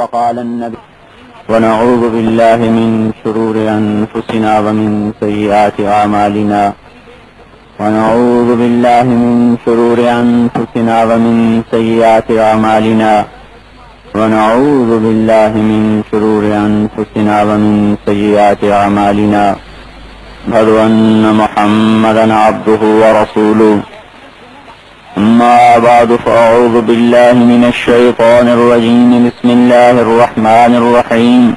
وقال النبي ونعوذ بالله من شرور أنفسنا ومن سيئات أعمالنا ونعوذ بالله من شرور أنفسنا ومن سيئات أعمالنا ونعوذ بالله من شرور أنفسنا ومن سيئات أعمالنا أشهد أن محمدا عبده ورسوله أما بعد فأعوذ بالله من الشيطان الرجيم بسم الله الرحمن الرحيم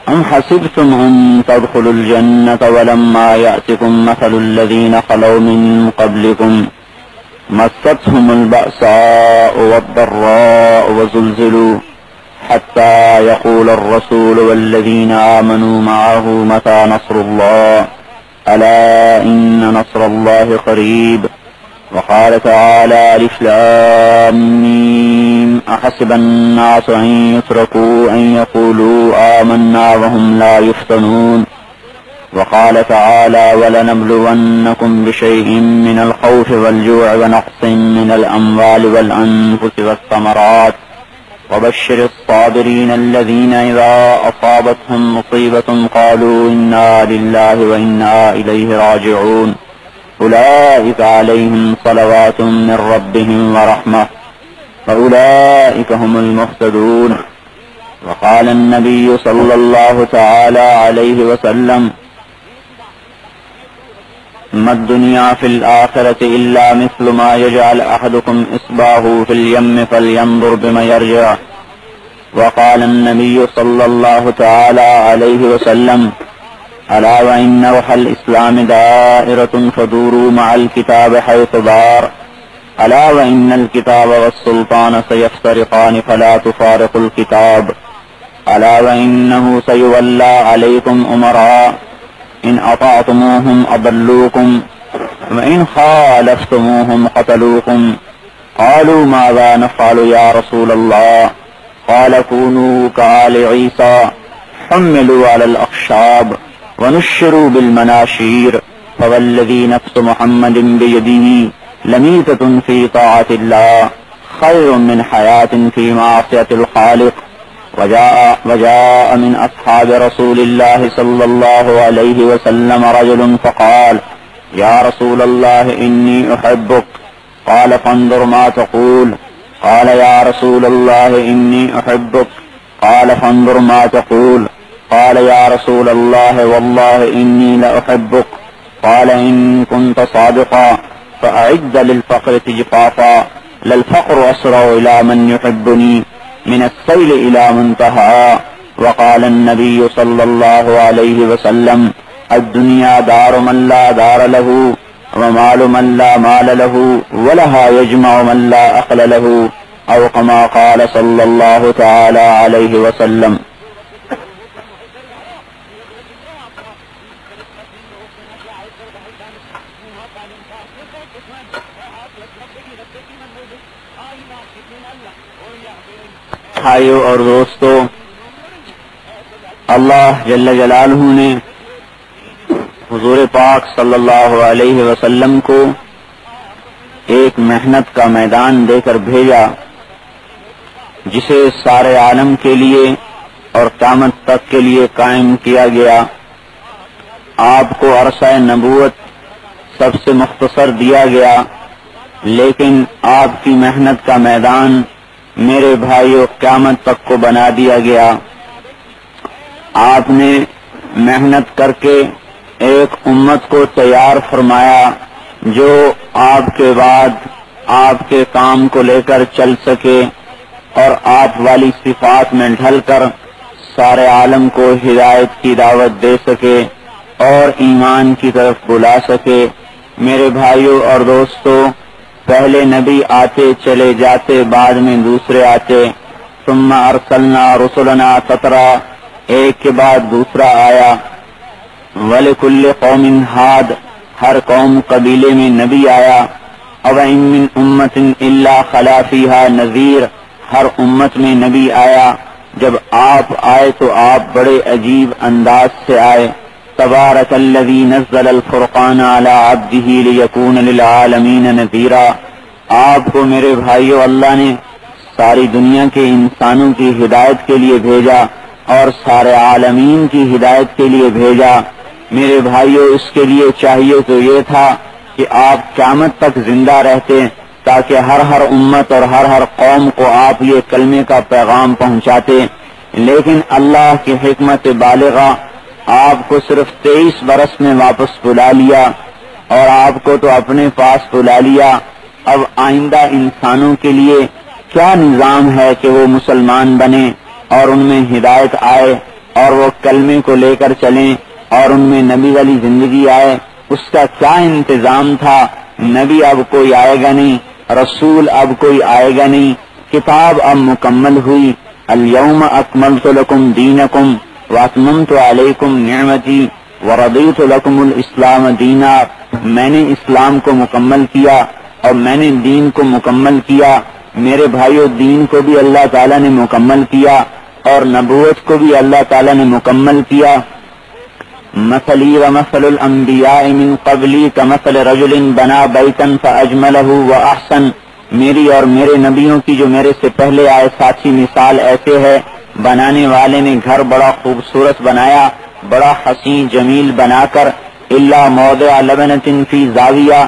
أم حسبتم أن تدخلوا الجنة ولما يأتكم مثل الذين خلوا من قبلكم مستهم البأساء والضراء وزلزلوا حتى يقول الرسول والذين آمنوا معه متى نصر الله ألا إن نصر الله قريب وقال تعالى ألف لام ميم أحسب الناس أن يتركوا أن يقولوا آمنا وهم لا يفتنون وقال تعالى ولنبلونكم بشيء من الخوف والجوع ونقص من الأموال والأنفس والثمرات وبشر الصابرين الذين إذا أصابتهم مصيبة قالوا إنا لله وإنا إليه راجعون أولئك عليهم صلوات من ربهم ورحمة وأولئك هم المهتدون وقال النبي صلى الله تعالى عليه وسلم ما الدنيا في الآخرة إلا مثل ما يجعل أحدكم إصبعه في اليم فلينظر بما يرجع وقال النبي صلى الله تعالى عليه وسلم ألا وإن روح الإسلام دائرة فدوروا مع الكتاب حيث دار ألا وإن الكتاب والسلطان سيفترقان فلا تفارقوا الكتاب ألا وإنه سيولى عليكم أمراء إن أطعتموهم أضلوكم وإن خالفتموهم قتلوكم قالوا ماذا نفعل يا رسول الله قال كونوا كآل عيسى حملوا على الأخشاب ونشروا بالمناشير فوالذي نفس محمد بيده لميتة في طاعة الله خير من حياة في معصية الخالق وجاء من أصحاب رسول الله صلى الله عليه وسلم رجل فقال يا رسول الله إني أحبك قال فانظر ما تقول قال يا رسول الله إني أحبك قال فانظر ما تقول قال يا رسول الله والله إني لأحبك قال إن كنت صادقا فأعد للفقر تجفافا للفقر أسرع إلى من يحبني من السيل إلى منتهى وقال النبي صلى الله عليه وسلم الدنيا دار من لا دار له ومال من لا مال له ولها يجمع من لا أخل له أو كما قال صلى الله تعالى عليه وسلم بھائیو اور دوستو، اللہ جل جلالہ نے حضور پاک صلی اللہ علیہ وسلم کو ایک محنت کا میدان دے کر بھیجا جسے سارے عالم کے لیے اور قیامت تک کے لیے قائم کیا گیا۔ آپ کو عرصہ نبوت سب سے مختصر دیا گیا، لیکن آپ کی محنت کا میدان میرے بھائیوں قیامت تک کو بنا دیا گیا۔ آپ نے محنت کر کے ایک امت کو تیار فرمایا جو آپ کے بعد آپ کے کام کو لے کر چل سکے اور آپ والی صفات میں ڈھل کر سارے عالم کو ہدایت کی دعوت دے سکے اور ایمان کی طرف بلا سکے۔ میرے بھائیوں اور دوستو، پہلے نبی آتے چلے جاتے، بعد میں دوسرے آتے، ثم ارسلنا رسلنا تترا، ایک کے بعد دوسرا آیا۔ وَلِكُلِّ قَوْمٍ ہاد، ہر قوم قبیلے میں نبی آیا۔ وَإِن مِّنْ أُمَّةٍ إِلَّا خَلَا فِيهَا نَذِيرٌ، ہر امت میں نبی آیا۔ جب آپ آئے تو آپ بڑے عجیب انداز سے آئے۔ تبارک الذی نزل الفرقان علی عبدہ لیکون للعالمین نذیرا، آپ کو میرے بھائیو اللہ نے ساری دنیا کے انسانوں کی ہدایت کے لیے بھیجا اور سارے عالمین کی ہدایت کے لیے بھیجا۔ میرے بھائیوں، اس کے لیے چاہیے تو یہ تھا کہ آپ قیامت تک زندہ رہتے تاکہ ہر امت اور ہر قوم کو آپ یہ کلمے کا پیغام پہنچاتے، لیکن اللہ کی حکمت بالغہ آپ کو صرف 23 برس میں واپس بلا لیا اور آپ کو تو اپنے پاس بلا لیا۔ اب آئندہ انسانوں کے لیے کیا نظام ہے کہ وہ مسلمان بنے اور ان میں ہدایت آئے اور وہ کلمے کو لے کر چلیں اور ان میں نبی والی زندگی آئے، اس کا کیا انتظام تھا؟ نبی اب کوئی آئے گا نہیں، رسول اب کوئی آئے گا نہیں، کتاب اب مکمل ہوئی۔ الیوم اکملت لکم دینکم واتممت علیکم نعمتی ورضیت لکم الاسلام دینا۔ میں نے اسلام کو مکمل کیا اور میں نے دین کو مکمل کیا۔ میرے بھائیو، دین کو بھی اللہ تعالیٰ نے مکمل کیا اور نبوت کو بھی اللہ تعالیٰ نے مکمل کیا۔ مثلی ومثل الانبیاء من قبلی کمثل رجل بنا بیتا فاجملہ واحسن۔ میری اور میرے نبیوں کی جو میرے سے پہلے آئے ساتھی مثال ایسے ہے، بنانے والے نے گھر بڑا خوبصورت بنایا، بڑا حسین جمیل بنا کر، الا موضع لبنۃ فی زاویہ،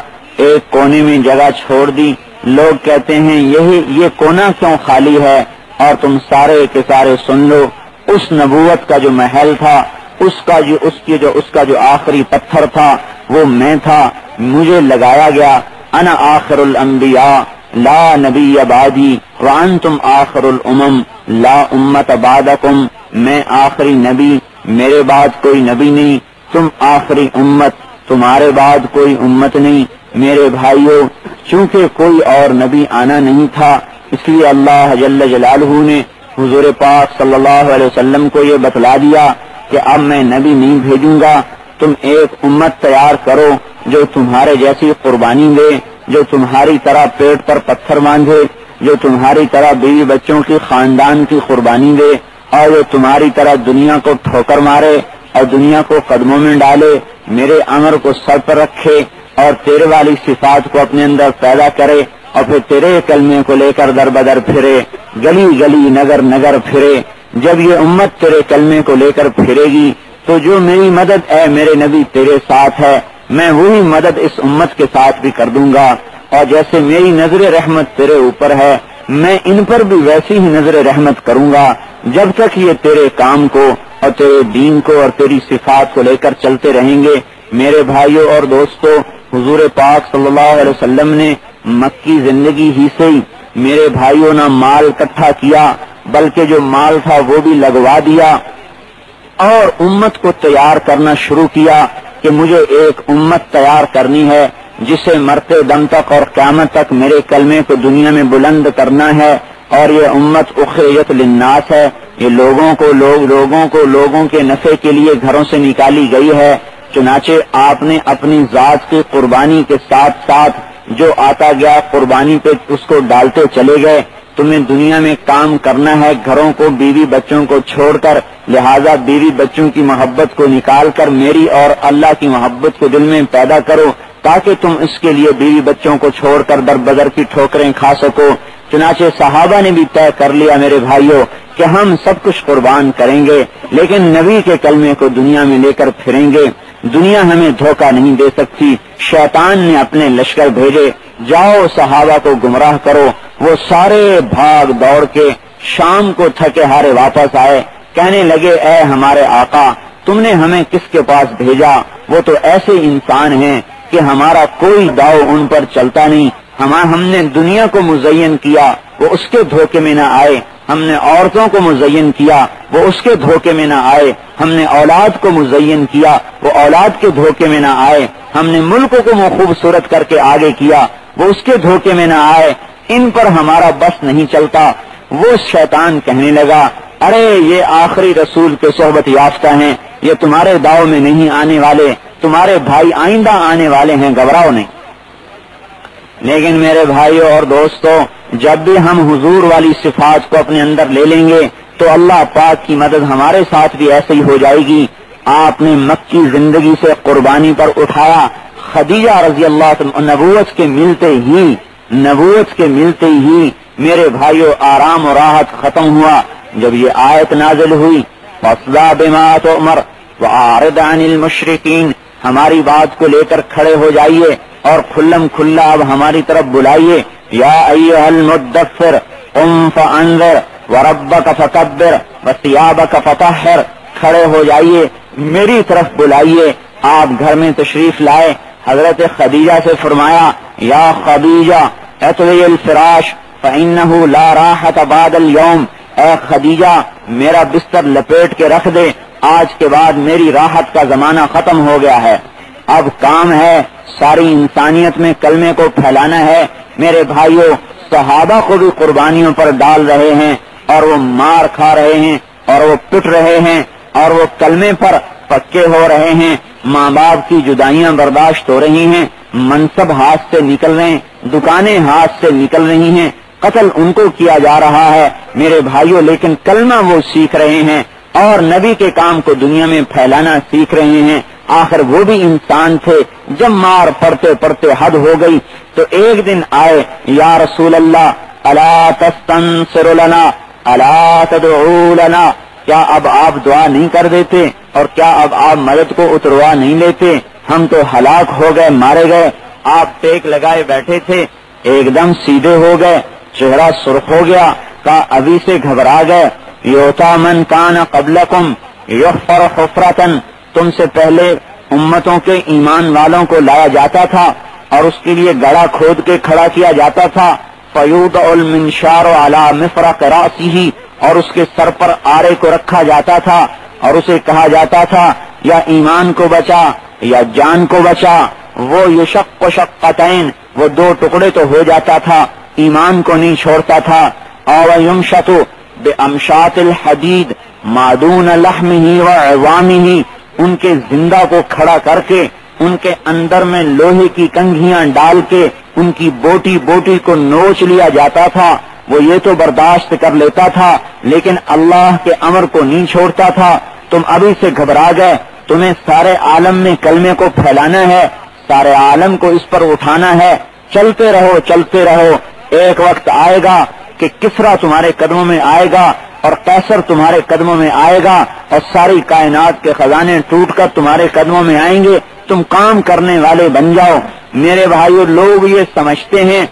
ایک کونے میں جگہ چھوڑ دی۔ لوگ کہتے ہیں یہ کونا کیوں خالی ہے؟ اور تم سارے کے سارے سن لو، اس نبوت کا جو محل تھا، اس کا جو آخری پتھر تھا وہ میں تھا، مجھے لگایا گیا۔ انا آخر الانبیاء لا نبی بعدی وانتم آخر الامم لا امت بعدکم۔ میں آخری نبی، میرے بعد کوئی نبی نہیں، تم آخری امت، تمہارے بعد کوئی امت نہیں۔ میرے بھائیوں، چونکہ کوئی اور نبی آنا نہیں تھا، اس لیے اللہ جل جلالہ نے حضور پاک صلی اللہ علیہ وسلم کو یہ بتلا دیا کہ اب میں نبی نہیں بھیجوں گا، تم ایک امت تیار کرو جو تمہارے جیسی قربانی دے، جو تمہاری طرح پیٹ پر پتھر باندھے، جو تمہاری طرح بیوی بچوں کی خاندان کی قربانی دے، اور جو تمہاری طرح دنیا کو ٹھوکر مارے اور دنیا کو قدموں میں ڈالے، میرے امر کو سر پر رکھے اور تیرے والی صفات کو اپنے اندر پیدا کرے، اور پھر تیرے کلمے کو لے کر در بدر پھرے، گلی گلی نگر نگر پھرے۔ جب یہ امت تیرے کلمے کو لے کر پھرے گی تو جو میری مدد اے میرے نبی تیرے ساتھ ہے، میں وہی مدد اس امت کے ساتھ بھی کر دوں گا، اور جیسے میری نظر رحمت تیرے اوپر ہے، میں ان پر بھی ویسی ہی نظر رحمت کروں گا، جب تک یہ تیرے کام کو اور تیرے دین کو اور تیری صفات کو لے کر چلتے رہیں گے۔ میرے بھائیوں اور دوستو، حضور پاک صلی اللہ علیہ وسلم نے مکی زندگی ہی سے ہی میرے بھائیوں نہ مال اکٹھا کیا، بلکہ جو مال تھا وہ بھی لگوا دیا اور امت کو تیار کرنا شروع کیا کہ مجھے ایک امت تیار کرنی ہے جسے مرتے دم تک اور قیامت تک میرے کلمے کو دنیا میں بلند کرنا ہے، اور یہ امت اخرجت للناس ہے، یہ لوگوں کے نفع کے لیے گھروں سے نکالی گئی ہے۔ چنانچہ آپ نے اپنی ذات کی قربانی کے ساتھ ساتھ جو آتا گیا قربانی پہ اس کو ڈالتے چلے گئے۔ تمہیں دنیا میں کام کرنا ہے گھروں کو بیوی بچوں کو چھوڑ کر، لہذا بیوی بچوں کی محبت کو نکال کر میری اور اللہ کی محبت کو دل میں پیدا کرو، تاکہ تم اس کے لیے بیوی بچوں کو چھوڑ کر در بدر کی ٹھوکریں کھا سکو۔ چنانچہ صحابہ نے بھی طے کر لیا میرے بھائیوں کہ ہم سب کچھ قربان کریں گے، لیکن نبی کے کلمے کو دنیا میں لے کر پھریں گے۔ دنیا ہمیں دھوکہ نہیں دے سکتی۔ شیطان نے اپنے لشکر بھیجے، جاؤ صحابہ کو گمراہ کرو۔ وہ سارے بھاگ دوڑ کے شام کو تھکے ہارے واپس آئے، کہنے لگے اے ہمارے آقا، تم نے ہمیں کس کے پاس بھیجا؟ وہ تو ایسے انسان ہیں کہ ہمارا کوئی داؤ ان پر چلتا نہیں۔ ہم نے دنیا کو مزین کیا، وہ اس کے دھوکے میں نہ آئے۔ ہم نے عورتوں کو مزین کیا، وہ اس کے دھوکے میں نہ آئے۔ ہم نے اولاد کو مزین کیا، وہ اولاد کے دھوکے میں نہ آئے۔ ہم نے ملک کو خوبصورت کر کے آگے کیا، وہ اس کے دھوکے میں نہ آئے۔ ان پر ہمارا بس نہیں چلتا۔ وہ شیطان کہنے لگا ارے یہ آخری رسول کے صحبت یافتہ ہیں، یہ تمہارے داؤ میں نہیں آنے والے، تمہارے بھائی آئندہ آنے والے ہیں، گھبراؤ نہیں۔ لیکن میرے بھائیوں اور دوستوں، جب بھی ہم حضور والی صفات کو اپنے اندر لے لیں گے تو اللہ پاک کی مدد ہمارے ساتھ بھی ایسے ہی ہو جائے گی۔ آپ نے مکی زندگی سے قربانی پر اٹھایا۔ خدیجہ رضی اللہ عنہ نبوت کے ملتے ہی میرے بھائیو آرام و راحت ختم ہوا جب یہ آیت نازل ہوئی فاصدع بما تؤمر واعرض عن المشرکین، ہماری بات کو لے کر کھڑے ہو جائیے اور کھلم کھلا اب ہماری طرف بلائیے. یا ایھا المدثر قم فانذر وربک فکبر وثیابک فطہر، کھڑے ہو جائیے میری طرف بلائیے. آپ گھر میں تشریف لائے. حضرت خدیجہ سے فرمایا یا خدیجہ اطوی الفراش فانہ لا راحت بعد اليوم، اے خدیجہ میرا بستر لپیٹ کے رکھ دے، آج کے بعد میری راحت کا زمانہ ختم ہو گیا ہے. اب کام ہے ساری انسانیت میں کلمے کو پھیلانا ہے. میرے بھائیوں صحابہ کو بھی قربانیوں پر ڈال رہے ہیں اور وہ مار کھا رہے ہیں اور وہ پٹ رہے ہیں اور وہ کلمے پر پکے ہو رہے ہیں. ماں باپ کی جدائیاں برداشت ہو رہی ہیں، منصب ہاتھ سے نکل رہے ہیں، دکانیں ہاتھ سے نکل رہی ہیں، قتل ان کو کیا جا رہا ہے. میرے بھائیوں لیکن کلمہ وہ سیکھ رہے ہیں اور نبی کے کام کو دنیا میں پھیلانا سیکھ رہے ہیں. آخر وہ بھی انسان تھے. جب مار پڑتے پڑتے حد ہو گئی تو ایک دن آئے یا رسول اللہ الا تستنصر لنا الا تدعو لنا، کیا اب آپ دعا نہیں کر دیتے اور کیا اب آپ مدد کو اتروا نہیں لیتے؟ ہم تو ہلاک ہو گئے، مارے گئے. آپ ٹیک لگائے بیٹھے تھے، ایک دم سیدھے ہو گئے، چہرہ سرخ ہو گیا. کہا ابھی سے گھبرا گئے. یوتا من کان قبلکم یحفر حفرتن، تم سے پہلے امتوں کے ایمان والوں کو لایا جاتا تھا اور اس کے لیے گڑھا کھود کے کھڑا کیا جاتا تھا. فیوضع المنشار علی مفرق رأسہ، اور اس کے سر پر آرے کو رکھا جاتا تھا اور اسے کہا جاتا تھا یا ایمان کو بچا یا جان کو بچا. وہ یشق شقتین، وہ دو ٹکڑے تو ہو جاتا تھا، ایمان کو نہیں چھوڑتا تھا. او یمشط بامشاط الحدید ما دون لحمہ وعظامہ، ان کے زندہ کو کھڑا کر کے ان کے اندر میں لوہے کی کنگھیاں ڈال کے ان کی بوٹی بوٹی کو نوچ لیا جاتا تھا. وہ یہ تو برداشت کر لیتا تھا لیکن اللہ کے امر کو نہیں چھوڑتا تھا. تم ابھی سے گھبرا گئے، تمہیں سارے عالم میں کلمے کو پھیلانا ہے، سارے عالم کو اس پر اٹھانا ہے. چلتے رہو چلتے رہو، ایک وقت آئے گا کہ کسرا تمہارے قدموں میں آئے گا اور قیصر تمہارے قدموں میں آئے گا اور ساری کائنات کے خزانے ٹوٹ کر تمہارے قدموں میں آئیں گے. تم کام کرنے والے بن جاؤ. میرے بھائیو لوگ یہ سمجھتے ہیں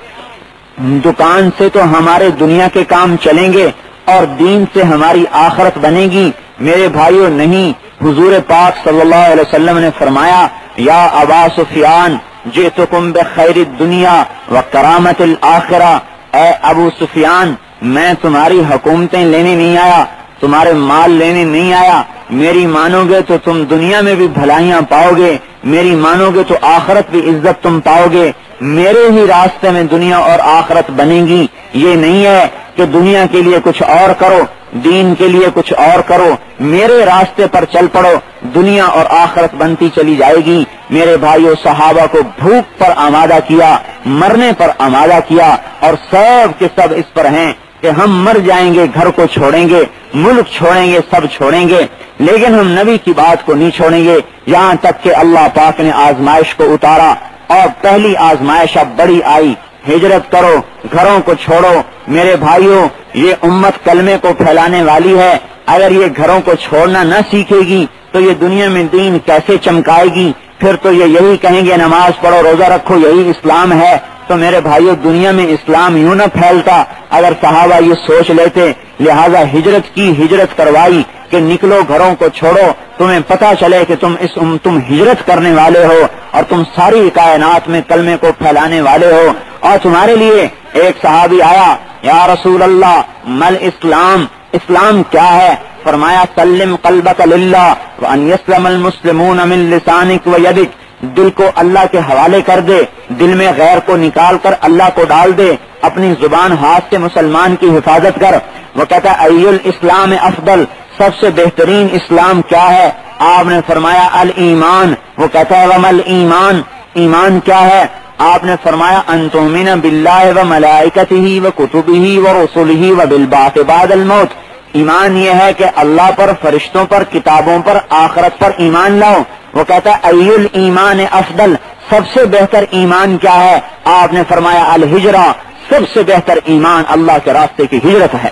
دکان سے تو ہمارے دنیا کے کام چلیں گے اور دین سے ہماری آخرت بنے گی. میرے بھائیو نہیں، حضور پاک صلی اللہ علیہ وسلم نے فرمایا یا ابا سفیان جئتکم بخیر الدنیا وکرامت الآخرہ، اے ابو سفیان میں تمہاری حکومتیں لینے نہیں آیا، تمہارے مال لینے نہیں آیا. میری مانو گے تو تم دنیا میں بھی بھلائیاں پاؤ گے، میری مانو گے تو آخرت بھی عزت تم پاؤ گے. میرے ہی راستے میں دنیا اور آخرت بنے گی. یہ نہیں ہے کہ دنیا کے لیے کچھ اور کرو، دین کے لیے کچھ اور کرو. میرے راستے پر چل پڑو، دنیا اور آخرت بنتی چلی جائے گی. میرے بھائیوں صحابہ کو بھوک پر آمادہ کیا، مرنے پر آمادہ کیا اور سب کے سب اس پر ہیں کہ ہم مر جائیں گے، گھر کو چھوڑیں گے، ملک چھوڑیں گے، سب چھوڑیں گے، لیکن ہم نبی کی بات کو نہیں چھوڑیں گے. یہاں تک کہ اللہ پاک نے آزمائش کو اتارا اور پہلی آزمائش اب بڑی آئی، ہجرت کرو، گھروں کو چھوڑو. میرے بھائیوں یہ امت کلمے کو پھیلانے والی ہے. اگر یہ گھروں کو چھوڑنا نہ سیکھے گی تو یہ دنیا میں دین کیسے چمکائے گی؟ پھر تو یہ یہی کہیں گے نماز پڑھو، روزہ رکھو، یہی اسلام ہے. تو میرے بھائیوں دنیا میں اسلام یوں نہ پھیلتا اگر صحابہ یہ سوچ لیتے. لہذا ہجرت کی، ہجرت کروائی کہ نکلو، گھروں کو چھوڑو، تمہیں پتا چلے کہ تم ہجرت کرنے والے ہو اور تم ساری کائنات میں کلمے کو پھیلانے والے ہو. اور تمہارے لیے ایک صحابی آیا، یا رسول اللہ مل اسلام، اسلام کیا ہے؟ فرمایا سلم قلبک للہ وان یسلم المسلمون من لسانک ویدک، دل کو اللہ کے حوالے کر دے، دل میں غیر کو نکال کر اللہ کو ڈال دے، اپنی زبان ہاتھ سے مسلمان کی حفاظت کر. وہ کہتا ای الاسلام افضل، سب سے بہترین اسلام کیا ہے؟ آپ نے فرمایا الایمان. وہ کہتا ہے ومل ایمان، ایمان کیا ہے؟ آپ نے فرمایا ان تؤمن باللہ وملائکتہ وکتبہ ورسلہ وبالبعث بعد الموت. ایمان یہ ہے کہ اللہ پر، فرشتوں پر، کتابوں پر، آخرت پر ایمان لاؤ. وہ کہتا ہے ای الایمان افضل، سب سے بہتر ایمان کیا ہے؟ آپ نے فرمایا الہجرہ، سب سے بہتر ایمان اللہ کے راستے کی ہجرت ہے۔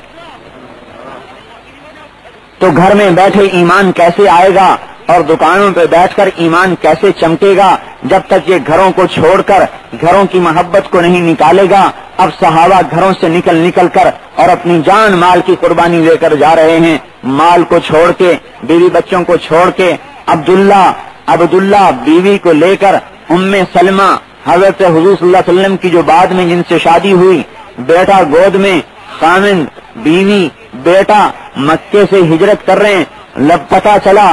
تو گھر میں بیٹھے ایمان کیسے آئے گا اور دکانوں پہ بیٹھ کر ایمان کیسے چمکے گا جب تک یہ گھروں کو چھوڑ کر گھروں کی محبت کو نہیں نکالے گا۔ اب صحابہ گھروں سے نکل کر اور اپنی جان مال کی قربانی لے کر جا رہے ہیں، مال کو چھوڑ کے، بیوی بچوں کو چھوڑ کے۔ عبداللہ بیوی کو لے کر، ام سلمہ حضرت حضور صلی اللہ علیہ وسلم کی جو بعد میں جن سے شادی ہوئی، بیٹا گود میں، خامند، بیوی، بیٹا مکے سے ہجرت کر رہے ہیں۔ جب پتہ چلا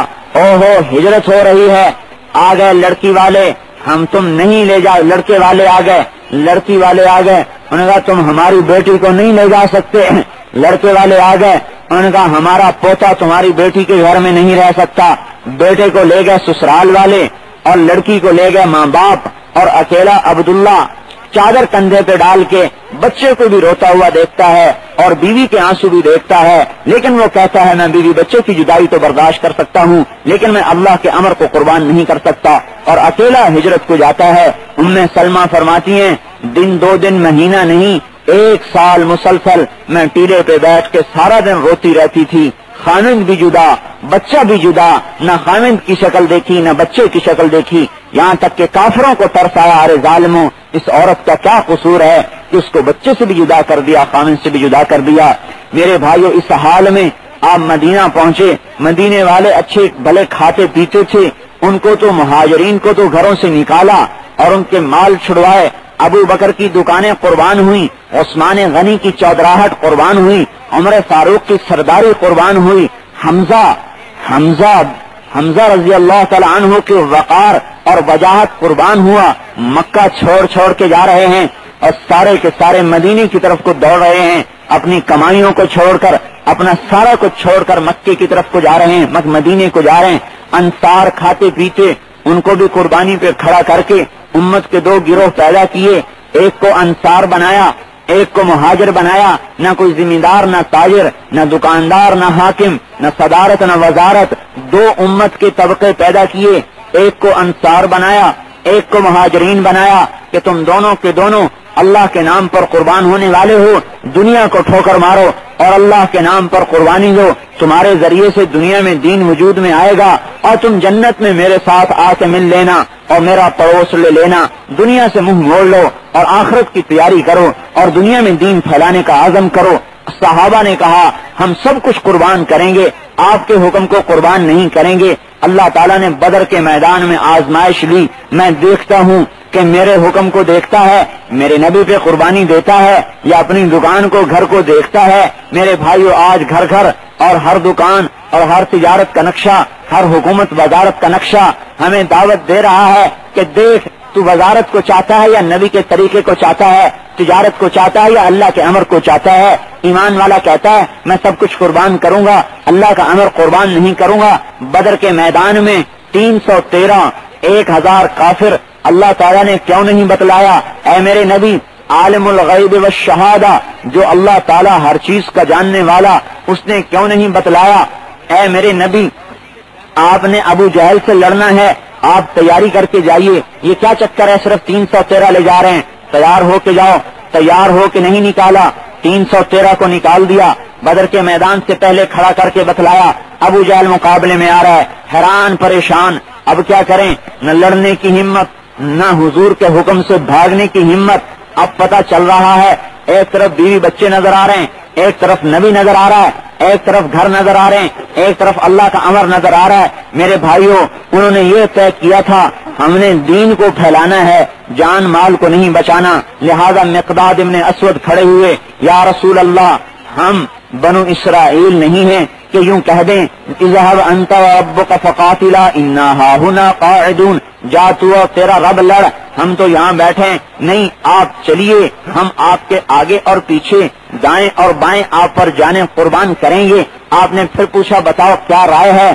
ہجرت ہو رہی ہے، آ گئے لڑکی والے، ہم تم نہیں لے جاؤ، لڑکے والے آ گئے، لڑکی والے آ گئے، انہوں نے کہا تم ہماری بیٹی کو نہیں لے جا سکتے۔ لڑکے والے آ گئے، انہوں نے کہا ہمارا پوتا تمہاری بیٹی کے گھر میں نہیں رہ سکتا۔ بیٹے کو لے گئے سسرال والے اور لڑکی کو لے گئے ماں باپ، اور اکیلا عبداللہ چادر کندھے پہ ڈال کے بچے کو بھی روتا ہوا دیکھتا ہے اور بیوی کے آنسو بھی دیکھتا ہے، لیکن وہ کہتا ہے میں بیوی بچے کی جدائی تو برداشت کر سکتا ہوں لیکن میں اللہ کے امر کو قربان نہیں کر سکتا، اور اکیلا ہجرت کو جاتا ہے۔ ام سلمہ فرماتی ہیں دن 2 دن مہینہ نہیں 1 سال مسلسل میں ٹیلے پہ بیٹھ کے سارا دن روتی رہتی تھی، خامند بھی جدا، بچہ بھی جدا، نہ خامند کی شکل دیکھی نہ بچے کی شکل دیکھی، یہاں تک کہ کافروں کو ترس آیا، ارے ظالموں اس عورت کا کیا قصور ہے کہ اس کو بچے سے بھی جدا کر دیا، خامند سے بھی جدا کر دیا۔ میرے بھائیو اس حال میں آپ مدینہ پہنچے، مدینے والے اچھے بھلے کھاتے پیتے تھے، ان کو تو مہاجرین کو تو گھروں سے نکالا اور ان کے مال چھڑوائے، ابو بکر کی دکانیں قربان ہوئی، عثمان غنی کی چودراہٹ قربان ہوئی، عمر فاروق کی سرداری قربان ہوئی، حمزہ رضی اللہ تعالی عنہ کے وقار اور وجاہت قربان ہوا۔ مکہ چھوڑ کے جا رہے ہیں اور سارے کے سارے مدینے کی طرف کو دوڑ رہے ہیں، اپنی کمائیوں کو چھوڑ کر، اپنا سارا کچھ چھوڑ کر مکے کی طرف کو جا رہے ہیں، مدینے کو جا رہے ہیں۔ انصار کھاتے پیتے ان کو بھی قربانی پہ کھڑا کر کے امت کے 2 گروہ پیدا کیے، ایک کو انصار بنایا، ایک کو مہاجر بنایا، نہ کوئی ذمہ دار نہ تاجر نہ دکاندار نہ حاکم نہ صدارت نہ وزارت، 2 امت کے طبقے پیدا کیے، ایک کو انصار بنایا ایک کو مہاجرین بنایا کہ تم دونوں کے دونوں اللہ کے نام پر قربان ہونے والے ہو، دنیا کو ٹھوکر مارو اور اللہ کے نام پر قربانی دو، تمہارے ذریعے سے دنیا میں دین وجود میں آئے گا اور تم جنت میں میرے ساتھ آ کے مل لینا اور میرا پڑوس لے لینا، دنیا سے منہ موڑ لو اور آخرت کی تیاری کرو اور دنیا میں دین پھیلانے کا عزم کرو۔ صحابہ نے کہا ہم سب کچھ قربان کریں گے، آپ کے حکم کو قربان نہیں کریں گے۔ اللہ تعالیٰ نے بدر کے میدان میں آزمائش لی، میں دیکھتا ہوں کہ میرے حکم کو دیکھتا ہے، میرے نبی پہ قربانی دیتا ہے یا اپنی دکان کو گھر کو دیکھتا ہے۔ میرے بھائیو آج گھر گھر اور ہر دکان اور ہر تجارت کا نقشہ، ہر حکومت وزارت کا نقشہ ہمیں دعوت دے رہا ہے کہ دیکھ تو وزارت کو چاہتا ہے یا نبی کے طریقے کو چاہتا ہے، تجارت کو چاہتا ہے یا اللہ کے امر کو چاہتا ہے۔ ایمان والا کہتا ہے میں سب کچھ قربان کروں گا، اللہ کا امر قربان نہیں کروں گا۔ بدر کے میدان میں 313 1000 کافر اللہ تعالیٰ نے کیوں نہیں بتلایا؟ اے میرے نبی عالم الغیب والشہادہ، جو اللہ تعالیٰ ہر چیز کا جاننے والا، اس نے کیوں نہیں بتلایا؟ اے میرے نبی آپ نے ابو جہل سے لڑنا ہے، آپ تیاری کر کے جائیے، یہ کیا چکر ہے صرف 313 لے جا رہے ہیں؟ تیار ہو کے جاؤ۔ تیار ہو کے نہیں نکالا، 313 کو نکال دیا، بدر کے میدان سے پہلے کھڑا کر کے بتلایا۔ ابو جہل مقابلے میں آ رہا ہے، حیران پریشان، اب کیا کریں؟ نہ لڑنے کی ہمت، نہ حضور کے حکم سے بھاگنے کی ہمت۔ اب پتہ چل رہا ہے ایک طرف بیوی بچے نظر آ رہے ہیں، ایک طرف نبی نظر آ رہا ہے، ایک طرف گھر نظر آ رہے ہیں، ایک طرف اللہ کا امر نظر آ رہا ہے۔ میرے بھائیوں انہوں نے یہ طے کیا تھا ہم نے دین کو پھیلانا ہے، جان مال کو نہیں بچانا، لہذا مقداد ابن اسود کھڑے ہوئے، یا رسول اللہ ہم بنو اسرائیل نہیں ہیں کہ یوں کہہ دیں اذهب انت وربك فقاتلا انا هاهنا قاعدون، جا تو اور تیرا رب لڑ، ہم تو یہاں بیٹھے، نہیں آپ چلیے، ہم آپ کے آگے اور پیچھے دائیں اور بائیں آپ پر جانیں قربان کریں گے۔ آپ نے پھر پوچھا بتاؤ کیا رائے ہے،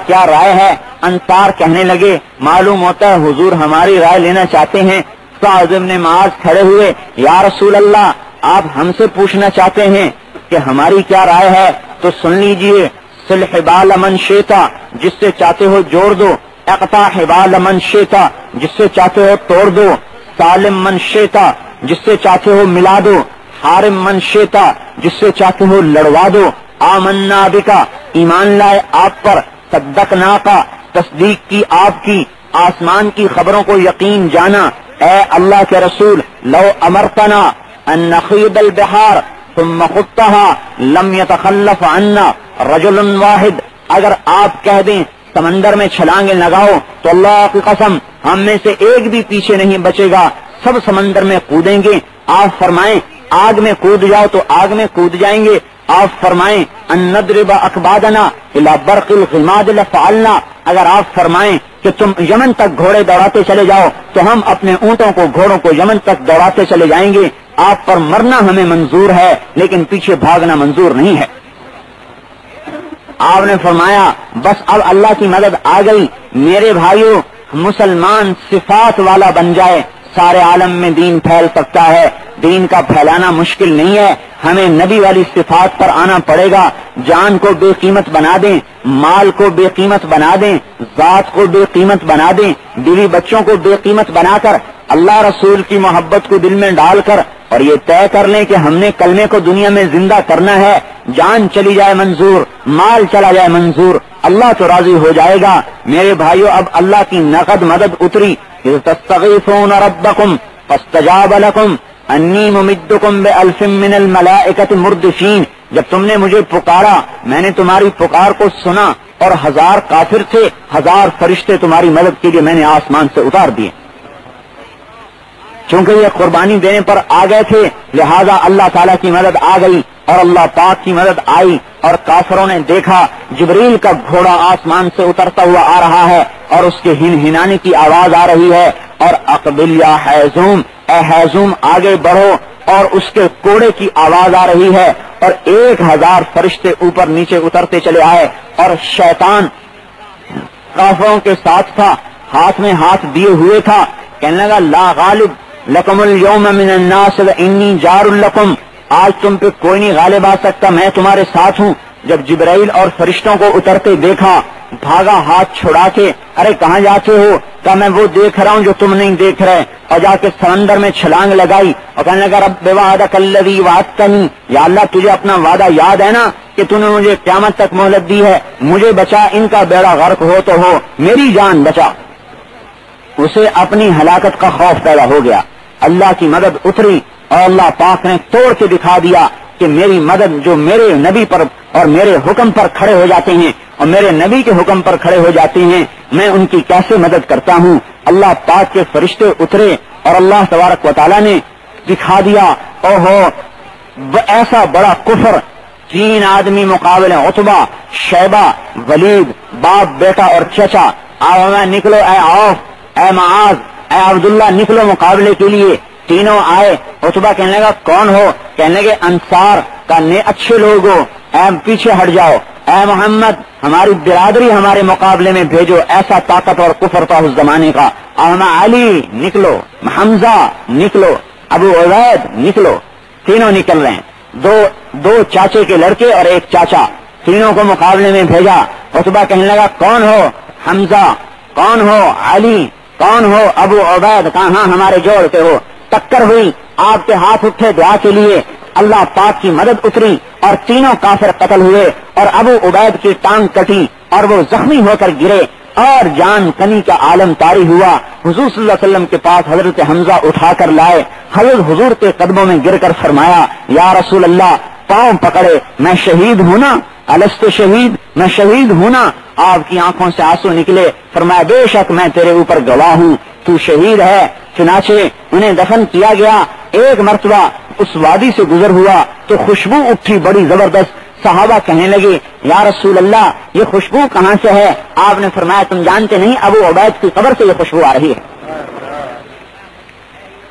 کیا رائے ہے؟ انصار کہنے لگے معلوم ہوتا ہے حضور ہماری رائے لینا چاہتے ہیں۔ سعد بن معاذ کھڑے ہوئے، یا رسول اللہ آپ ہم سے پوچھنا چاہتے ہیں کہ ہماری کیا رائے ہے تو سن لیجئے، صل حبال من شئتا، جس سے چاہتے ہو جوڑ دو، اقطع حبال من شئتا، جس سے چاہتے ہو توڑ دو، سالم من شئتا، جس سے چاہتے ہو ملا دو، حارم من شیتا جس سے چاہتے ہو لڑوا دو، آمنا بکا ایمان لائے آپ پر، صدقنا کا تصدیق کی آپ کی، آسمان کی خبروں کو یقین جانا، اے اللہ کے رسول لو امرتنا ان نخیض البحار ثم خضتها لم يتخلف عنا رجل واحد، اگر آپ کہہ دیں سمندر میں چھلانگیں لگاؤ تو اللہ کی قسم ہم میں سے ایک بھی پیچھے نہیں بچے گا، سب سمندر میں کودیں گے۔ آپ فرمائیں آگ میں کود جاؤ تو آگ میں کود جائیں گے، آپ فرمائیں ان نضرب اکبادنا الی برق الغماد لفعلنا، اگر آپ فرمائیں کہ تم یمن تک گھوڑے دوڑاتے چلے جاؤ تو ہم اپنے اونٹوں کو گھوڑوں کو یمن تک دوڑاتے چلے جائیں گے۔ آپ پر مرنا ہمیں منظور ہے لیکن پیچھے بھاگنا منظور نہیں ہے۔ آپ نے فرمایا بس اب اللہ کی مدد آ گئی، میرے بھائیوں مسلمان صفات والا بن جائے، سارے عالم میں دین پھیل سکتا ہے، دین کا پھیلانا مشکل نہیں ہے، ہمیں نبی والی صفات پر آنا پڑے گا، جان کو بے قیمت بنا دیں، مال کو بے قیمت بنا دیں، ذات کو بے قیمت بنا دیں، بیوی بچوں کو بے قیمت بنا کر اللہ رسول کی محبت کو دل میں ڈال کر اور یہ طے کر لیں کہ ہم نے کلمے کو دنیا میں زندہ کرنا ہے، جان چلی جائے منظور، مال چلا جائے منظور، اللہ تو راضی ہو جائے گا۔ میرے بھائیو اب اللہ کی نقد مدد اتری، اذ تستغیثون ربکم فاستجاب لکم انی ممدکم بألف من الملائکۃ مردفین، جب تم نے مجھے پکارا میں نے تمہاری پکار کو سنا اور 1000 کافر تھے، 1000 فرشتے تمہاری مدد کے لیے میں نے آسمان سے اتار دیے۔ چونکہ یہ قربانی دینے پر آ گئے تھے لہذا اللہ تعالیٰ کی مدد آ گئی اور اللہ پاک کی مدد آئی، اور کافروں نے دیکھا جبریل کا گھوڑا آسمان سے اترتا ہوا آ رہا ہے اور اس کے ہنہنانے کی آواز آ رہی ہے، اور اقبل یا حیزوم، اے حیزوم آگے بڑھو، اور اس کے کوڑے کی آواز آ رہی ہے، اور 1000 فرشتے اوپر نیچے اترتے چلے آئے، اور شیطان کافروں کے ساتھ تھا، ہاتھ میں ہاتھ دیے ہوئے تھا، کہنے لگا لا غالب لکم اليوم من الناس وانی جار لکم، آج تم پہ کوئی نہیں غالب آ سکتا، میں تمہارے ساتھ ہوں۔ جب جبرائیل اور فرشتوں کو اترتے دیکھا بھاگا ہاتھ چھڑا کے، ارے کہاں جاتے ہو؟ کہا میں وہ دیکھ رہا ہوں جو تم نہیں دیکھ رہے، اور جا کے سمندر میں چھلانگ لگائی اور کہنے لگا رب وعدک الذی وعدتنی، یا اللہ تجھے اپنا وعدہ یاد ہے نا کہ تو نے مجھے قیامت تک مہلت دی ہے، مجھے بچا، ان کا بیڑا غرق ہو تو ہو، میری جان بچا۔ اسے اپنی ہلاکت کا خوف پیدا ہو گیا، اللہ کی مدد اتری اور اللہ پاک نے توڑ کے دکھا دیا کہ میری مدد جو میرے نبی پر اور میرے حکم پر کھڑے ہو جاتے ہیں اور میرے نبی کے حکم پر کھڑے ہو جاتے ہیں میں ان کی کیسے مدد کرتا ہوں۔ اللہ پاک کے فرشتے اترے اور اللہ تبارک و تعالیٰ نے دکھا دیا، اوہو ایسا بڑا کفر، 3 آدمی مقابلے، عتبہ، شیبہ، ولید، باپ بیٹا اور چچا، نکلو اے عوف، اے معاذ، اے عبداللہ نکلو مقابلے کے لیے۔ تینوں آئے، عتبہ کہنے لگا کون ہو؟ کہنے لگے انصار کا اچھے لوگ ہو، اے پیچھے ہٹ جاؤ، اے محمد ہماری برادری ہمارے مقابلے میں بھیجو، ایسا طاقت اور کفر تھا اس زمانے کا۔ علی نکلو، حمزہ نکلو، ابو عبید نکلو، تینوں نکل رہے ہیں، دو چاچے کے لڑکے اور ایک چاچا، تینوں کو مقابلے میں بھیجا۔ عتبہ کہنے لگا کون ہو؟ حمزہ، کون ہو؟ علی، کون ہو؟ ابو عبید، کہاں ہمارے جوڑ کے ہو۔ ٹکر ہوئی، آپ کے ہاتھ اٹھے دعا کے لیے، اللہ پاک کی مدد اتری اور تینوں کافر قتل ہوئے، اور ابو عبید کی ٹانگ کٹی اور وہ زخمی ہو کر گرے اور جان کنی کا عالم طاری ہوا۔ حضور صلی اللہ علیہ وسلم کے پاس حضرت حمزہ اٹھا کر لائے، حضرت حضور کے قدموں میں گر کر فرمایا یا رسول اللہ پاؤں پکڑے، میں شہید ہوں نا، الست شہید، میں شہید ہوں نا۔ آپ کی آنکھوں سے آنسو نکلے، فرمایا بے شک میں تیرے اوپر گواہ ہوں، تو شہید ہے۔ چنانچہ انہیں دفن کیا گیا۔ ایک مرتبہ اس وادی سے گزر ہوا تو خوشبو اٹھی بڑی زبردست، صحابہ کہنے لگے یا رسول اللہ یہ خوشبو کہاں سے ہے؟ آپ نے فرمایا تم جانتے نہیں ابو عبید کی قبر سے یہ خوشبو آ رہی ہے۔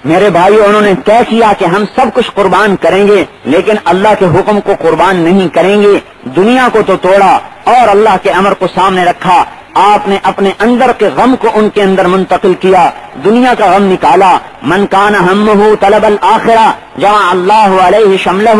میرے بھائیو انہوں نے طے کیا کہ ہم سب کچھ قربان کریں گے لیکن اللہ کے حکم کو قربان نہیں کریں گے۔ دنیا کو تو توڑا اور اللہ کے امر کو سامنے رکھا، آپ نے اپنے اندر کے غم کو ان کے اندر منتقل کیا، دنیا کا غم نکالا۔ من کان ہمہ طلب الآخرہ جمع اللہ علیہ شملہ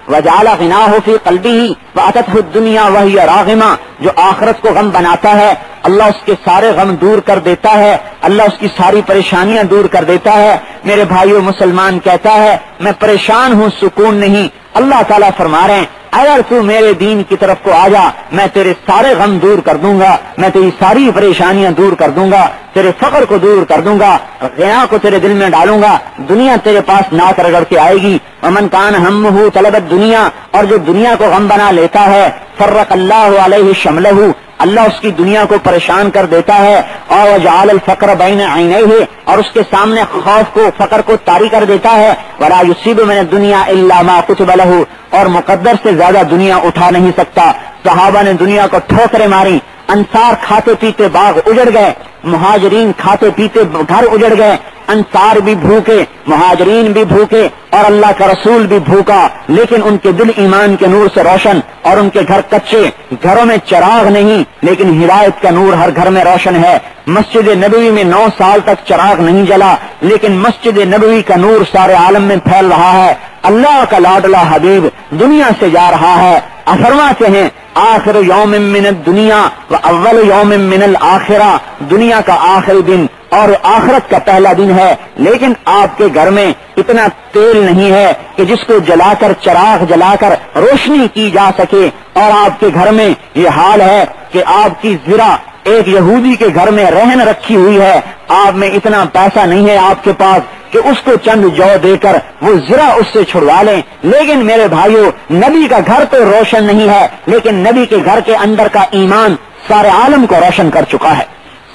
وجعل غناہ فی قلبہ واتته الدنیا وہی راغمہ، جو آخرت کو غم بناتا ہے اللہ اس کے سارے غم دور کر دیتا ہے، اللہ اس کی ساری پریشانیاں دور کر دیتا ہے۔ میرے بھائیو مسلمان کہتا ہے میں پریشان ہوں، سکون نہیں. اللہ تعالیٰ فرما رہے ہیں اگر تو میرے دین کی طرف کو آ جا میں تیرے سارے غم دور کر دوں گا، میں تیری ساری پریشانیاں دور کر دوں گا، تیرے فقر کو دور کر دوں گا، غنا کو تیرے دل میں ڈالوں گا، دنیا تیرے پاس ناک رگڑ کے آئے گی. ومن کان ہمہ طلبت دنیا، اور جو دنیا کو غم بنا لیتا ہے فرق اللہ علیہ شملہ، اللہ اس کی دنیا کو پریشان کر دیتا ہے. اور جعل الفقر بین عینیہ، اور اس کے سامنے خوف کو فقر کو طاری کر دیتا ہے. ولا یصیب من الدنیا الا ما کتب لہ، اور مقدر سے زیادہ دنیا اٹھا نہیں سکتا. صحابہ نے دنیا کو ٹھوکریں ماری، انصار کھاتے پیتے باغ اجڑ گئے، مہاجرین کھاتے پیتے گھر اجڑ گئے، انصار بھی بھوکے، مہاجرین بھی بھوکے، اور اللہ کا رسول بھی بھوکا، لیکن ان کے دل ایمان کے نور سے روشن، اور ان کے گھر کچے، گھروں میں چراغ نہیں لیکن ہدایت کا نور ہر گھر میں روشن ہے. مسجد نبوی میں 9 سال تک چراغ نہیں جلا، لیکن مسجد نبوی کا نور سارے عالم میں پھیل رہا ہے. اللہ کا لاڈلا حبیب دنیا سے جا رہا ہے. فرماتے ہیں آخر یوم من الدنیا و اول یوم من الآخرہ، دنیا کا آخری دن اور آخرت کا پہلا دن ہے، لیکن آپ کے گھر میں اتنا تیل نہیں ہے کہ جس کو جلا کر چراغ جلا کر روشنی کی جا سکے. اور آپ کے گھر میں یہ حال ہے کہ آپ کی زرہ ایک یہودی کے گھر میں رہن رکھی ہوئی ہے، آپ میں اتنا پیسہ نہیں ہے آپ کے پاس کہ اس کو چند جو دے کر وہ زرہ اس سے چھڑوا لیں. لیکن میرے بھائیو نبی کا گھر تو روشن نہیں ہے، لیکن نبی کے گھر کے اندر کا ایمان سارے عالم کو روشن کر چکا ہے.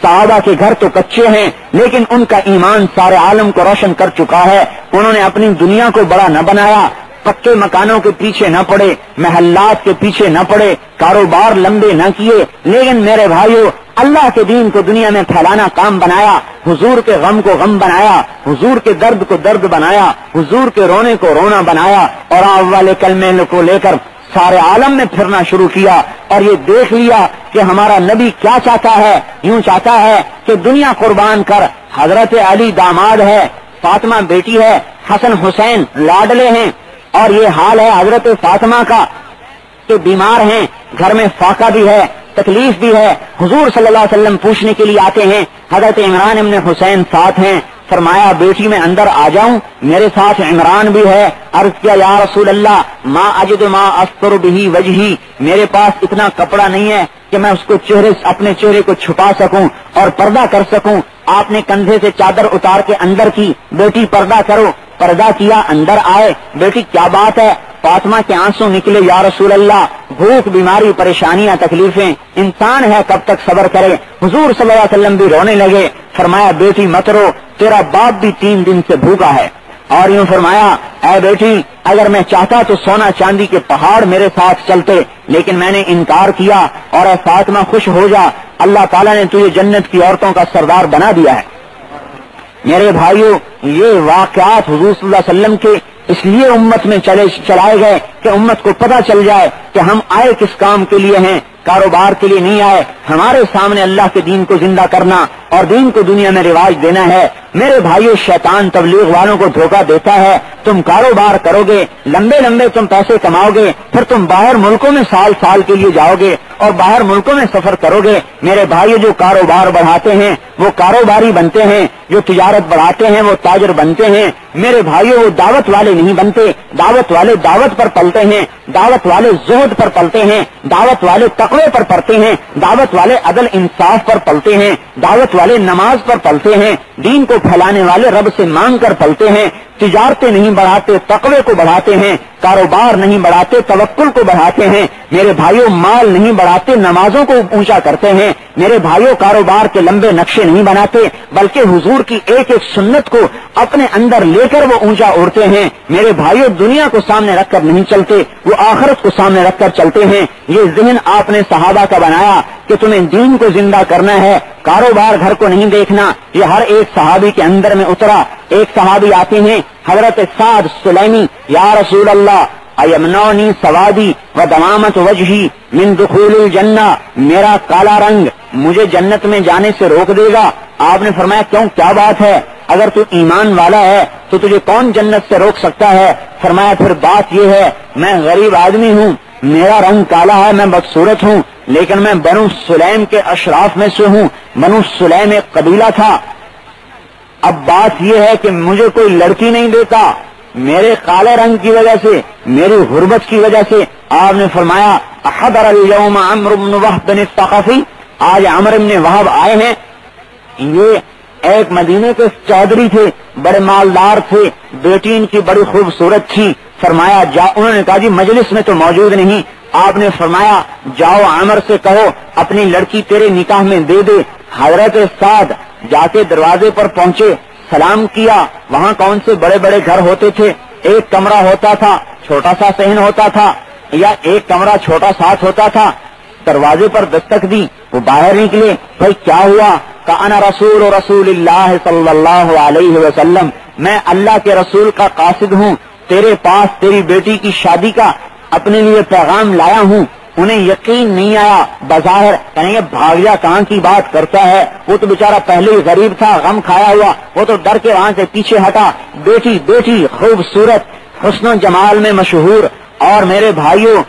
صحابہ کے گھر تو کچے ہیں لیکن ان کا ایمان سارے عالم کو روشن کر چکا ہے. انہوں نے اپنی دنیا کو بڑا نہ بنایا، پکے مکانوں کے پیچھے نہ پڑے، محلات کے پیچھے نہ پڑے، کاروبار لمبے نہ کیے، لیکن میرے بھائیو اللہ کے دین کو دنیا میں پھیلانا کام بنایا. حضور کے غم کو غم بنایا، حضور کے درد کو درد بنایا، حضور کے رونے کو رونا بنایا، اور آپ والے کلمے کو لے کر سارے عالم میں پھرنا شروع کیا. اور یہ دیکھ لیا کہ ہمارا نبی کیا چاہتا ہے. یوں چاہتا ہے کہ دنیا قربان کر، حضرت علی داماد ہے، فاطمہ بیٹی ہے، حسن حسین لاڈلے ہیں، اور یہ حال ہے حضرت فاطمہ کا کہ بیمار ہیں، گھر میں فاقہ بھی ہے، تکلیف بھی ہے. حضور صلی اللہ علیہ وسلم پوچھنے کے لیے آتے ہیں، حضرت عمران ابن حسین ساتھ ہیں. فرمایا بیٹی میں اندر آ جاؤں؟ میرے ساتھ عمران بھی ہے. عرض کیا یا رسول اللہ ما اجد ما استر به وجہی، میرے پاس اتنا کپڑا نہیں ہے کہ میں اس کو اپنے چہرے کو چھپا سکوں اور پردہ کر سکوں. آپ نے کندھے سے چادر اتار کے اندر کی، بیٹی پردہ کرو. پردہ کیا، اندر آئے. بیٹی کیا بات ہے؟ فاطمہ کے آنسو نکلے. یا رسول اللہ بھوک، بیماری، پریشانیاں، تکلیفیں، انسان ہے کب تک صبر کرے. حضور صلی اللہ علیہ وسلم بھی رونے لگے. فرمایا بیٹی مت رو، تیرا باپ بھی 3 دن سے بھوکا ہے. اور یوں فرمایا اے بیٹی اگر میں چاہتا تو سونا چاندی کے پہاڑ میرے ساتھ چلتے، لیکن میں نے انکار کیا. اور اے فاطمہ خوش ہو جا، اللہ تعالیٰ نے تجھے جنت کی عورتوں کا سردار بنا دیا ہے. میرے بھائیو یہ واقعات حضور صلی اللہ علیہ وسلم کے اس لیے امت میں چلائے گئے کہ امت کو پتہ چل جائے کہ ہم آئے کس کام کے لیے ہیں. کاروبار کے لیے نہیں آئے، ہمارے سامنے اللہ کے دین کو زندہ کرنا اور دین کو دنیا میں رواج دینا ہے. میرے بھائیو شیطان تبلیغ والوں کو دھوکہ دیتا ہے، تم کاروبار کرو گے، لمبے لمبے تم پیسے کماؤ گے، پھر تم باہر ملکوں میں سال سال کے لیے جاؤ گے اور باہر ملکوں میں سفر کرو گے. میرے بھائیو جو کاروبار بڑھاتے ہیں وہ کاروباری بنتے ہیں، جو تجارت بڑھاتے ہیں وہ تاجر بنتے ہیں. میرے بھائیو وہ دعوت والے نہیں بنتے. دعوت والے دعوت پر پلتے ہیں، دعوت والے زہد پر پلتے ہیں، دعوت والے تقوی پر پلتے ہیں، دعوت والے عدل انصاف پر پلتے ہیں، دعوت والے نماز پر پلتے ہیں، دین کو پھیلانے والے رب سے مانگ کر پلتے ہیں. تجارتیں نہیں بڑھاتے، تقوی کو بڑھاتے ہیں. کاروبار نہیں بڑھاتے، توکل کو بڑھاتے ہیں. میرے بھائیوں مال نہیں بڑھاتے، نمازوں کو اونچا کرتے ہیں. میرے بھائیوں کاروبار کے لمبے نقشے نہیں بناتے بلکہ حضور کی ایک ایک سنت کو اپنے اندر لے کر وہ اونچا اڑتے ہیں. میرے بھائیوں دنیا کو سامنے رکھ کر نہیں چلتے، وہ آخرت کو سامنے رکھ کر چلتے ہیں. یہ ذہن آپ نے صحابہ کا بنایا کہ تمہیں دین کو زندہ کرنا ہے، کاروبار گھر کو نہیں دیکھنا. یہ ہر ایک صحابی کے اندر میں اترا. ایک صحابی آتے ہیں حضرت سعد سلیمی، یا رسول اللہ ایمنونی سوادی و دمامت وجہی من دخول الجنہ، میرا کالا رنگ مجھے جنت میں جانے سے روک دے گا. آپ نے فرمایا کیوں، کیا بات ہے؟ اگر تو ایمان والا ہے تو تجھے کون جنت سے روک سکتا ہے؟ فرمایا پھر بات یہ ہے میں غریب آدمی ہوں، میرا رنگ کالا ہے، میں بدصورت ہوں، لیکن میں بنو سلیم کے اشراف میں سے ہوں. بنو سلیم ایک قبیلہ تھا، اب بات یہ ہے کہ مجھے کوئی لڑکی نہیں دیتا میرے کالے رنگ کی وجہ سے، میری غربت کی وجہ سے۔ آپ نے فرمایا حضر اليوم عمرو بن وهب الثقفی، آج عمرو بن وہب آئے ہیں، یہ ایک مدینے کے چودھری تھے، بڑے مالدار تھے، بیٹی ان کی بڑی خوبصورت تھی۔ فرمایا انہوں نے کہا جی مجلس میں تو موجود نہیں۔ آپ نے فرمایا جاؤ عمر سے کہو اپنی لڑکی تیرے نکاح میں دے دے۔ حضرت سعد جا کے دروازے پر پہنچے، سلام کیا۔ وہاں کون سے بڑے بڑے گھر ہوتے تھے، ایک کمرہ ہوتا تھا، چھوٹا سا صحن ہوتا تھا، یا ایک کمرہ چھوٹا ساتھ ہوتا تھا۔ دروازے پر دستک دی، وہ باہر نکلے، بھائی کیا ہوا؟ کہ انا رسول اللہ صلی اللہ علیہ وسلم، میں اللہ کے رسول کا قاصد ہوں، تیرے پاس تیری بیٹی کی شادی کا اپنے لیے پیغام لایا ہوں۔ انہیں یقین نہیں آیا، بظاہر کہیں گے بھاگ جا کہاں کی بات کرتا ہے، وہ تو بیچارہ پہلے ہی غریب تھا، غم کھایا ہوا، وہ تو ڈر کے وہاں سے پیچھے ہٹا۔ بیٹی خوبصورت، حسن و جمال میں مشہور، اور میرے بھائیوں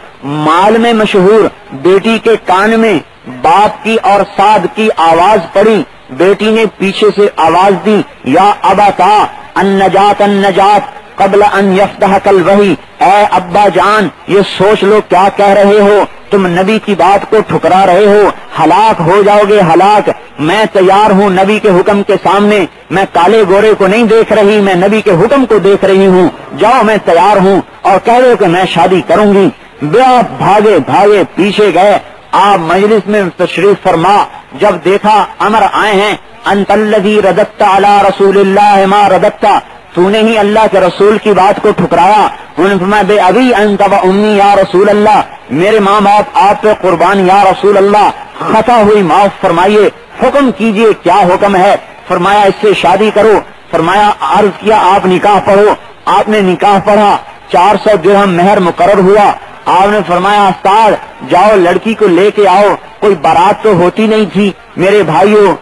مال میں مشہور۔ بیٹی کے کان میں باپ کی اور سعد کی آواز پڑی، بیٹی نے پیچھے سے آواز دی یا ابتا النجات قبل ان یفتحک الوحی، اے ابا جان یہ سوچ لو کیا کہہ رہے ہو، تم نبی کی بات کو ٹھکرا رہے ہو، ہلاک ہو جاؤ گے ہلاک۔ میں تیار ہوں نبی کے حکم کے سامنے، میں کالے گورے کو نہیں دیکھ رہی، میں نبی کے حکم کو دیکھ رہی ہوں، جاؤ میں تیار ہوں اور کہہ دو کہ میں شادی کروں گی۔ بھاگے پیچھے گئے۔ آپ مجلس میں تشریف فرما، جب دیکھا عمر آئے ہیں، انت الذی رددت علی رسول اللہ ما رددت، تو نے ہی اللہ کے رسول کی بات کو ٹھکرایا۔ انہوں نے فرمایا بے ابی انت و امی یا رسول اللہ، میرے ماں باپ آپ پہ قربان یا رسول اللہ، خطا ہوئی معاف فرمائیے، حکم کیجئے کیا حکم ہے؟ فرمایا اس سے شادی کرو۔ فرمایا عرض کیا آپ نکاح پڑھو۔ آپ نے نکاح پڑھا، 400 درہم مہر مقرر ہوا۔ آپ نے فرمایا استاد جاؤ لڑکی کو لے کے آؤ۔ کوئی بارات تو ہوتی نہیں تھی میرے بھائیوں،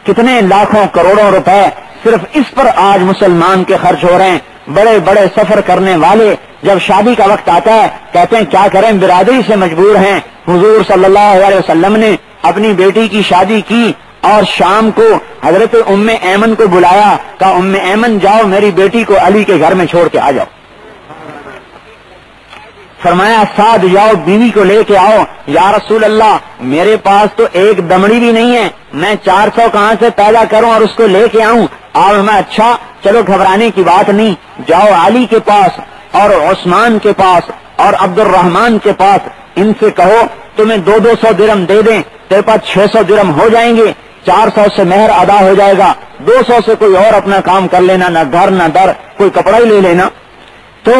کتنے لاکھوں کروڑوں روپے صرف اس پر آج مسلمان کے خرچ ہو رہے ہیں۔ بڑے بڑے سفر کرنے والے جب شادی کا وقت آتا ہے کہتے ہیں کیا کریں، برادری سے مجبور ہیں۔ حضور صلی اللہ علیہ وسلم نے اپنی بیٹی کی شادی کی اور شام کو حضرت ام ایمن کو بلایا، کہا ام ایمن جاؤ میری بیٹی کو علی کے گھر میں چھوڑ کے آ جاؤ۔ فرمایا سعد جاؤ بیوی کو لے کے آؤ۔ یا رسول اللہ میرے پاس تو ایک دمڑی بھی نہیں ہے، میں 400 کہاں سے پیدا کروں اور اس کو لے کے آؤں؟ اور میں اچھا چلو گھبرانے کی بات نہیں، جاؤ علی کے پاس اور عثمان کے پاس اور عبد الرحمان کے پاس، ان سے کہو تمہیں 200 درہم دے دیں، تیرے پاس 600 درہم ہو جائیں گے، 400 سے مہر ادا ہو جائے گا، 200 سے کوئی اور اپنا کام کر لینا، نہ گھر نہ در، کوئی کپڑا ہی لے لینا۔ تو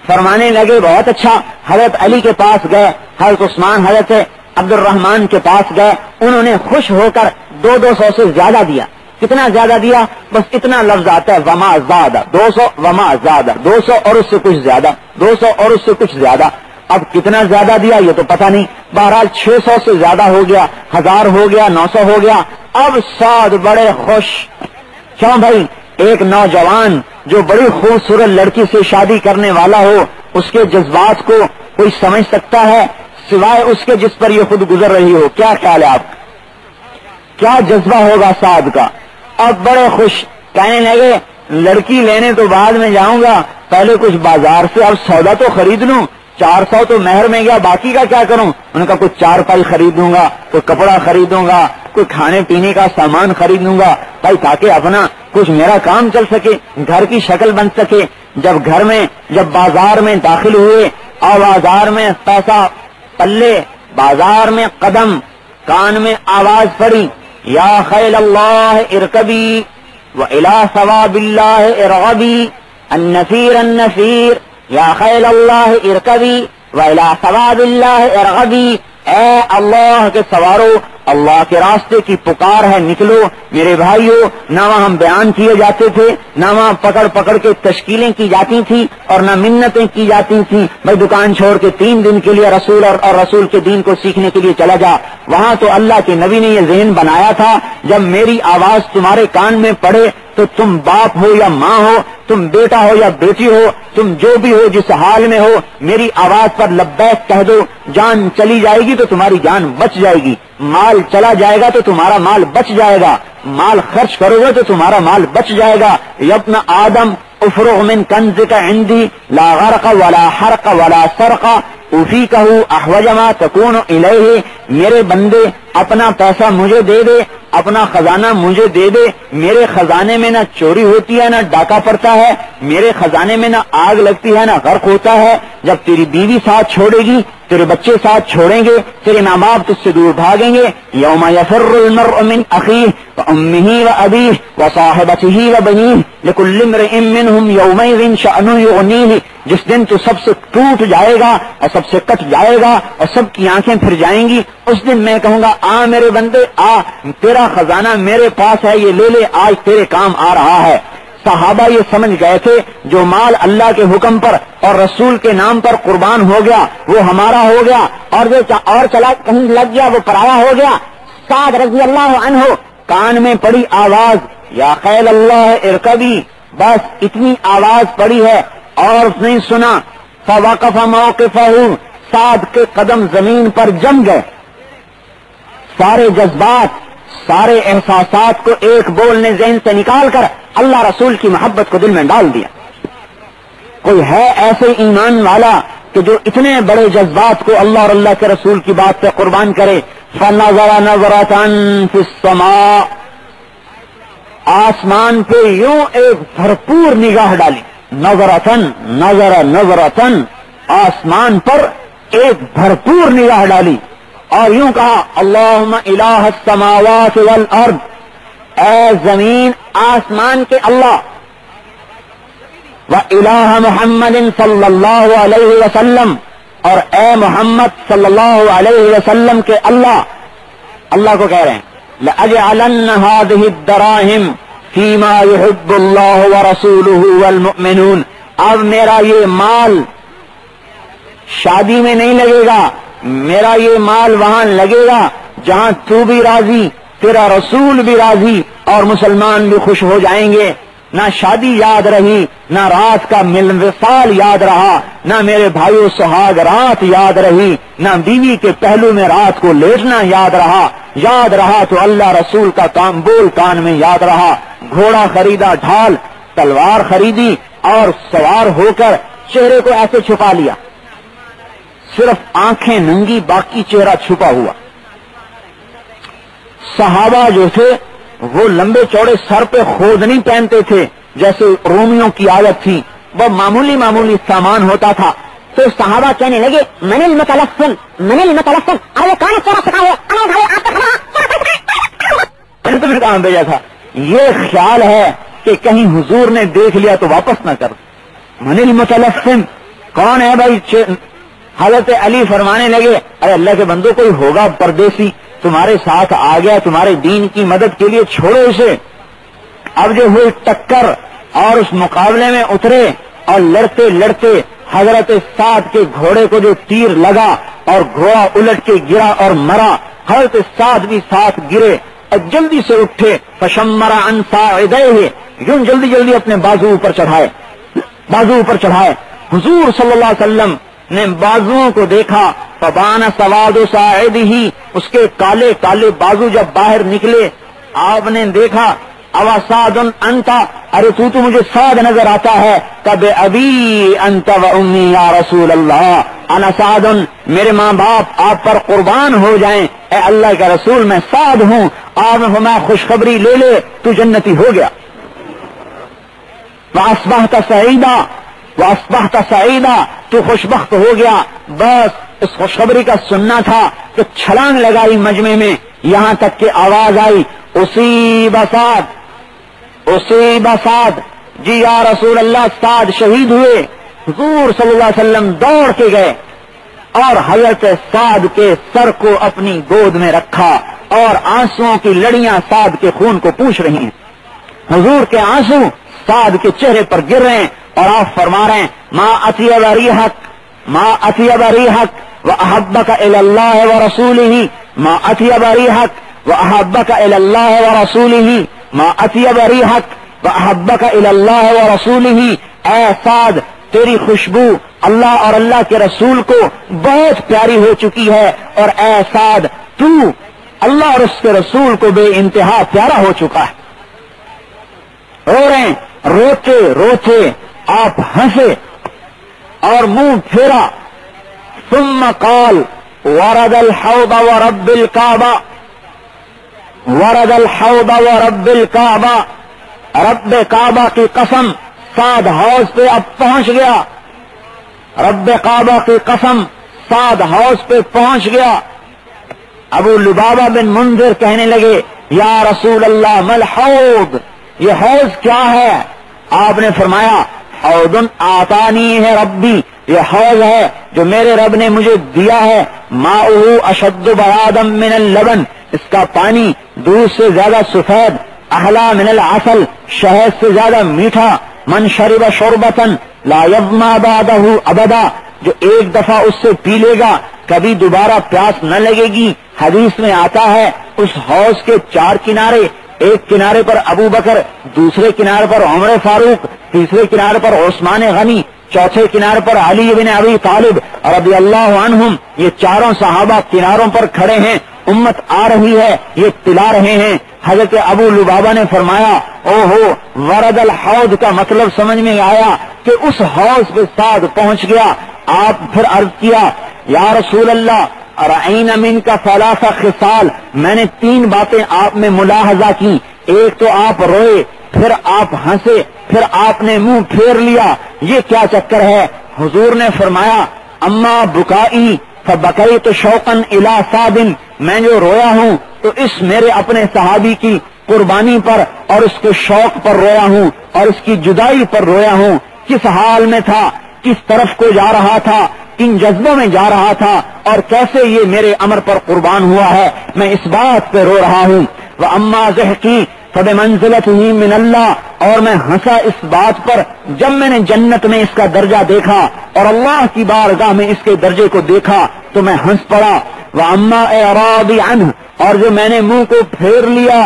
فرمانے لگے بہت اچھا۔ حضرت علی کے پاس گئے، حضرت عثمان حضرت عبد الرحمان کے پاس گئے، انہوں نے خوش ہو کر 200 سے زیادہ دیا۔ کتنا زیادہ دیا؟ بس اتنا لفظ آتا ہے وما زادہ، 200 وما زادہ، 200 اور اس سے کچھ زیادہ، 200 اور اس سے کچھ زیادہ۔ اب کتنا زیادہ دیا یہ تو پتہ نہیں، بہرحال 600 سے زیادہ ہو گیا، 1000 ہو گیا، 900 ہو گیا۔ اب سعد بڑے خوش، کیوں بھائی ایک نوجوان جو بڑی خوبصورت لڑکی سے شادی کرنے والا ہو، اس کے جذبات کو کوئی سمجھ سکتا ہے سوائے اس کے جس پر یہ خود گزر رہی ہو؟ کیا خیال ہے آپ کا؟ کیا جذبہ ہوگا سعد کا؟ اب بڑے خوش، کہنے لگے لڑکی لینے تو بعد میں جاؤں گا، پہلے کچھ بازار سے اب سودا تو خرید لوں، 400 تو مہر میں گیا، باقی کا کیا کروں؟ ان کا کچھ چارپائی خریدوں گا، کوئی کپڑا خریدوں گا، کوئی کھانے پینے کا سامان خریدوں گا بھائی، تاکہ اپنا کچھ میرا کام چل سکے، گھر کی شکل بن سکے۔ جب بازار میں داخل ہوئے اور بازار میں پیسہ پلے، بازار میں قدم، کان میں آواز پڑی یا خیل اللہ ارکبی وإلی ثواب اللہ ارغبی النفیر النفیر، یا خیل اللہ ارکبی وإلی ثواب اللہ ارغبی، اے اللہ کے سوارو اللہ کے راستے کی پکار ہے، نکلو۔ میرے بھائیوں نہ وہاں بیان کیے جاتے تھے، نہ وہاں پکڑ پکڑ کے تشکیلیں کی جاتی تھی، اور نہ منتیں کی جاتی تھیں بھائی دکان چھوڑ کے 3 دن کے لیے رسول اور رسول کے دین کو سیکھنے کے لیے چلا جا۔ وہاں تو اللہ کے نبی نے یہ ذہن بنایا تھا جب میری آواز تمہارے کان میں پڑے تو تم باپ ہو یا ماں ہو، تم بیٹا ہو یا بیٹی ہو، تم جو بھی ہو جس حال میں ہو، میری آواز پر لبیک کہہ دو، جان چلی جائے گی تو تمہاری جان بچ جائے گی، مال چلا جائے گا تو تمہارا مال بچ جائے گا، مال خرچ کرو گے تو تمہارا مال بچ جائے گا. یبن آدم افرغ من کنزک عندی لا غرق ولا حرق ولا سرق افیکہ احوج ما تکون الیہ. میرے بندے اپنا پیسہ مجھے دے دے، اپنا خزانہ مجھے دے دے. میرے خزانے میں نہ چوری ہوتی ہے نہ ڈاکہ پڑتا ہے، میرے خزانے میں نہ آگ لگتی ہے نہ غرق ہوتا ہے. جب تیری بیوی ساتھ چھوڑے گی، تیرے بچے ساتھ چھوڑیں گے، تیرے ماں باپ تجھ سے دور بھاگیں گے. یوم یفر المرء من اخیہ وامہ وابیہ وصاحبتہ وبنیہ لکل امرئ منہم یومئذ شأن یغنیہ. جس دن تو سب سے ٹوٹ جائے گا اور سب سے کٹ جائے گا اور سب کی آنکھیں پھر جائیں گی، اس دن میں کہوں گا آ میرے بندے آ، تیرا خزانہ میرے پاس ہے، یہ لے لے، آج تیرے کام آ رہا ہے. صحابہ یہ سمجھ گئے تھے جو مال اللہ کے حکم پر اور رسول کے نام پر قربان ہو گیا وہ ہمارا ہو گیا، اور جو اور چلا کہیں لگ گیا وہ پرایا ہو گیا. سعد رضی اللہ عنہ کان میں پڑی آواز یا خیل اللہ ارکبی، بس اتنی آواز پڑی ہے اور اس نے سنا. فوقف موقفہ، سعد کے قدم زمین پر جم گئے. سارے جذبات، سارے احساسات کو ایک بول نے ذہن سے نکال کر اللہ رسول کی محبت کو دل میں ڈال دیا. کوئی ہے ایسے ایمان والا کہ جو اتنے بڑے جذبات کو اللہ اور اللہ کے رسول کی بات پہ قربان کرے؟ فنظر نظرۃ فی السماء، آسمان پہ یوں ایک بھرپور نگاہ ڈالی. نظرۃ آسمان پر ایک بھرپور نگاہ ڈالی اور یوں کہا اللہم الہ السماوات والارض، اے زمین آسمان کے اللہ، وَإِلَٰهَ مُحَمَّدٍ صلی اللہ علیہ وسلم، اور اے محمد صلی اللہ علیہ وسلم کے اللہ. اللہ کو کہہ رہے ہیں لَأَجْعَلَنَّ هَٰذِهِ الدَّرَاهِمَ فِي مَا يُحِبُّ اللَّهُ وَرَسُولُهُ وَالْمُؤْمِنُونَ. اب میرا یہ مال شادی میں نہیں لگے گا، میرا یہ مال وہاں لگے گا جہاں تو بھی راضی، تیرا رسول بھی راضی اور مسلمان بھی خوش ہو جائیں گے. نہ شادی یاد رہی، نہ رات کا ملن وصال یاد رہا، نہ میرے بھائیو سہاگ رات یاد رہی، نہ بیوی کے پہلو میں رات کو لیٹنا یاد رہا. یاد رہا تو اللہ رسول کا کام بول کان میں یاد رہا. گھوڑا خریدا، ڈھال تلوار خریدی اور سوار ہو کر چہرے کو ایسے چھپا لیا، صرف آنکھیں ننگی، باقی چہرہ چھپا ہوا. صحابہ جو تھے وہ لمبے چوڑے سر پہ خود نہیں پہنتے تھے جیسے رومیوں کی عادت تھی، وہ معمولی معمولی سامان ہوتا تھا. تو صحابہ کہنے لگے من المتلفن، ارے کون چہرہ چھپا ہے، پھر کہاں بھیجا تھا. یہ خیال ہے کہ کہیں حضور نے دیکھ لیا تو واپس نہ کر. من المتلفن کون ہے بھائی؟ حضرت علی فرمانے لگے ارے اللہ کے بندوں کوئی ہوگا پردیسی تمہارے ساتھ آ گیا تمہارے دین کی مدد کے لیے، چھوڑو اسے. اب جو ہوئی ٹکر اور اس مقابلے میں اترے اور لڑتے لڑتے حضرت سعد کے گھوڑے کو جو تیر لگا اور گھوڑا الٹ کے گرا اور مرا. حضرت سعد بھی ساتھ گرے اور جلدی سے اٹھے. فشمر عن صاعدیہ، یوں جلدی جلدی اپنے بازو اوپر چڑھائے. حضور صلی اللہ علیہ وسلم نے بازوؤں کو دیکھا. فبان سواد صاعدہ، اس کے کالے کالے بازو جب باہر نکلے آپ نے دیکھا اوا سعد انت، ارے تو مجھے سعد نظر آتا ہے. کب ابی انت و امی یا رسول اللہ، انا سعد، میرے ماں باپ آپ پر قربان ہو جائیں، اے اللہ کا رسول میں سعد ہوں. آپ ہمیں خوشخبری لے لے تو جنتی ہو گیا. وَأَصْبَحْتَ سَعِيدًا، تو خوشبخت ہو گیا. بس اس خوشخبری کا سننا تھا کہ چھلانگ لگائی مجمع میں، یہاں تک کہ آواز آئی اصیب سعد، جی یا رسول اللہ سعد شہید ہوئے. حضور صلی اللہ علیہ وسلم دوڑ کے گئے اور حضرت سعد کے سر کو اپنی گود میں رکھا اور آنسوؤں کی لڑیاں سعد کے خون کو پوچھ رہی ہیں. حضور کے آنسو سعد کے چہرے پر گر رہے ہیں اور آپ فرما رہے ہیں ما اطیب ریحک واحبک الی اللہ ورسولہ، ما اطیب ریحک واحبک الی اللہ ورسولہ، ما اطیب ریحک واحبک الی اللہ ورسولہ. اے سعد تیری خوشبو اللہ اور اللہ کے رسول کو بہت پیاری ہو چکی ہے، اور اے سعد تو اللہ اور اس کے رسول کو بے انتہا پیارا ہو چکا ہے. رو رہے ہیں, روتے روتے آپ ہنسے اور منہ پھیرا. ثم قال ورد الحوض ورب الكعبہ, ورد الحوض ورب الكعبہ, رب کعبہ کی قسم سعد حوض پہ اب پہنچ گیا. رب کعبہ کی قسم سعد حوض پہ پہنچ گیا. ابو لبابہ بن منذر کہنے لگے یا رسول اللہ مل حوض, یہ حوض کیا ہے؟ آپ نے فرمایا حوض آتانی ہے ربی, یہ حوض ہے جو میرے رب نے مجھے دیا ہے. ماؤہ اشد بیاضا من اللبن, اس کا پانی دودھ سے زیادہ سفید. احلا من العسل, شہد سے زیادہ میٹھا. من شرب شربتا لا یظما بعدہ ابدا, جو ایک دفعہ اس سے پی لے گا کبھی دوبارہ پیاس نہ لگے گی. حدیث میں آتا ہے اس حوض کے 4 کنارے, ایک کنارے پر ابو بکر, دوسرے کنارے پر عمر فاروق, تیسرے کنارے پر عثمان غنی, چوتھے کنارے پر علی بن ابی طالب رضی اللہ عنہم. یہ چاروں صحابہ کناروں پر کھڑے ہیں. امت آ رہی ہے, یہ پلا رہے ہیں. حضرت ابو لبابہ نے فرمایا او ہو ورد الحوض کا مطلب سمجھ میں آیا کہ اس حوض پہ سعد پہنچ گیا. آپ پھر عرض کیا یا رسول اللہ رأینا من کا 3 خصال, میں نے 3 باتیں آپ میں ملاحظہ کی. ایک تو آپ روئے, پھر آپ ہنسے, پھر آپ نے منہ پھیر لیا, یہ کیا چکر ہے؟ حضور نے فرمایا اما بکائی فبکیت شوقا الی سعد, میں جو رویا ہوں تو اس میرے اپنے صحابی کی قربانی پر اور اس کے شوق پر رویا ہوں اور اس کی جدائی پر رویا ہوں. کس حال میں تھا, کس طرف کو جا رہا تھا, کن جذبوں میں جا رہا تھا, اور کیسے یہ میرے امر پر قربان ہوا ہے, میں اس بات پہ رو رہا ہوں. وَأَمَّا ضِحْكِي فَبِمَنزِلَتِهِ مِنَ اللَّهِ, اور میں ہنسا اس بات پر جب میں نے جنت میں اس کا درجہ دیکھا اور اللہ کی بارگاہ میں اس کے درجے کو دیکھا تو میں ہنس پڑا. وَأَمَّا إِعْرَاضِي عَنْهُ, اور جو میں نے منہ کو پھیر لیا,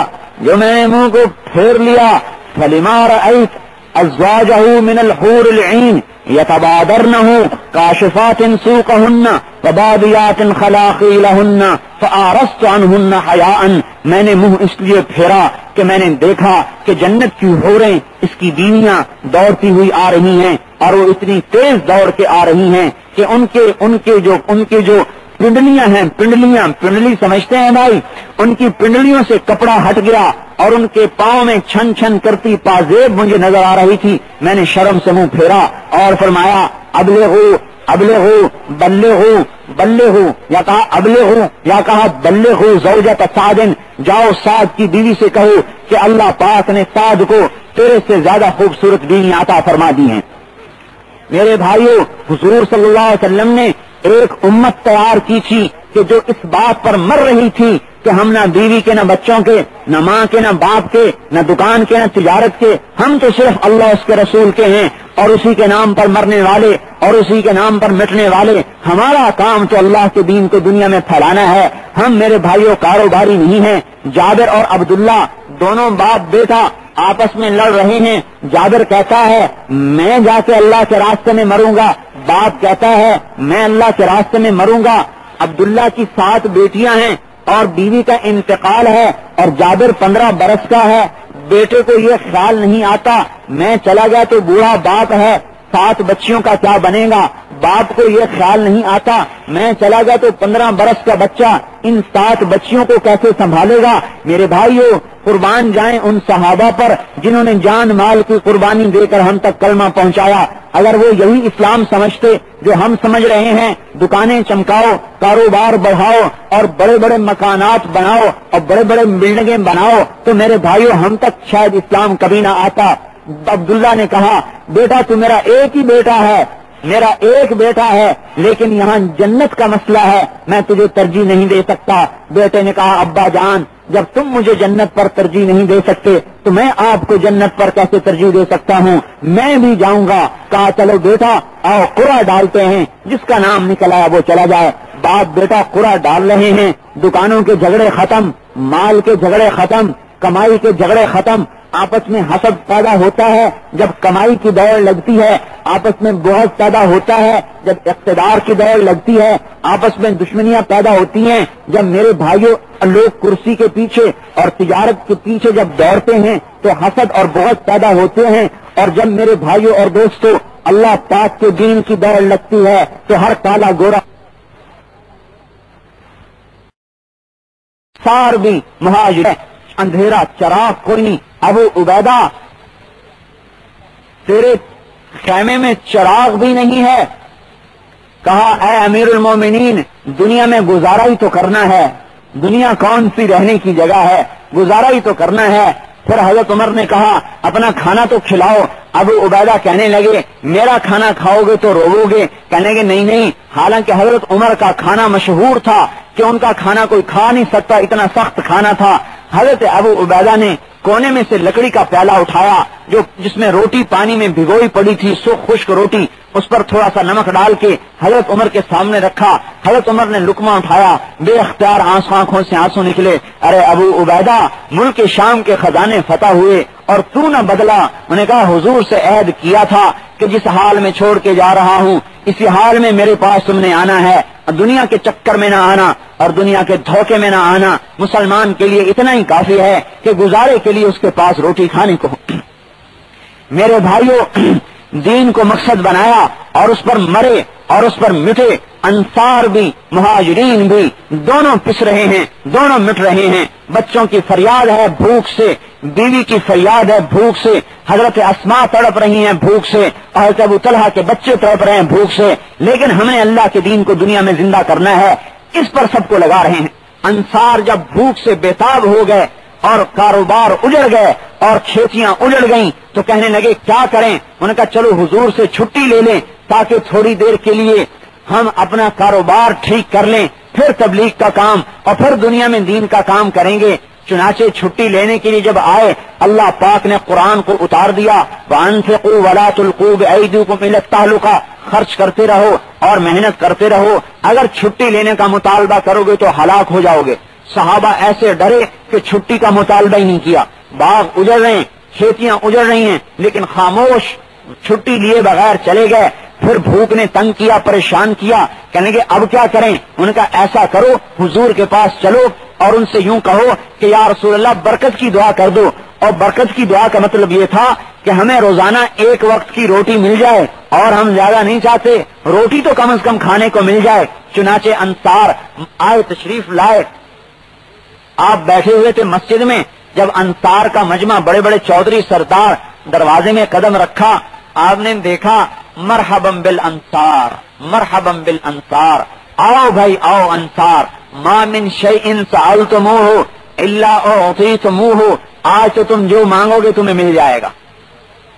جو میں نے منہ کو پھیر لیا, فَلِمَا رَأَيْتُ أَزْوَاجَهُ مِنَ الْحُورِ الْعِينِ يَتَبَادَرْنَهُ كَاشِفَاتٍ سُوقَهُنَّ وَبَادِيَاتٍ خَلَاقِيلَهُنَّ فَأَعْرَضْتُ عَنْهُنَّ حَيَاءً, میں نے منہ اس لیے پھیرا کہ میں نے دیکھا کہ جنت کی حوریں, اس کی بیویاں دوڑتی ہوئی آ رہی ہیں اور وہ اتنی تیز دوڑ کے آ رہی ہیں کہ ان کے جو پنڈلیاں ہیں, پنڈلی سمجھتے ہیں بھائی, ان کی پنڈلیوں سے کپڑا ہٹ گیا اور ان کے پاؤں میں چھن چھن کرتی پازیب مجھے نظر آ رہی تھی. میں نے شرم سے منہ پھیرا اور فرمایا ابلغو بلغو, یا کہا ابلغو یا کہا بلغو زوجۃ سعد, جاؤ سعد کی بیوی سے کہو کہ اللہ پاک نے سعد کو تیرے سے زیادہ خوبصورت بیوی عطا فرما دی ہیں. میرے بھائیو, حضور صلی اللہ علیہ وسلم نے ایک امت تیار کی تھی کہ جو اس بات پر مر رہی تھی کہ ہم نہ بیوی کے, نہ بچوں کے, نہ ماں کے, نہ باپ کے, نہ دکان کے, نہ تجارت کے, ہم تو صرف اللہ اس کے رسول کے ہیں اور اسی کے نام پر مرنے والے اور اسی کے نام پر مٹنے والے. ہمارا کام تو اللہ کے دین کو دنیا میں پھیلانا ہے. ہم میرے بھائیوں کاروباری نہیں ہیں. جابر اور عبداللہ دونوں باپ بیٹا آپس میں لڑ رہے ہیں. جابر کہتا ہے میں جا کے اللہ کے راستے میں مروں گا, باپ کہتا ہے میں اللہ کے راستے میں مروں گا. عبداللہ کی 7 بیٹیاں ہیں اور بیوی کا انتقال ہے اور جابر 15 برس کا ہے. بیٹے کو یہ خیال نہیں آتا میں چلا گیا تو بوڑھا باپ ہے, 7 بچیوں کا کیا بنے گا. باپ کو یہ خیال نہیں آتا میں چلا گیا تو 15 برس کا بچہ ان 7 بچیوں کو کیسے سنبھالے گا. میرے بھائیو, قربان جائیں ان صحابہ پر جنہوں نے جان مال کی قربانی دے کر ہم تک کلمہ پہنچایا. اگر وہ یہی اسلام سمجھتے جو ہم سمجھ رہے ہیں, دکانیں چمکاؤ, کاروبار بڑھاؤ اور بڑے بڑے مکانات بناؤ اور بڑے بڑے بلڈنگیں بناؤ, تو میرے بھائیو ہم تک شاید اسلام کبھی نہ آتا. عبداللہ نے کہا بیٹا تو میرا ایک ہی بیٹا ہے, میرا ایک بیٹا ہے, لیکن یہاں جنت کا مسئلہ ہے, میں تجھے ترجیح نہیں دے سکتا. بیٹے نے کہا ابا جان جب تم مجھے جنت پر ترجیح نہیں دے سکتے تو میں آپ کو جنت پر کیسے ترجیح دے سکتا ہوں, میں بھی جاؤں گا. کہا چلو بیٹا آؤ قرعہ ڈالتے ہیں, جس کا نام نکل آیا وہ چلا جائے. باپ بیٹا قرعہ ڈال رہے ہیں. دکانوں کے جھگڑے ختم, مال کے جھگڑے ختم, کمائی کے جھگڑے ختم, آپس میں حسد پیدا ہوتا ہے جب کمائی کی دوڑ لگتی ہے، آپس میں بغض پیدا ہوتا ہے جب اقتدار کی دوڑ لگتی ہے، آپس میں دشمنیاں پیدا ہوتی ہیں جب میرے بھائیوں لوگ کرسی کے پیچھے اور تجارت کے پیچھے جب دوڑتے ہیں تو حسد اور بغض پیدا ہوتے ہیں، اور جب میرے بھائیوں اور دوستوں اللہ پاک کے دین کی دوڑ لگتی ہے تو ہر کالا گورا سار بھی مہاجر ہے، اندھیرا چراغ کوئی نہیں۔ ابو عبیدہ تیرے خیمے میں چراغ بھی نہیں ہے، کہا اے امیر المومنین دنیا میں گزارا ہی تو کرنا ہے، دنیا کون سی رہنے کی جگہ ہے، گزارا ہی تو کرنا ہے۔ پھر حضرت عمر نے کہا اپنا کھانا تو کھلاؤ۔ ابو عبیدہ کہنے لگے میرا کھانا کھاؤ گے تو روو گے، کہنے لگے نہیں نہیں، حالانکہ حضرت عمر کا کھانا مشہور تھا کہ ان کا کھانا کوئی کھا نہیں سکتا، اتنا سخت کھانا تھا۔ حضرت ابو عبیدہ نے کونے میں سے لکڑی کا پیالہ اٹھایا جس میں روٹی پانی میں بھگوئی پڑی تھی، سرخ خشک روٹی، اس پر تھوڑا سا نمک ڈال کے حضرت عمر کے سامنے رکھا۔ حضرت عمر نے لقمہ اٹھایا، بے اختیار آنکھوں سے آنسو نکلے۔ ارے ابو عبیدہ ملک شام کے خزانے فتح ہوئے اور تو نہ بدلا۔ انہوں نے کہا حضور سے عہد کیا تھا کہ جس حال میں چھوڑ کے جا رہا ہوں اسی حال میں میرے پاس تم نے آنا ہے، دنیا کے چکر میں نہ آنا اور دنیا کے دھوکے میں نہ آنا۔ مسلمان کے لیے اتنا ہی کافی ہے کہ گزارے کے لیے اس کے پاس روٹی کھانے کو۔ میرے بھائیوں دین کو مقصد بنایا اور اس پر مرے اور اس پر مٹے۔ انصار بھی مہاجرین بھی دونوں پس رہے ہیں، دونوں مٹ رہے ہیں۔ بچوں کی فریاد ہے بھوک سے، بیوی کی فریاد ہے بھوک سے، حضرت اسماء تڑپ رہی ہیں بھوک سے، حضرت ابو طلحہ کے بچے تڑپ رہے ہیں بھوک سے، لیکن ہم نے اللہ کے دین کو دنیا میں زندہ کرنا ہے، اس پر سب کو لگا رہے ہیں۔ انصار جب بھوک سے بےتاب ہو گئے اور کاروبار اجڑ گئے اور کھیتیاں اجڑ گئیں تو کہنے لگے کیا کریں؟ انہوں نے کہا چلو حضور سے چھٹی لے لیں تاکہ تھوڑی دیر کے لیے ہم اپنا کاروبار ٹھیک کر لیں، پھر تبلیغ کا کام اور پھر دنیا میں دین کا کام کریں گے۔ چنانچہ چھٹی لینے کے لیے جب آئے اللہ پاک نے قرآن کو اتار دیا، وَأَنفِقُوا وَلَا تُلْقُوا بِأَيْدِيكُمْ إِلَى التَّهْلُكَةِ، خرچ کرتے رہو اور محنت کرتے رہو، اگر چھٹی لینے کا مطالبہ کرو گے تو ہلاک ہو جاؤ گے۔ صحابہ ایسے ڈرے کہ چھٹی کا مطالبہ ہی نہیں کیا۔ باغ اجڑ رہے ہیں، کھیتیاں اجڑ رہی ہیں، لیکن خاموش چھٹی لیے بغیر چلے گئے۔ پھر بھوک نے تنگ کیا، پریشان کیا، کہنے کہ اب کیا کریں؟ ان کا ایسا کرو حضور کے پاس چلو اور ان سے یوں کہو کہ یا رسول اللہ برکت کی دعا کر دو۔ اور برکت کی دعا کا مطلب یہ تھا کہ ہمیں روزانہ ایک وقت کی روٹی مل جائے اور ہم زیادہ نہیں چاہتے، روٹی تو کم از کم کھانے کو مل جائے۔ چنانچہ انصار آئے، تشریف لائے، آپ بیٹھے ہوئے تھے مسجد میں، جب انصار کا مجمع بڑے بڑے چودھری سردار دروازے میں قدم رکھا، آپ نے دیکھا مرحبا بالانصار، مرحبا بالانصار، آؤ بھائی آؤ انصار، ما من شیء سألتموہ الا اعطیتموہ، آج تو تم جو مانگو گے تمہیں مل جائے گا۔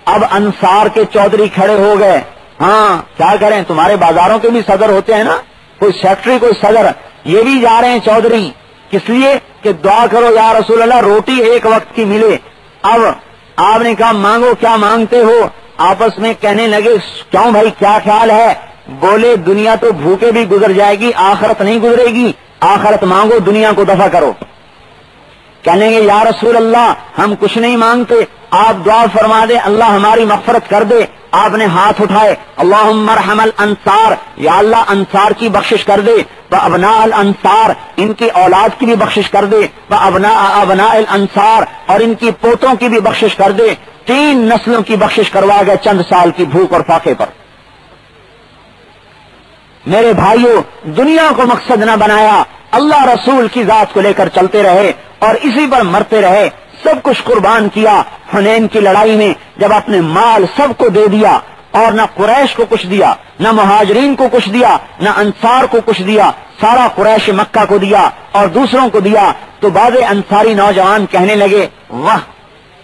اب انصار کے چودھری کھڑے ہو گئے، ہاں کیا کریں، تمہارے بازاروں کے بھی صدر ہوتے ہیں نا، کوئی سیکٹری کوئی صدر، یہ بھی جا رہے ہیں چودھری، کس لیے کہ دعا کرو یا رسول اللہ روٹی ایک وقت کی ملے۔ اب آپ نے کہا مانگو، کیا مانگتے ہو؟ آپس میں کہنے لگے کیوں بھائی کیا خیال ہے؟ بولے دنیا تو بھوکے بھی گزر جائے گی، آخرت نہیں گزرے گی، آخرت مانگو، دنیا کو دفع کرو۔ کہنے گے یا رسول اللہ ہم کچھ نہیں مانگتے، آپ دعا فرما دے اللہ ہماری مغفرت کر دے۔ آپ نے ہاتھ اٹھائے، اللہم ارحم الانصار، یا اللہ انصار کی بخشش کر دے، وابناء الانصار، ان کی اولاد کی بھی بخشش کر دے، وابناء ابناء الانصار، اور ان کی پوتوں کی بھی بخشش کر دے۔ 3 نسلوں کی بخشش کروا گئے چند سال کی بھوک اور فاقے پر۔ میرے بھائیوں دنیا کو مقصد نہ بنایا، اللہ رسول کی ذات کو لے کر چلتے رہے اور اسی پر مرتے رہے، سب کچھ قربان کیا۔ حنین کی لڑائی میں جب اپنے مال سب کو دے دیا اور نہ قریش کو کچھ دیا، نہ مہاجرین کو کچھ دیا، نہ انصار کو کچھ دیا، سارا قریش مکہ کو دیا اور دوسروں کو دیا، تو بعض انصاری نوجوان کہنے لگے واہ،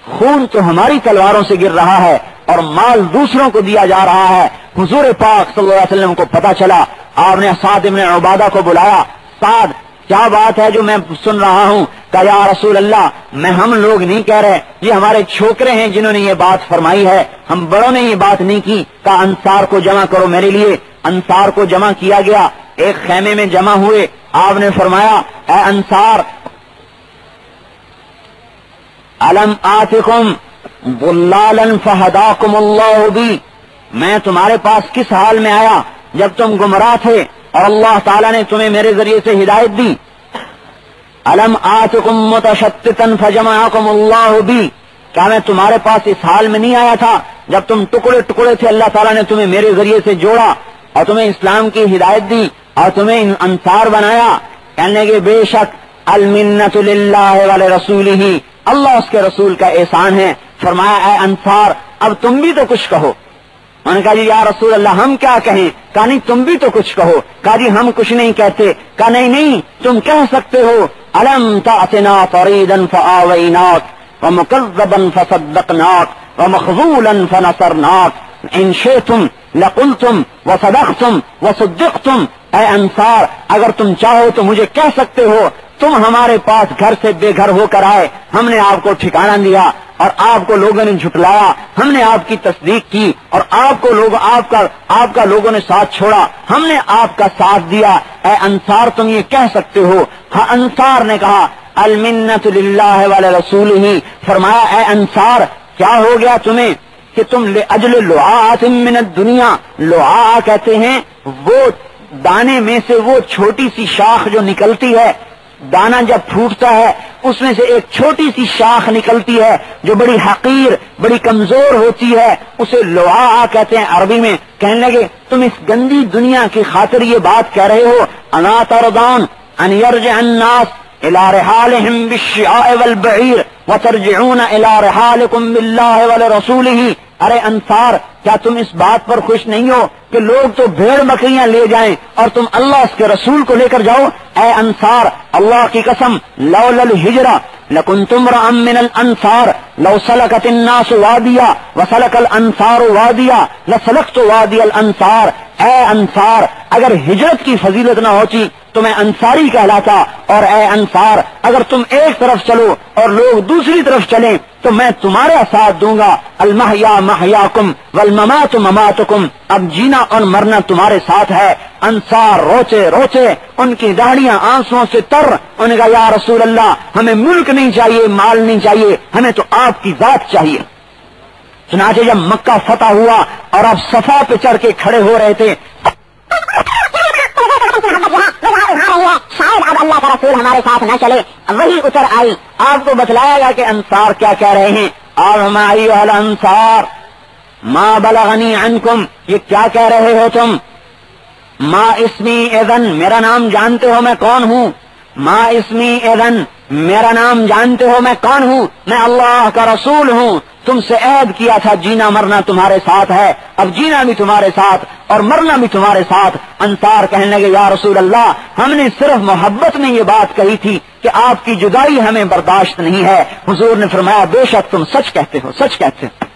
خون تو ہماری تلواروں سے گر رہا ہے اور مال دوسروں کو دیا جا رہا ہے۔ حضور پاک صلی اللہ علیہ وسلم کو پتا چلا، آپ نے سعد بن عبادہ کو بلایا، سعد کیا بات ہے جو میں سن رہا ہوں؟ کہ یا رسول اللہ میں ہم لوگ نہیں کہہ رہے، یہ ہمارے چھوکرے ہیں جنہوں نے یہ بات فرمائی ہے، ہم بڑوں نے یہ بات نہیں کی۔ کہ انصار کو جمع کرو میرے لیے۔ انصار کو جمع کیا گیا، ایک خیمے میں جمع ہوئے۔ آپ نے فرمایا اے انصار، الم آتکم ضلالا فہداکم اللہ بی، میں تمہارے پاس کس حال میں آیا جب تم گمراہ تھے اور اللہ تعالیٰ نے تمہیں میرے ذریعے سے ہدایت دی. الم آتکم متشتتا فجمعکم اللہ بی، کیا میں تمہارے پاس اس حال میں نہیں آیا تھا جب تم ٹکڑے ٹکڑے تھے، اللہ تعالیٰ نے تمہیں میرے ذریعے سے جوڑا اور تمہیں اسلام کی ہدایت دی اور تمہیں انصار بنایا. کہنے کہ بے شک المنت للہ ولرسولہ، اللہ اس کے رسول کا احسان ہے. فرمایا اے انصار اب تم بھی تو کچھ کہو. انہوں نے کہا جی یا رسول اللہ ہم کیا کہیں؟ کہا نہیں تم بھی تو کچھ کہو. کہا جی ہم کچھ نہیں کہتے. کہا نہیں تم کہہ سکتے ہو الم تأتنا طریدا فآویناک ومکذبا فصدقناک ومخذولا فنصرناک ان شئتم لقلتم وصدقتم وصدقتم. اے انصار اگر تم چاہو تو مجھے کہہ سکتے ہو تم ہمارے پاس گھر سے بے گھر ہو کر آئے، ہم نے آپ کو ٹھکانہ دیا اور آپ کو لوگوں نے جھٹلایا، ہم نے آپ کی تصدیق کی اور آپ کا لوگوں نے ساتھ چھوڑا، ہم نے آپ کا ساتھ دیا. اے انصار تم یہ کہہ سکتے ہو. ہاں انصار نے کہا المنت للہ ولرسولہ. فرمایا اے انصار کیا ہو گیا تمہیں کہ تم لأجل لعاء من الدنیا، لعاء کہتے ہیں وہ دانے میں سے وہ چھوٹی سی شاخ جو نکلتی ہے، دانا جب پھوٹتا ہے اس میں سے ایک چھوٹی سی شاخ نکلتی ہے جو بڑی حقیر بڑی کمزور ہوتی ہے، اسے لعاء کہتے ہیں عربی میں. کہنے لگے تم اس گندی دنیا کی خاطر یہ بات کہہ رہے ہو انا ترضون ان يرجع الناس الى رحالهم بالشعاء والبعير وترجعون الى رحالكم بالله ولرسوله. ارے انصار کیا تم اس بات پر خوش نہیں ہو کہ لوگ تو بھیڑ بکریاں لے جائیں اور تم اللہ اس کے رسول کو لے کر جاؤ؟ اے انصار اللہ کی قسم لولا الہجرہ لکنت امرأ من الانصار لو سلكت الناس وادیا وسلك الانصار وادیا لسلكت وادی الانصار. اے انصار اگر ہجرت کی فضیلت نہ ہوتی تو میں انصاری کہلاتا، اور اے انصار اگر تم ایک طرف چلو اور لوگ دوسری طرف چلیں تو میں تمہارا ساتھ دوں گا. المحیا محیاکم والممات مماتکم، اب جینا اور مرنا تمہارے ساتھ ہے. انصار روتے روتے ان کی داڑیاں آنسوؤں سے تر. انہوں نے کہا یا رسول اللہ ہمیں ملک نہیں چاہیے، مال نہیں چاہیے، ہمیں تو آپ کی ذات چاہیے. چنانچہ جب مکہ فتح ہوا اور اب صفا پہ چڑھ کے کھڑے ہو رہے تھے، شاید اب اللہ کا رسول ہمارے ساتھ نہ چلے، وہی اتر آئی. آپ کو بتلایا گیا کہ انصار کیا کہہ رہے ہیں. اور ہماری انصار ما بلغنی عنکم، یہ کیا کہہ رہے ہو تم؟ ما اسمی اذن، میرا نام جانتے ہو میں کون ہوں؟ ما اسمی اذن، میرا نام جانتے ہو میں کون ہوں؟ میں اللہ کا رسول ہوں. تم سے عہد کیا تھا جینا مرنا تمہارے ساتھ ہے، اب جینا بھی تمہارے ساتھ اور مرنا بھی تمہارے ساتھ. انصار کہنے لگے یا رسول اللہ ہم نے صرف محبت میں یہ بات کہی تھی کہ آپ کی جدائی ہمیں برداشت نہیں ہے. حضور نے فرمایا بے شک تم سچ کہتے ہو، سچ کہتے ہو.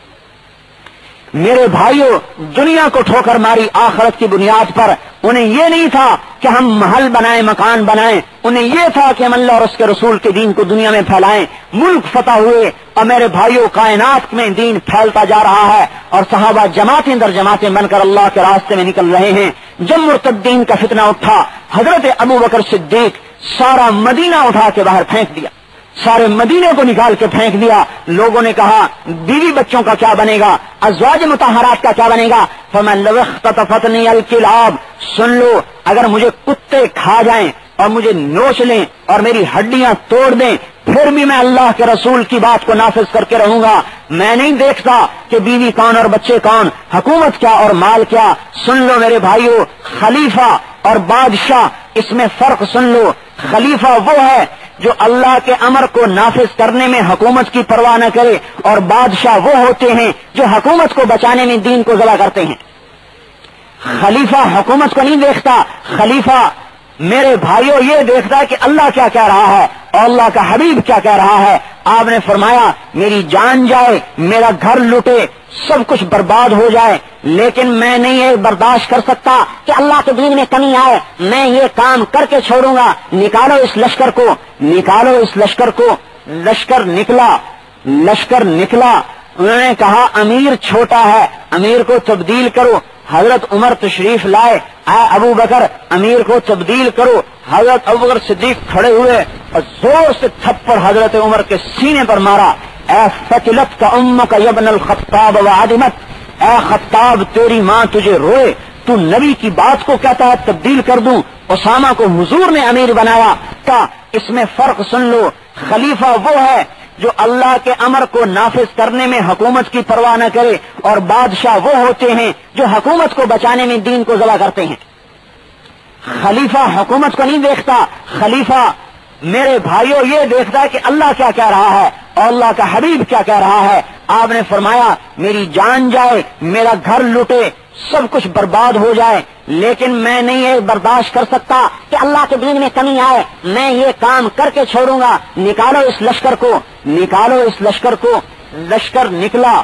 میرے بھائیوں دنیا کو ٹھوکر ماری آخرت کی بنیاد پر. انہیں یہ نہیں تھا کہ ہم محل بنائیں مکان بنائیں، انہیں یہ تھا کہ ہم اللہ اور اس کے رسول کے دین کو دنیا میں پھیلائیں. ملک فتح ہوئے اور میرے بھائیوں کائنات میں دین پھیلتا جا رہا ہے اور صحابہ جماعتیں در جماعتیں بن کر اللہ کے راستے میں نکل رہے ہیں. جب مرتدین کا فتنہ اٹھا حضرت ابو بکر صدیق سارا مدینہ اٹھا کے باہر پھینک دیا، سارے مدینے کو نکال کے پھینک دیا. لوگوں نے کہا بیوی بچوں کا کیا بنے گا، ازواج مطہرات کا کیا بنے گا؟ فمن لو اختطفتنی الکلاب، سن لو اگر مجھے کتے کھا جائیں اور مجھے نوچ لیں اور میری ہڈیاں توڑ دیں پھر بھی میں اللہ کے رسول کی بات کو نافذ کر کے رہوں گا. میں نہیں دیکھتا کہ بیوی کون اور بچے کون، حکومت کیا اور مال کیا. سن لو میرے بھائیوں خلیفہ اور بادشاہ اس میں فرق سن لو. خلیفہ وہ ہے جو اللہ کے امر کو نافذ کرنے میں حکومت کی پرواہ نہ کرے، اور بادشاہ وہ ہوتے ہیں جو حکومت کو بچانے میں دین کو ذبح کرتے ہیں. خلیفہ حکومت کو نہیں دیکھتا، خلیفہ میرے بھائیوں یہ دیکھتا ہے کہ اللہ کیا کہہ رہا ہے اور اللہ کا حبیب کیا کہہ رہا ہے. آپ نے فرمایا میری جان جائے، میرا گھر لٹے، سب کچھ برباد ہو جائے، لیکن میں نہیں یہ برداشت کر سکتا کہ اللہ کے دین میں کمی آئے. میں یہ کام کر کے چھوڑوں گا. نکالو اس لشکر کو، نکالو اس لشکر کو. لشکر نکلا. انہوں نے کہا امیر چھوٹا ہے، امیر کو تبدیل کرو. حضرت عمر تشریف لائے، اے ابو بکر امیر کو تبدیل کرو. حضرت ابو بکر صدیق کھڑے ہوئے اور زور سے تھپڑ حضرت عمر کے سینے پر مارا. اے ثقلت کا امک یا ابن الخطاب وعدمت، اے خطاب تیری ماں تجھے روئے، تو نبی کی بات کو کہتا ہے تبدیل کر دوں۔ اسامہ کو حضور نے امیر بنایا تھا۔ اس میں فرق سن لو، خلیفہ وہ ہے جو اللہ کے امر کو نافذ کرنے میں حکومت کی پرواہ نہ کرے، اور بادشاہ وہ ہوتے ہیں جو حکومت کو بچانے میں دین کو ذبح کرتے ہیں۔ خلیفہ حکومت کو نہیں دیکھتا، خلیفہ میرے بھائیوں یہ دیکھتا ہے کہ اللہ کیا کہہ رہا ہے اور اللہ کا حبیب کیا کہہ رہا ہے۔ آپ نے فرمایا میری جان جائے، میرا گھر لٹے، سب کچھ برباد ہو جائے، لیکن میں نہیں یہ برداشت کر سکتا کہ اللہ کے دین میں کمی آئے، میں یہ کام کر کے چھوڑوں گا۔ نکالو اس لشکر کو، نکالو اس لشکر کو۔ لشکر نکلا،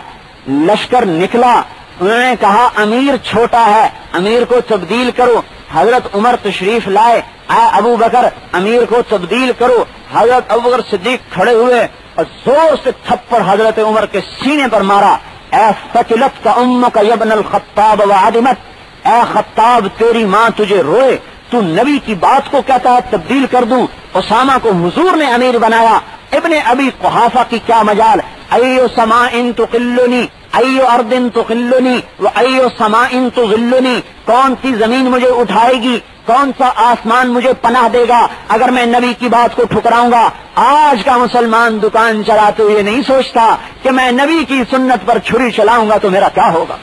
انہوں نے کہا امیر چھوٹا ہے، امیر کو تبدیل کرو۔ حضرت عمر تشریف لائے، اے ابو بکر امیر کو تبدیل کرو۔ حضرت ابو بکر صدیق کھڑے ہوئے اور زور سے تھپڑ حضرت عمر کے سینے پر مارا۔ اے ثقلت کا امک یا ابن الخطاب وعدمت، اے خطاب تیری ماں تجھے روئے، تو نبی کی بات کو کہتا ہے تبدیل کر دوں۔ اسامہ کو حضور نے امیر بنایا۔ ابن ابی قحافہ کی کیا مجال، ایو سماء تقلنی ایو ارض تقلنی وایو سماء تظلنی، کون سی زمین مجھے اٹھائے گی، کون سا آسمان مجھے پناہ دے گا اگر میں نبی کی بات کو ٹھکراؤں گا۔ آج کا مسلمان دکان چلاتے ہوئے نہیں سوچتا کہ میں نبی کی سنت پر چھری چلاؤں گا تو میرا کیا ہوگا،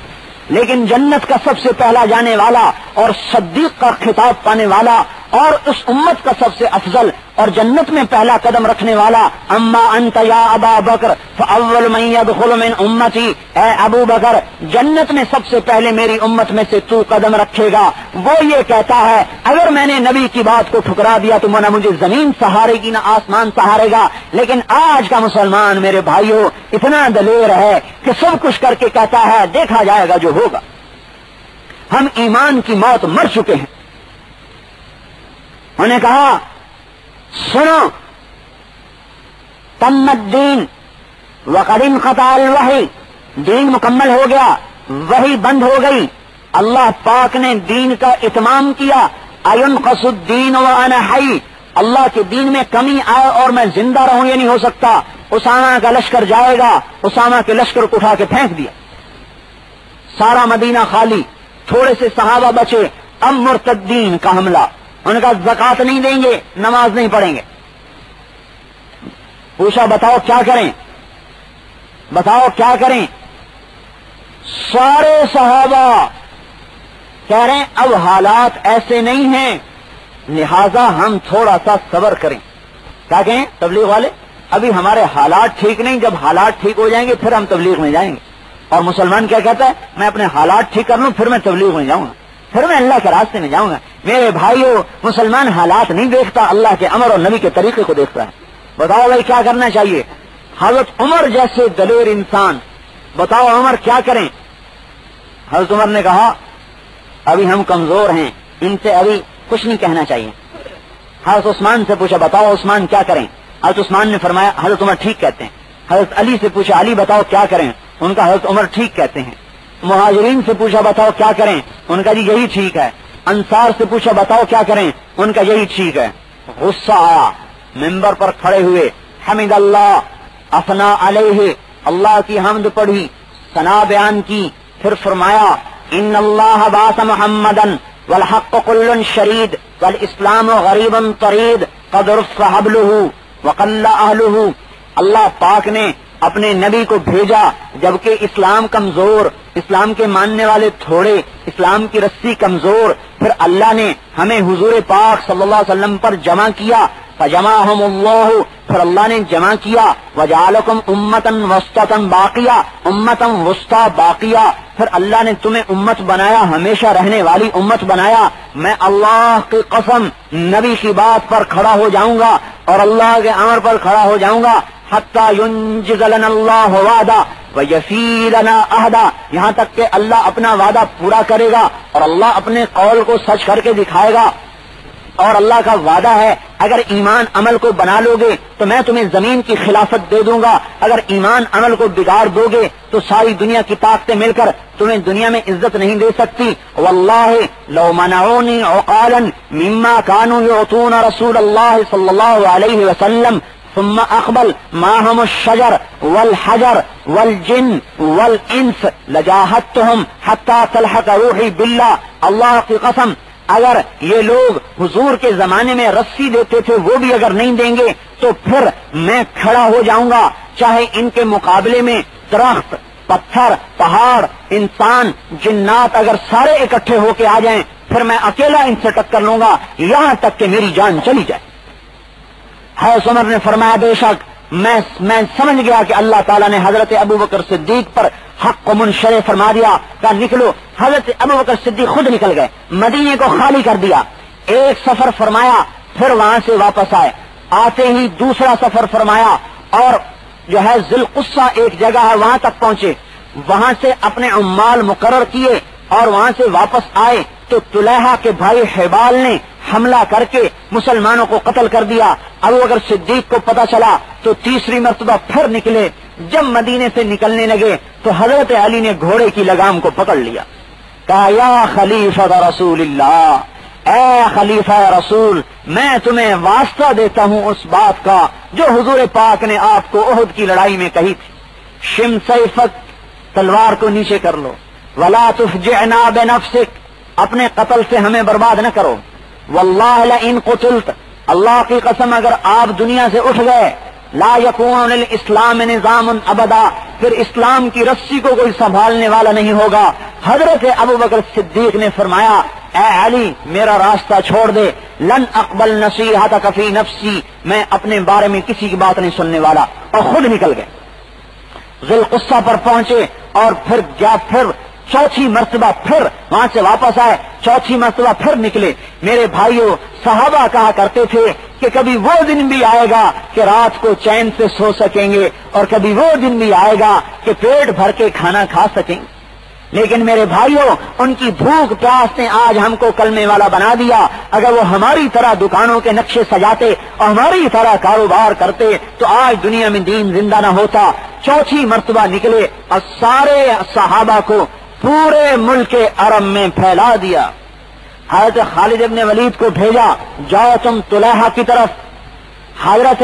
لیکن جنت کا سب سے پہلا جانے والا اور صدیق کا خطاب پانے والا اور اس امت کا سب سے افضل اور جنت میں پہلا قدم رکھنے والا، اما انت یا ابا بکر فاول من يدخل من امتی، اے ابو بکر جنت میں سب سے پہلے میری امت میں سے تو قدم رکھے گا۔ وہ یہ کہتا ہے اگر میں نے نبی کی بات کو ٹھکرا دیا تو نہ مجھے زمین سہارے گی نہ آسمان سہارے گا، لیکن آج کا مسلمان میرے بھائیوں اتنا دلیر ہے کہ سب کچھ کر کے کہتا ہے دیکھا جائے گا جو ہوگا۔ ہم ایمان کی موت مر چکے ہیں۔ انہوں نے کہا سنو، تم الدین وقد انقطع الوحی، دین مکمل ہو گیا، وحی بند ہو گئی، اللہ پاک نے دین کا اتمام کیا۔ اینقص الدین وانا حی، اللہ کے دین میں کمی آئے اور میں زندہ رہوں یہ نہیں ہو سکتا۔ اسامہ کا لشکر جائے گا، اسامہ کے لشکر کو اٹھا کے پھینک دیا، سارا مدینہ خالی، تھوڑے سے صحابہ بچے۔ اب مرتدین کا حملہ، ان کا زکات نہیں دیں گے، نماز نہیں پڑھیں گے۔ پوچھا بتاؤ کیا کریں، بتاؤ کیا کریں؟ سارے صحابہ کہہ رہے ہیں اب حالات ایسے نہیں ہیں، لہذا ہم تھوڑا سا صبر کریں۔ کیا کہیں تبلیغ والے؟ ابھی ہمارے حالات ٹھیک نہیں، جب حالات ٹھیک ہو جائیں گے پھر ہم تبلیغ میں جائیں گے۔ اور مسلمان کیا کہتا ہے؟ میں اپنے حالات ٹھیک کر لوں پھر میں تبلیغ میں جاؤں گا، پھر میں اللہ کے راستے میں جاؤں گا۔ میرے بھائیوں مسلمان حالات نہیں دیکھتا، اللہ کے امر اور نبی کے طریقے کو دیکھتا ہے۔ بتاؤ بھائی کیا کرنا چاہیے؟ حضرت عمر جیسے دلیر انسان، بتاؤ عمر کیا کریں؟ حضرت عمر نے کہا ابھی ہم کمزور ہیں، ان سے ابھی کچھ نہیں کہنا چاہیے۔ حضرت عثمان سے پوچھا بتاؤ عثمان کیا کریں؟ حضرت عثمان نے فرمایا حضرت عمر ٹھیک کہتے ہیں۔ حضرت علی سے پوچھا علی بتاؤ کیا کریں؟ ان کا حضرت عمر ٹھیک کہتے ہیں۔ مہاجرین سے پوچھا بتاؤ کیا کریں؟ ان کا جی یہی ٹھیک ہے۔ انصار سے پوچھا بتاؤ کیا کریں؟ ان کا یہی ٹھیک ہے۔ غصہ آیا، ممبر پر کھڑے ہوئے، حمد اللہ، اثنا علیہ، اللہ کی حمد پڑھی، ثنا بیان کی، پھر فرمایا ان اللہ بعث محمدا والحق کل شرید والاسلام غریب طرید قد رف حبلہ وقل اہلہ، اللہ پاک نے اپنے نبی کو بھیجا جبکہ اسلام کمزور، اسلام کے ماننے والے تھوڑے، اسلام کی رسی کمزور، پھر اللہ نے ہمیں حضور پاک صلی اللہ علیہ وسلم پر جمع کیا، فجمعہم اللہ، پھر اللہ نے جمع کیا، وجعلکم امتا وسطا باقیہ، امتا وسطا باقیہ، پھر اللہ نے تمہیں امت بنایا، ہمیشہ رہنے والی امت بنایا۔ میں اللہ کی قسم نبی کی بات پر کھڑا ہو جاؤں گا اور اللہ کے امر پر کھڑا ہو جاؤں گا، حتی ینجز لنا اللہ وعدہ ویفی لنا عہدہ، یہاں تک کہ اللہ اپنا وعدہ پورا کرے گا اور اللہ اپنے قول کو سچ کر کے دکھائے گا۔ اور اللہ کا وعدہ ہے اگر ایمان عمل کو بنا لو گے تو میں تمہیں زمین کی خلافت دے دوں گا، اگر ایمان عمل کو بگاڑ دو گے تو ساری دنیا کی طاقتیں مل کر تمہیں دنیا میں عزت نہیں دے سکتی۔ واللہ لو منعونی عقالا مما كانوا يعطون رسول اللہ صلی اللہ علیہ وسلم ثم اقبل ماہم الشجر والحجر والجن والانس لجاہدتہم حتی تلحق روحی باللہ. اللہ کی قسم اگر یہ لوگ حضور کے زمانے میں رسی دیتے تھے وہ بھی اگر نہیں دیں گے تو پھر میں کھڑا ہو جاؤں گا، چاہے ان کے مقابلے میں درخت، پتھر، پہاڑ، انسان، جنات اگر سارے اکٹھے ہو کے آ جائیں پھر میں اکیلا ان سے ٹکر لوں گا یہاں تک کہ میری جان چلی جائے. حضرت عمر نے فرمایا بے شک میں سمجھ گیا کہ اللہ تعالیٰ نے حضرت ابوبکر صدیق پر حق کو منشرح فرما دیا. کہا نکلو. حضرت ابوبکر صدیق خود نکل گئے، مدینے کو خالی کر دیا. ایک سفر فرمایا پھر وہاں سے واپس آئے، آتے ہی دوسرا سفر فرمایا اور جو ہے ذی القصہ ایک جگہ ہے وہاں تک پہنچے، وہاں سے اپنے عمال مقرر کیے اور وہاں سے واپس آئے تو طلحہ کے بھائی حبال نے حملہ کر کے مسلمانوں کو قتل کر دیا. ابوبکر صدیق کو پتہ چلا تو تیسری مرتبہ پھر نکلے. جب مدینے سے نکلنے لگے تو حضرت علی نے گھوڑے کی لگام کو پکڑ لیا. کہا یا خلیفہ رسول اللہ، اے خلیفہ رسول، میں تمہیں واسطہ دیتا ہوں اس بات کا جو حضور پاک نے آپ کو احد کی لڑائی میں کہی تھی، شم سیفک، تلوار کو نیچے کر لو، ولا تفجعنا بنفسک، اپنے قتل سے ہمیں برباد نہ کرو، واللہ لئن قتلت، اللہ کی قسم اگر آپ دنیا سے اٹھ گئے، لا یکون للاسلام نظام ابدا، پھر اسلام کی رسی کو کوئی سنبھالنے والا نہیں ہوگا. حضرت ابوبکر صدیق نے فرمایا اے علی میرا راستہ چھوڑ دے، لن اقبل نصیحتک فی نفسی، میں اپنے بارے میں کسی کی بات نہیں سننے والا، اور خود نکل گئے. ذی القصہ پر پہنچے اور پھر چوتھی مرتبہ پھر وہاں سے واپس آئے، چوتھی مرتبہ پھر نکلے. میرے بھائیوں، صحابہ کہا کرتے تھے کہ کبھی وہ دن بھی آئے گا کہ رات کو چین سے سو سکیں گے اور کبھی وہ دن بھی آئے گا کہ پیٹ بھر کے کھانا کھا سکیں گے. لیکن میرے بھائیوں، ان کی بھوک پیاس نے آج ہم کو کلمے والا بنا دیا. اگر وہ ہماری طرح دکانوں کے نقشے سجاتے اور ہماری طرح کاروبار کرتے تو آج دنیا میں دین زندہ نہ ہوتا. چوتھی مرتبہ نکلے اور سارے صحابہ کو پورے ملک عرب میں پھیلا دیا. حضرت خالد ابن ولید کو بھیجا، جاؤ تم طلحہ کی طرف. حضرت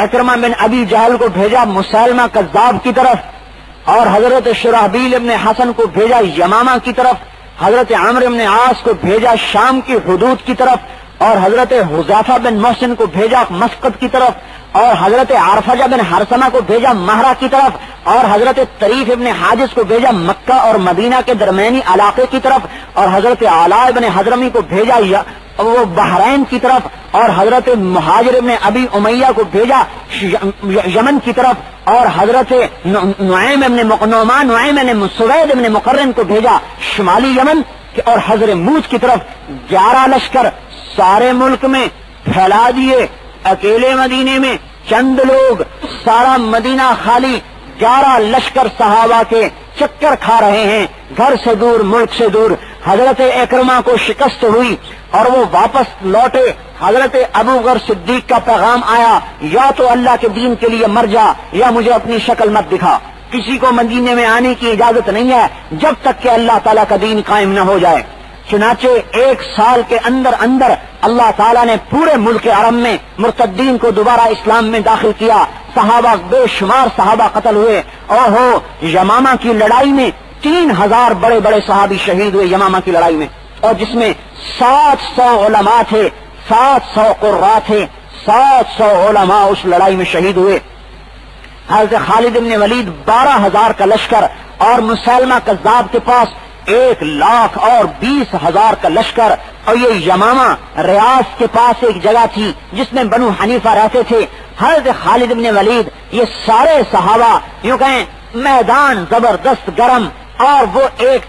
اکرمہ بن ابی جہل کو بھیجا مسیلمہ کذاب کی طرف، اور حضرت شرحبیل ابن حسن کو بھیجا یمامہ کی طرف، حضرت عمرو بن عاص کو بھیجا شام کی حدود کی طرف، اور حضرت حذیفہ بن محسن کو بھیجا مسقط کی طرف، اور حضرت عرفجہ بن حرسمہ کو بھیجا مہرہ کی طرف، اور حضرت طریف ابن حاجز کو بھیجا مکہ اور مدینہ کے درمیانی علاقے کی طرف، اور حضرت علاء ابن حضرمی کو بھیجا وہ بحرین کی طرف، اور حضرت مہاجر ابن ابی امیہ کو بھیجا یمن کی طرف، اور حضرت نعیم ابن سوید ابن مقرن کو بھیجا شمالی یمن، اور حضرت موت کی طرف. 11 لشکر سارے ملک میں پھیلا دیے. اکیلے مدینے میں چند لوگ، سارا مدینہ خالی. 11 لشکر صحابہ کے چکر کھا رہے ہیں، گھر سے دور، ملک سے دور. حضرت اکرمہ کو شکست ہوئی اور وہ واپس لوٹے. حضرت ابوبکر صدیق کا پیغام آیا، یا تو اللہ کے دین کے لیے مر جا یا مجھے اپنی شکل مت دکھا. کسی کو مدینے میں آنے کی اجازت نہیں ہے جب تک کہ اللہ تعالیٰ کا دین قائم نہ ہو جائے. چنانچہ 1 سال کے اندر اللہ تعالیٰ نے پورے ملک عرب میں مرتدین کو دوبارہ اسلام میں داخل کیا. صحابہ، بے شمار صحابہ قتل ہوئے. یمامہ کی لڑائی میں 3000 بڑے بڑے صحابی شہید ہوئے یمامہ کی لڑائی میں، اور جس میں 700 علماء تھے، 700 قراء تھے. 700 علماء اس لڑائی میں شہید ہوئے. حضرت خالد بن ولید 12,000 کا لشکر، اور مسیلمہ کذاب کے پاس 1,20,000 کا لشکر. اور یہ یمامہ ریاض کے پاس ایک جگہ تھی جس میں بنو حنیفہ رہتے تھے. حضرت خالد بن ولید، یہ سارے صحابہ یوں کہیں میدان زبردست گرم، اور وہ ایک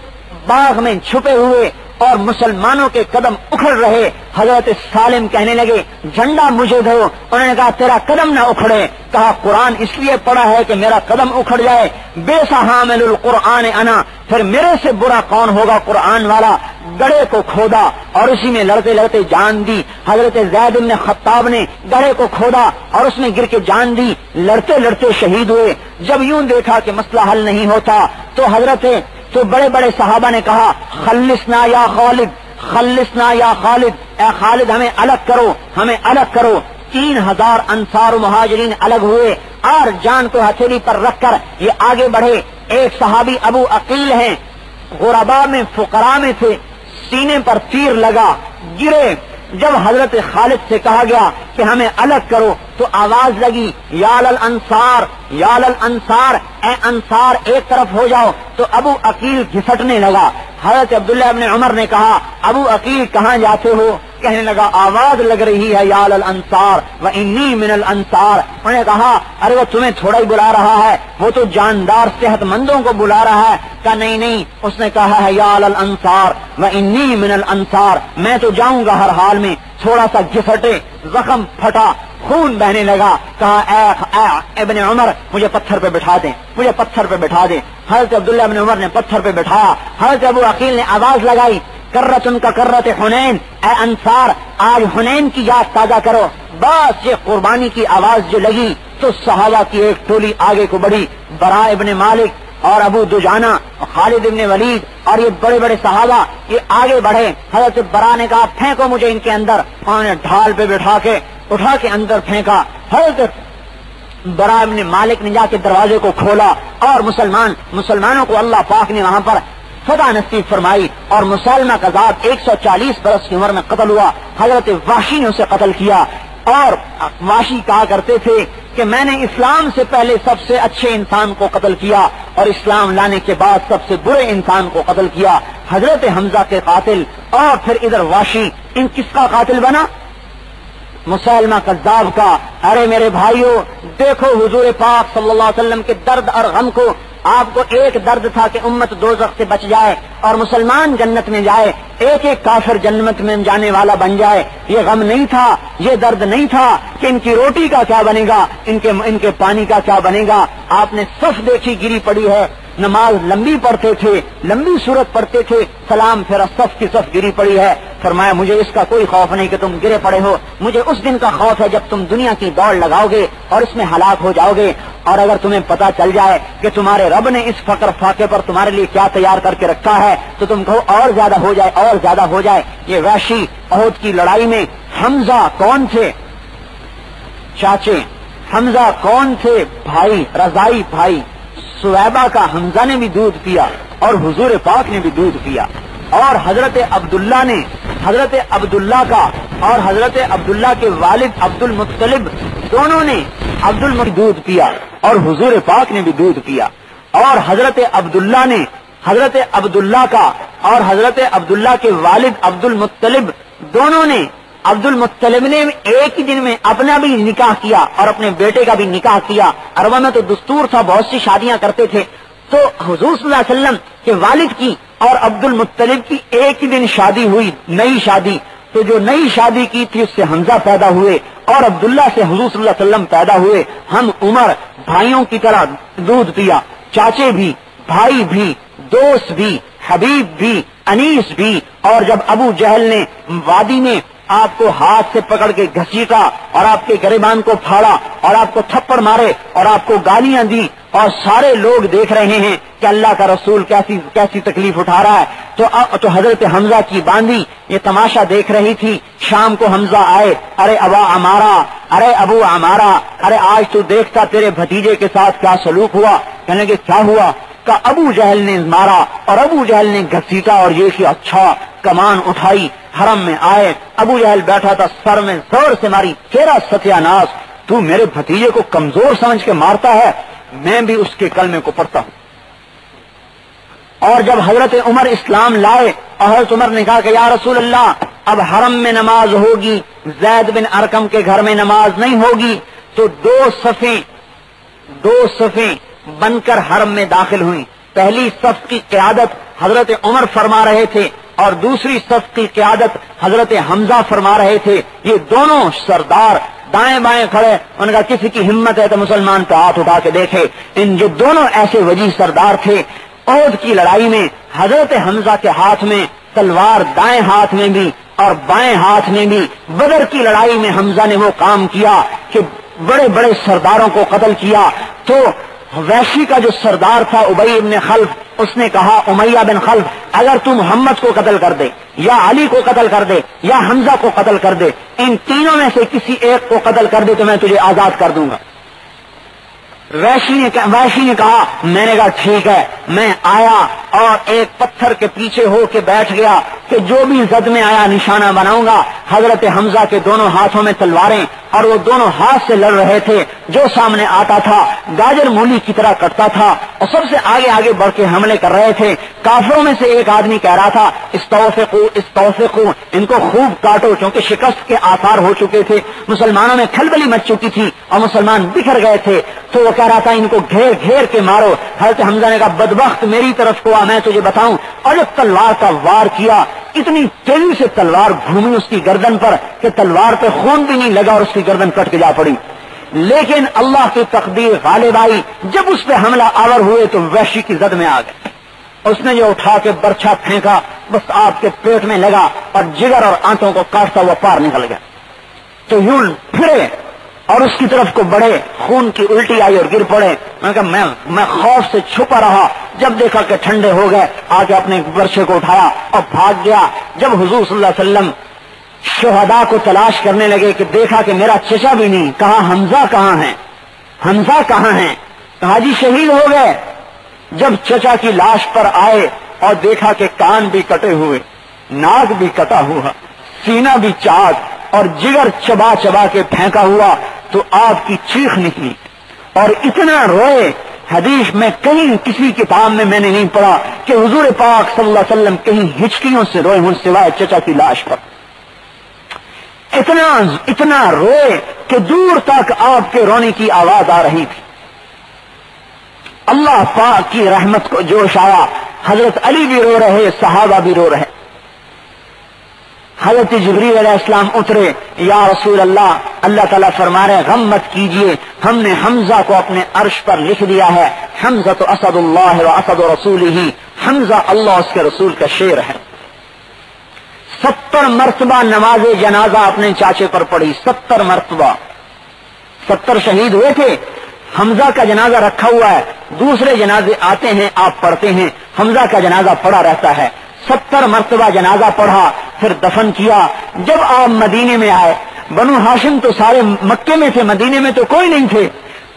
باغ میں چھپے ہوئے اور مسلمانوں کے قدم اکھڑ رہے. حضرت سالم کہنے لگے جھنڈا مجھے دو. انہوں نے کہا تیرا قدم نہ اکھڑے. کہا قرآن اس لیے پڑھا ہے کہ میرا قدم اکھڑ جائے. بے حامل القرآن انا، پھر میرے سے برا کون ہوگا قرآن والا. گڑھے کو کھودا اور اسی میں لڑتے لڑتے جان دی. حضرت زید بن خطاب نے گڑھے کو کھودا اور اس میں گر کے جان دی. لڑتے لڑتے شہید ہوئے. جب یوں دیکھا کہ مسئلہ حل نہیں ہوتا تو بڑے بڑے صحابہ نے کہا خلصنا یا خالد، خلصنا یا خالد، اے خالد ہمیں الگ کرو، ہمیں الگ کرو. 3000 انصار و مہاجرین الگ ہوئے اور جان کو ہتھیلی پر رکھ کر یہ آگے بڑھے. ایک صحابی ابو عقیل ہیں، غربا میں فقراء میں تھے، سینے پر تیر لگا، گرے. جب حضرت خالد سے کہا گیا کہ ہمیں الگ کرو تو آواز لگی یا للانصار یا للانصار، اے انصار ایک طرف ہو جاؤ. تو ابو عقیل گھسٹنے لگا. حضرت عبداللہ ابن عمر نے کہا ابو عقیل کہاں جاتے ہو؟ کہنے لگا آواز لگ رہی ہے یا للانصار وانی من الانصار. انہوں نے کہا ارے وہ تمہیں تھوڑا ہی بلا رہا ہے، وہ تو جاندار صحت مندوں کو بلا رہا ہے. کہا نہیں، اس نے کہا ہے یا للانصار وانی من الانصار، میں تو جاؤں گا ہر حال میں. تھوڑا سا گھسٹے، زخم پھٹا، خون بہنے لگا. کہا اے ابن عمر مجھے پتھر پہ بٹھا دیں، مجھے پتھر پہ بٹھا دیں. حضرت عبداللہ ابن عمر نے پتھر پہ بٹھایا. حضرت ابو عقیل نے آواز لگائی کرتن کا کرت حنین، اے انصار آج حنین کی یاد تازہ کرو. بس یہ قربانی کی آواز جو لگی تو صحابہ کی ایک ٹولی آگے کو بڑھی. برا ابن مالک اور ابو دجانہ اور خالد ابن ولید اور یہ بڑے بڑے صحابہ یہ آگے بڑھے. حضرت برا نے کہا پھینکو مجھے ان کے اندر. انہوں نے ڈھال پہ بٹھا کے اٹھا کے اندر پھینکا. حضرت برا ابن مالک نے جا کے دروازے کو کھولا اور مسلمانوں کو اللہ پاک نے وہاں پر فتح نصیب فرمائی. اور مسلمہ کذاب 140 برس کی عمر میں قتل ہوا. حضرت وحشی نے اسے قتل کیا. اور وحشی کہا کرتے تھے کہ میں نے اسلام سے پہلے سب سے اچھے انسان کو قتل کیا اور اسلام لانے کے بعد سب سے برے انسان کو قتل کیا. حضرت حمزہ کے قاتل اور پھر ادھر وحشی، ان کس کا قاتل بنا؟ مسلمہ کذاب کا. ارے میرے بھائیوں دیکھو حضور پاک صلی اللہ علیہ وسلم کے درد اور غم کو. آپ کو ایک درد تھا کہ امت دوزخ سے بچ جائے اور مسلمان جنت میں جائے، ایک ایک کافر جنت میں جانے والا بن جائے. یہ غم نہیں تھا، یہ درد نہیں تھا کہ ان کی روٹی کا کیا بنے گا، ان کے پانی کا کیا بنے گا. آپ نے صف دیکھی گری پڑی ہے، نماز لمبی پڑھتے تھے، لمبی صورت پڑھتے تھے، سلام پھر صف کی صف گری پڑی ہے. فرمایا مجھے اس کا کوئی خوف نہیں کہ تم گرے پڑے ہو، مجھے اس دن کا خوف ہے جب تم دنیا کی دوڑ لگاؤ گے اور اس میں ہلاک ہو جاؤ گے. اور اگر تمہیں پتا چل جائے کہ تمہارے رب نے اس فقر فاقے پر تمہارے لیے کیا تیار کر کے رکھا ہے تو تم کہو اور زیادہ ہو جائے، اور زیادہ ہو جائے. یہ وحشی احد کی لڑائی میں حمزہ کون تھے؟ چاچے. حمزہ کون تھے؟ بھائی، رضائی بھائی. سویبہ کا حمزہ نے بھی دودھ پیا اور حضور پاک نے بھی دودھ پیا. اور حضرت عبداللہ نے حضرت عبداللہ کا اور حضرت عبداللہ کے والد عبد المطلب دونوں نے عبد المطلب دودھ پیا اور حضور پاک نے بھی دودھ پیا. اور حضرت عبداللہ نے حضرت عبداللہ کا اور حضرت عبداللہ کے والد عبد المطلب دونوں نے عبد المطلب نے ایک ہی دن میں اپنا بھی نکاح کیا اور اپنے بیٹے کا بھی نکاح کیا. عربوں میں تو دستور تھا، بہت سی شادیاں کرتے تھے. تو حضور صلی اللہ علیہ وسلم کے والد کی اور عبد المطلب کی ایک ہی دن شادی ہوئی، نئی شادی. تو جو نئی شادی کی تھی اس سے حمزہ پیدا ہوئے اور عبداللہ سے حضور صلی اللہ علیہ وسلم پیدا ہوئے. ہم عمر بھائیوں کی طرح دودھ پیا، چاچے بھی، بھائی بھی، دوست بھی، حبیب بھی، انیس بھی. اور جب ابو جہل نے وادی میں آپ کو ہاتھ سے پکڑ کے گھسیٹا اور آپ کے گریبان کو پھاڑا اور آپ کو تھپڑ مارے اور آپ کو گالیاں دی اور سارے لوگ دیکھ رہے ہیں کہ اللہ کا رسول کیسی تکلیف اٹھا رہا ہے، تو حضرت حمزہ کی باندھی یہ تماشا دیکھ رہی تھی. شام کو حمزہ آئے، ارے ابا عمارہ، ارے ابو عمارہ، ارے آج تو دیکھتا تیرے بھتیجے کے ساتھ کیا سلوک ہوا. کہنے لگے کیا ہوا؟ کہ ابو جہل نے مارا اور ابو جہل نے گھسیٹا اور یہ کہ اچھا. کمان اٹھائی، حرم میں آئے، ابو جہل بیٹھا تھا، سر میں زور سے ماری. تیرا ستیہ ناس، تو میرے بھتیجے کو کمزور سمجھ کے مارتا ہے، میں بھی اس کے کلمے کو پڑھتا ہوں. اور جب حضرت عمر اسلام لائے اور حضرت عمر نے کہا کہ یا رسول اللہ اب حرم میں نماز ہوگی، زید بن ارقم کے گھر میں نماز نہیں ہوگی. تو دو صفیں بن کر حرم میں داخل ہوئیں. پہلی صف کی قیادت حضرت عمر فرما رہے تھے اور دوسری صف کی قیادت حضرت حمزہ فرما رہے تھے. یہ دونوں سردار دائیں بائیں کھڑے. ان کا کسی کی ہمت ہے تو مسلمان پہ ہاتھ اٹھا کے دیکھے. ان جو دونوں ایسے وجیح سردار تھے. احد کی لڑائی میں حضرت حمزہ کے ہاتھ میں تلوار دائیں ہاتھ میں بھی اور بائیں ہاتھ میں بھی. بدر کی لڑائی میں حمزہ نے وہ کام کیا کہ بڑے بڑے سرداروں کو قتل کیا. تو ویشی کا جو سردار تھا ابی ابن خلف، اس نے کہا امیہ بن خلف اگر تو محمد کو قتل کر دے یا علی کو قتل کر دے یا حمزہ کو قتل کر دے، ان تینوں میں سے کسی ایک کو قتل کر دے تو میں تجھے آزاد کر دوں گا۔ ویشی نے کہا، میں نے کہا ٹھیک ہے، میں آیا اور ایک پتھر کے پیچھے ہو کے بیٹھ گیا کہ جو بھی زد میں آیا نشانہ بناؤں گا۔ حضرت حمزہ کے دونوں ہاتھوں میں تلواریں اور وہ دونوں ہاتھ سے لڑ رہے تھے، جو سامنے آتا تھا گاجر مولی کی طرح کٹتا تھا اور سب سے آگے آگے بڑھ کے حملے کر رہے تھے۔ کافروں میں سے ایک آدمی کہہ رہا تھا استوثقوا، ان کو خوب کاٹو، کیونکہ شکست کے آثار ہو چکے تھے، مسلمانوں میں کھلبلی مچ چکی تھی اور مسلمان بکھر گئے تھے، تو وہ کہہ رہا تھا ان کو گھیر گھیر کے مارو۔ حضرت حمزہ نے کہا بدبخت میری طرف کو آ، میں تجھے بتاؤں، اور جب تلوار کا وار کیا اتنی تیزی سے تلوار گھومی اس کی گردن پر کہ تلوار پہ خون بھی نہیں لگا اور اس کی گردن کٹ کے جا پڑی۔ لیکن اللہ کی تقدیر غالب آئی، جب اس پہ حملہ آور ہوئے تو وحشی کی زد میں آ گئے۔ اس نے جو اٹھا کے برچھا پھینکا بس آپ کے پیٹ میں لگا اور جگر اور آنتوں کو کاٹتا ہوا پار نکل گیا، تو یوں پھرے اور اس کی طرف کو بڑھے، خون کی الٹی آئی اور گر پڑے۔ میں کہا میں خوف سے چھپا رہا، جب دیکھا کہ ٹھنڈے ہو گئے آ کے اپنے برچے کو اٹھایا اور بھاگ گیا۔ جب حضور صلی اللہ علیہ وسلم شہداء کو تلاش کرنے لگے کہ دیکھا کہ میرا چچا بھی نہیں، کہا حمزہ کہاں ہے، حمزہ کہاں ہے؟ کہا جی شہید ہو گئے۔ جب چچا کی لاش پر آئے اور دیکھا کہ کان بھی کٹے ہوئے، ناک بھی کٹا ہوا، سینہ بھی چاک اور جگر چبا چبا کے پھینکا ہوا، تو آپ کی چیخ نکلی اور اتنا روئے۔ حدیث میں کہیں کسی کتاب میں نے نہیں پڑھا کہ حضور پاک صلی اللہ علیہ وسلم کہیں ہچکیوں سے روئے ہوں سوائے چچا کی لاش پر۔ اتنا روئے کہ دور تک آپ کے رونے کی آواز آ رہی تھی۔ اللہ پاک کی رحمت کو جوش آیا، حضرت علی بھی رو رہے، صحابہ بھی رو رہے۔ حضرت جبریل علیہ السلام اترے، یا رسول اللہ، اللہ تعالیٰ فرما رہے غم مت کیجئے، ہم نے حمزہ کو اپنے عرش پر لکھ دیا ہے، حمزہ تو اسد اللہ و اسد رسولہ، حمزہ اللہ اس کے رسول کا شیر ہے۔ 70 مرتبہ نماز جنازہ اپنے چاچے پر پڑھی، 70 مرتبہ، 70 شہید ہوئے تھے، حمزہ کا جنازہ رکھا ہوا ہے، دوسرے جنازے آتے ہیں آپ پڑھتے ہیں، حمزہ کا جنازہ پڑا رہتا ہے۔ 70 مرتبہ جنازہ پڑھا، پھر دفن کیا۔ جب آپ مدینے میں آئے، بنو ہاشم تو سارے مکے میں تھے، مدینے میں تو کوئی نہیں تھے،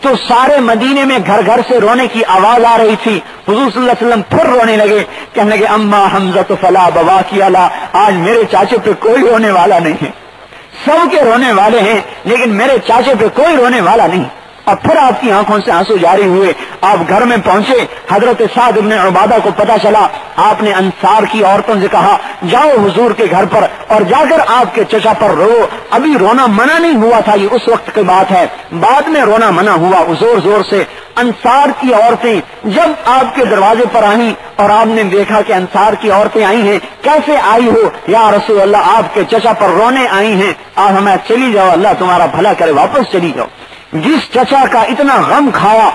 تو سارے مدینے میں گھر گھر سے رونے کی آواز آ رہی تھی۔ حضور صلی اللہ علیہ وسلم پھر رونے لگے، کہنے لگے اما حمزہ تو فلا بواکی علی، آج میرے چاچے پہ کوئی رونے والا نہیں ہے، سب کے رونے والے ہیں لیکن میرے چاچے پہ کوئی رونے والا نہیں۔ اور پھر آپ کی آنکھوں سے آنسو جاری ہوئے، آپ گھر میں پہنچے، حضرت سعد بن عبادہ کو پتہ چلا، آپ نے انصار کی عورتوں سے کہا جاؤ حضور کے گھر پر اور جا کر آپ کے چچا پر رو۔ ابھی رونا منع نہیں ہوا تھا، یہ اس وقت کی بات ہے، بعد میں رونا منع ہوا زور زور سے۔ انصار کی عورتیں جب آپ کے دروازے پر آئیں اور آپ نے دیکھا کہ انصار کی عورتیں آئی ہیں، کیسے آئی ہو؟ یا رسول اللہ آپ کے چچا پر رونے آئی ہیں، آپ ہمیں چلی جاؤ، اللہ تمہارا بھلا کرے، واپس چلی جاؤ۔ جس چچا کا اتنا غم کھایا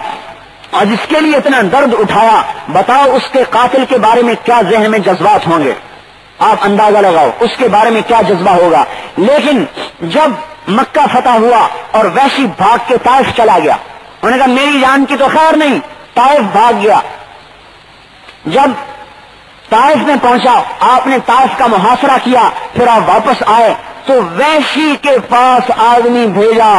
اور جس کے لیے اتنا درد اٹھایا، بتاؤ اس کے قاتل کے بارے میں کیا ذہن میں جذبات ہوں گے؟ آپ اندازہ لگاؤ اس کے بارے میں کیا جذبہ ہوگا۔ لیکن جب مکہ فتح ہوا اور وحشی بھاگ کے طائف چلا گیا، انہوں نے کہا میری جان کی تو خیر نہیں، طائف بھاگ گیا۔ جب طائف میں پہنچا، آپ نے طائف کا محاصرہ کیا، پھر آپ واپس آئے تو وحشی کے پاس آدمی بھیجا۔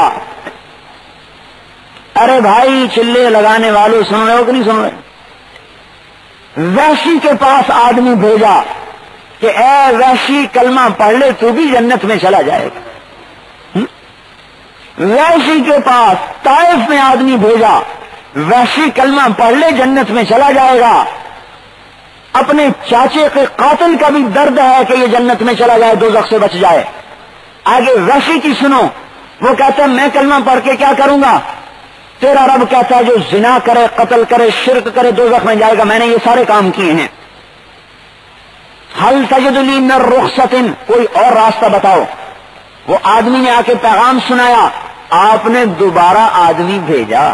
ارے بھائی چلے لگانے والوں، سن رہے ہو کہ نہیں سن رہے؟ وحشی کے پاس آدمی بھیجا کہ اے وحشی کلمہ پڑھ لے تو بھی جنت میں چلا جائے گا۔ وحشی کے پاس طائف میں آدمی بھیجا، وحشی کلمہ پڑھ لے جنت میں چلا جائے گا۔ اپنے چاچے کے قاتل کا بھی درد ہے کہ یہ جنت میں چلا جائے، دوزخ سے بچ جائے۔ آگے وحشی کی سنو، وہ کہتا ہے میں کلمہ پڑھ کے کیا کروں گا؟ تیرا رب کہتا ہے جو زنا کرے، قتل کرے، شرک کرے دوزخ میں جائے گا، میں نے یہ سارے کام کیے ہیں۔ حل تجد لی من رخصت، کوئی اور راستہ بتاؤ۔ وہ آدمی نے آ کے پیغام سنایا، آپ نے دوبارہ آدمی بھیجا۔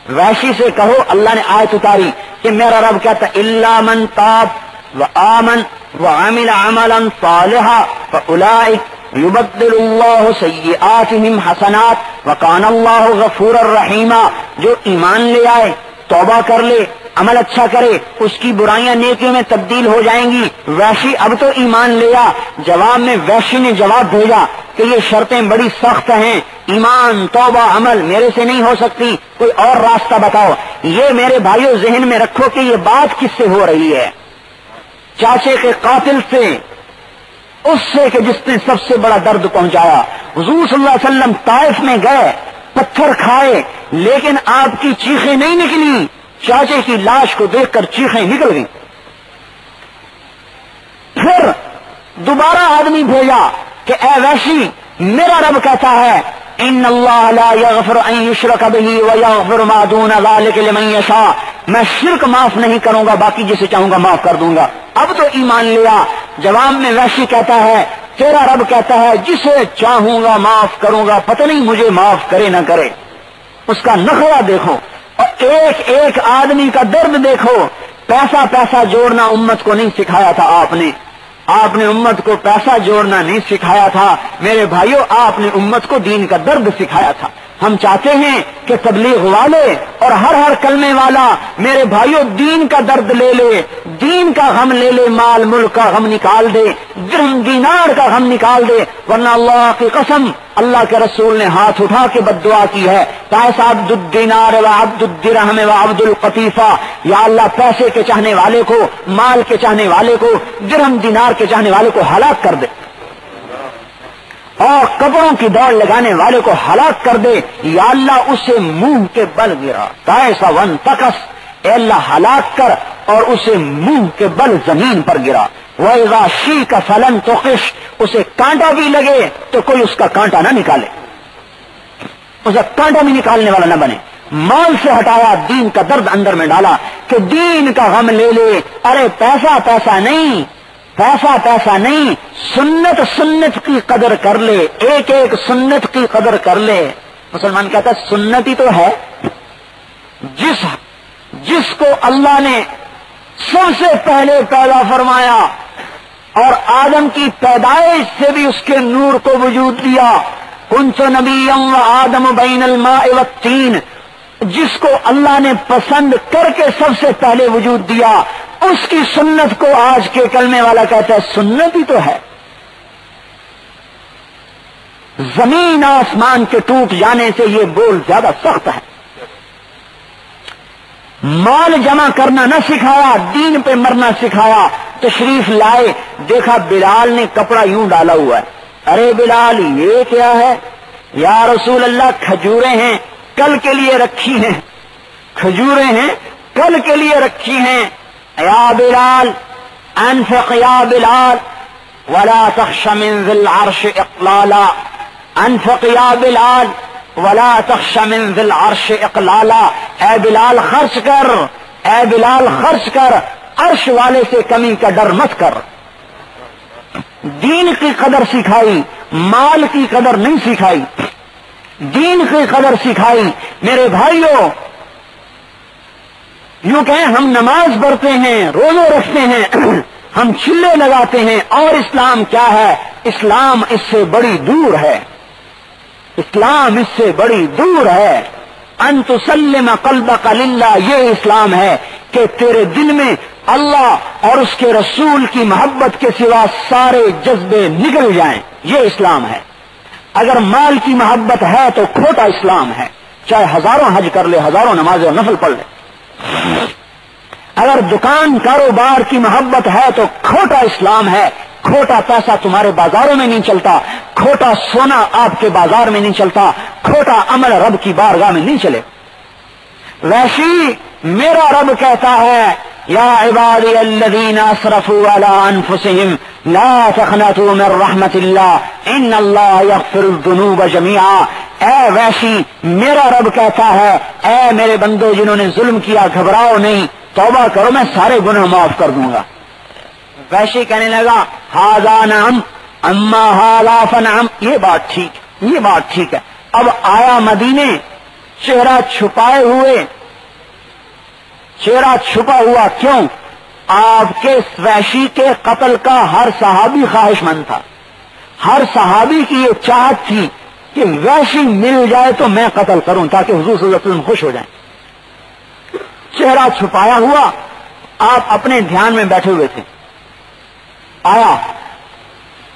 وحشی سے کہو اللہ نے آیت اتاری کہ میرا رب کہتا ہے الا من تاب وآمن وعمل عملا صالحا فاولئک یبدل اللہ سیئاتہم حسنات وکان اللہ غفورا رحیما۔ جو ایمان لے آئے، توبہ کر لے، عمل اچھا کرے، اس کی برائیاں نیکیوں میں تبدیل ہو جائیں گی۔ ویشی اب تو ایمان لیا، جواب میں ویشی نے جواب بھیجا کہ یہ شرطیں بڑی سخت ہیں، ایمان توبہ عمل میرے سے نہیں ہو سکتی، کوئی اور راستہ بتاؤ۔ یہ میرے بھائیوں ذہن میں رکھو کہ یہ بات کس سے ہو رہی ہے؟ چاچے کے قاتل سے، اس سے کہ جس نے سب سے بڑا درد پہنچایا۔ حضور صلی اللہ علیہ وسلم طائف میں گئے، پتھر کھائے، لیکن آپ کی چیخیں نہیں نکلی، چاچے کی لاش کو دیکھ کر چیخیں نکل گئیں۔ پھر دوبارہ آدمی بھیجا کہ اے ویشی، میرا رب کہتا ہے ان اللہ لا یغفر ان یشرک بہ ویغفر ما دون ذلک لمن یشاء، میں شرک معاف نہیں کروں گا، باقی جسے چاہوں گا معاف کر دوں گا۔ اب تو ایمان لیا۔ جواب میں ویشی کہتا ہے تیرا رب کہتا ہے جسے چاہوں گا معاف کروں گا، پتہ نہیں مجھے معاف کرے نہ کرے۔ اس کا نخرہ دیکھو اور ایک ایک آدمی کا درد دیکھو۔ پیسہ جوڑنا امت کو نہیں سکھایا تھا آپ نے امت کو پیسہ جوڑنا نہیں سکھایا تھا میرے بھائیوں، آپ نے امت کو دین کا درد سکھایا تھا۔ ہم چاہتے ہیں کہ تبلیغ والے اور ہر کلمے والا میرے بھائیوں دین کا درد لے لے، دین کا غم لے لے، مال ملک کا غم نکال دے، درہم دینار کا غم نکال دے، ورنہ اللہ کی قسم اللہ کے رسول نے ہاتھ اٹھا کے بد دعا کی ہے، کیسا عبد الدینار و عبد الدرہم و عبد القطیفہ، یا اللہ پیسے کے چاہنے والے کو، مال کے چاہنے والے کو، درہم دینار کے چاہنے والے کو ہلاک کر دے، اور کپڑوں کی دوڑ لگانے والے کو ہلاک کر دے، یا اللہ اسے منہ کے بل گرا، کیسا ون تکس، اے اللہ ہلاک کر اور اسے منہ کے بل زمین پر گرا۔ وَإِذَا شِيكَ فَلَن تُقِشْ، اسے کانٹا بھی لگے تو کوئی اس کا کانٹا نہ نکالے، اسے کانٹا بھی نکالنے والا نہ بنے۔ مال سے ہٹایا، دین کا درد اندر میں ڈالا کہ دین کا غم لے لے، ارے پیسہ نہیں، سنت کی قدر کر لے، ایک سنت کی قدر کر لے۔ مسلمان کہتا ہے سنت ہی تو ہے، جس کو اللہ نے سب سے پہلے پیدا فرمایا اور آدم کی پیدائش سے بھی اس کے نور کو وجود دیا، کنت نبیا وآدم بین الماء والطین، جس کو اللہ نے پسند کر کے سب سے پہلے وجود دیا، اس کی سنت کو آج کے کلمے والا کہتا ہے سنت ہی تو ہے۔ زمین آسمان کے ٹوٹ جانے سے یہ بول زیادہ سخت ہے۔ مال جمع کرنا نہ سکھایا، دین پہ مرنا سکھایا۔ تشریف لائے، دیکھا بلال نے کپڑا یوں ڈالا ہوا ہے، ارے بلال یہ کیا ہے؟ یا رسول اللہ کھجوریں ہیں، کل کے لیے رکھی ہیں، کھجوریں ہیں کل کے لیے رکھی ہیں۔ یا بلال انفق یا بلال ولا تخش من ذی العرش اقلالا، انفق یا بلال ولا تخش من ذی العرش اقلالا، اے بلال خرچ کر، اے بلال خرچ کر، عرش والے سے کمی کا ڈر مت کر۔ دین کی قدر سکھائی، مال کی قدر نہیں سکھائی، دین کی قدر سکھائی۔ میرے بھائیوں، یوں کہیں ہم نماز پڑھتے ہیں، روزے رکھتے ہیں، ہم چلے لگاتے ہیں، اور اسلام کیا ہے؟ اسلام اس سے بڑی دور ہے، اسلام اس سے بڑی دور ہے۔ ان تسلم قلبک للہ، یہ اسلام ہے کہ تیرے دل میں اللہ اور اس کے رسول کی محبت کے سوا سارے جذبے نکل جائیں، یہ اسلام ہے۔ اگر مال کی محبت ہے تو کھوٹا اسلام ہے، چاہے ہزاروں حج کر لے، ہزاروں نمازیں اور نفل پڑھ لے۔ اگر دکان کاروبار کی محبت ہے تو کھوٹا اسلام ہے، کھوٹا پیسہ تمہارے بازاروں میں نہیں چلتا، کھوٹا سونا آپ کے بازار میں نہیں چلتا، کھوٹا عمل رب کی بارگاہ میں نہیں چلے۔ ویسی میرا رب کہتا ہے یا عبادی الذین اسرفوا علی انفسہم لا تقنطوا من رحمت اللہ ان اللہ یغفر الذنوب جميعا، اے ویسی میرا رب کہتا ہے اے میرے بندو جنہوں نے ظلم کیا گھبراؤ نہیں، توبہ کرو میں سارے گناہ معاف کر دوں گا۔ ویسی کہنے لگا ھذا نعم اما ھذا فنعم، یہ بات ٹھیک ہے۔ اب آیا مدینے، چہرہ چھپا ہوا کیوں؟ آپ کے ویشی کے قتل کا ہر صحابی خواہش مند تھا، ہر صحابی کی یہ چاہت تھی کہ ویشی مل جائے تو میں قتل کروں تاکہ حضور صلی اللہ علیہ وسلم خوش ہو جائیں۔ چہرہ چھپایا ہوا، آپ اپنے دھیان میں بیٹھے ہوئے تھے، آیا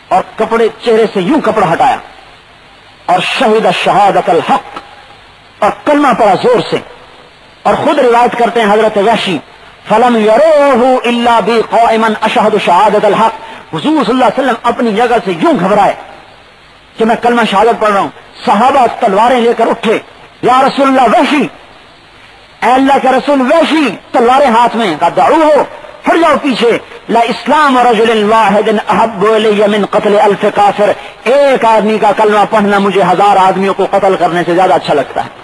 اور کپڑے چہرے سے یوں کپڑا ہٹایا اور شہید شہادت الحق اور کلمہ پڑا زور سے، اور خود روایت کرتے ہیں حضرت وحشی فلم یروہ الا بی قائما اشہد شہادت الحق، حضور صلی اللہ علیہ وسلم اپنی جگہ سے یوں گھبرائے کہ میں کلمہ شہادت پڑھ رہا ہوں، صحابہ تلواریں لے کر اٹھے، یا رسول اللہ وحشی، اے اللہ کے رسول وحشی، تلواریں ہاتھ میں، کہا دعوہ، پھر جاؤ پیچھے، لا اسلام رجل واحد احب الی من قتل الف کافر، ایک آدمی کا کلمہ پڑھنا مجھے 1000 آدمیوں کو قتل کرنے سے زیادہ اچھا لگتا ہے۔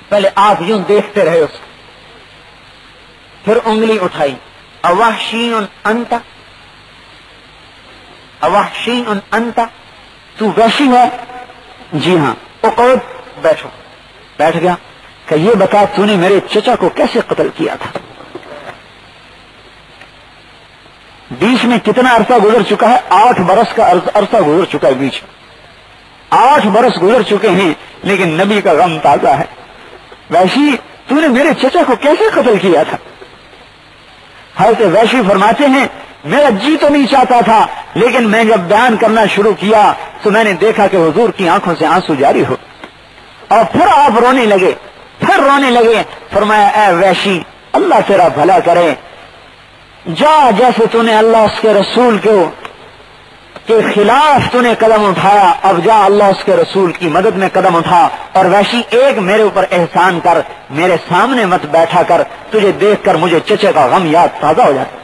پہلے آپ یوں دیکھتے رہے اس کو، پھر انگلی اٹھائی، اوحشی انت، اوحشی انت، تو وحشی ہے؟ جی ہاں۔ اقعد، بیٹھو، بیٹھ گیا کہ یہ بتا تو نے میرے چچا کو کیسے قتل کیا تھا؟ بیچ میں کتنا عرصہ گزر چکا ہے؟ 8 برس کا عرصہ گزر چکا ہے، بیچ میں 8 برس گزر چکے ہیں، لیکن نبی کا غم تازہ ہے۔ وحشی، تو نے میرے چچا کو کیسے قتل کیا تھا؟ حضرت وحشی فرماتے ہیں میرا جی تو نہیں چاہتا تھا، لیکن میں جب بیان کرنا شروع کیا تو میں نے دیکھا کہ حضور کی آنکھوں سے آنسو جاری ہو، اور پھر آپ رونے لگے، پھر رونے لگے۔ فرمایا اے وحشی، اللہ تیرا بھلا کرے، جا، جیسے تو نے اللہ اس کے رسول کے خلاف تو نے قدم اٹھایا، اب جا اللہ اس کے رسول کی مدد میں قدم اٹھا، اور وحشی ایک میرے اوپر احسان کر، میرے سامنے مت بیٹھا کر، تجھے دیکھ کر مجھے چچے کا غم یاد تازہ ہو جاتا۔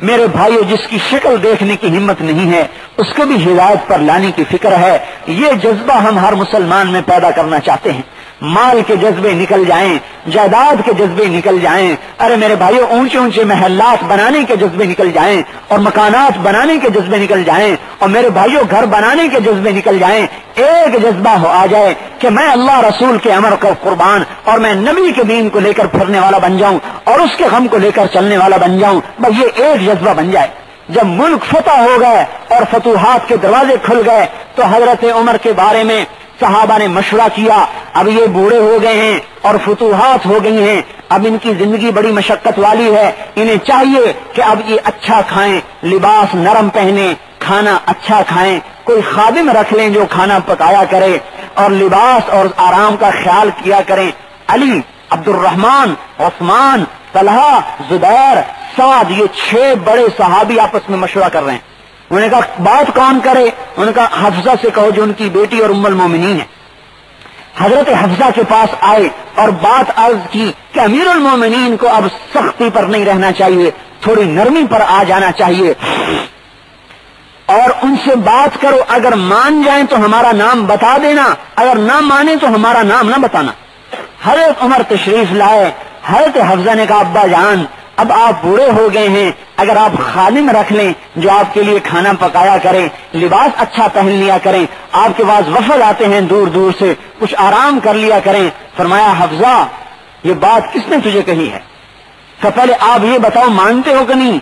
میرے بھائیو، جس کی شکل دیکھنے کی ہمت نہیں ہے اس کو بھی ہدایت پر لانے کی فکر ہے، یہ جذبہ ہم ہر مسلمان میں پیدا کرنا چاہتے ہیں۔ مال کے جذبے نکل جائیں، جائیداد کے جذبے نکل جائیں، ارے میرے بھائیو اونچے اونچے محلات بنانے کے جذبے نکل جائیں، اور مکانات بنانے کے جذبے نکل جائیں، اور میرے بھائیو گھر بنانے کے جذبے نکل جائیں، ایک جذبہ ہو آ جائے کہ میں اللہ رسول کے امر کو قربان اور میں نبی کے دین کو لے کر پھرنے والا بن جاؤں اور اس کے غم کو لے کر چلنے والا بن جاؤں، بس یہ ایک جذبہ بن جائے۔ جب ملک فتح ہو گئے اور فتوحات کے دروازے کھل گئے تو حضرت عمر کے بارے میں صحابہ نے مشورہ کیا، اب یہ بوڑھے ہو گئے ہیں اور فتوحات ہو گئی ہیں، اب ان کی زندگی بڑی مشقت والی ہے، انہیں چاہیے کہ اب یہ اچھا کھائیں، لباس نرم پہنیں، کھانا اچھا کھائیں، کوئی خادم رکھ لیں جو کھانا پکایا کرے اور لباس اور آرام کا خیال کیا کریں۔ علی، عبد الرحمن، عثمان، طلحہ، زبیر، سعد، یہ 6 بڑے صحابی آپس میں مشورہ کر رہے ہیں۔ انہوں نے کہا بات کون کرے؟ انہوں نے کہا حفصہ سے کہو جو ان کی بیٹی اور ام المومنین ہے۔ حضرت حفصہ کے پاس آئے اور بات عرض کی کہ امیر المومنین کو اب سختی پر نہیں رہنا چاہیے، تھوڑی نرمی پر آ جانا چاہیے، اور ان سے بات کرو، اگر مان جائیں تو ہمارا نام بتا دینا، اگر نہ مانے تو ہمارا نام نہ بتانا۔ حضرت عمر تشریف لائے، حضرت حفصہ نے کہا ابا جان، اب آپ بوڑھے ہو گئے ہیں، اگر آپ خادم رکھ لیں جو آپ کے لیے کھانا پکایا کریں، لباس اچھا پہن لیا کریں، آپ کے پاس وفد آتے ہیں دور دور سے، کچھ آرام کر لیا کریں۔ فرمایا حفصہ، یہ بات کس نے تجھے کہی ہے؟ کہ پہلے آپ یہ بتاؤ مانتے ہو کہ نہیں؟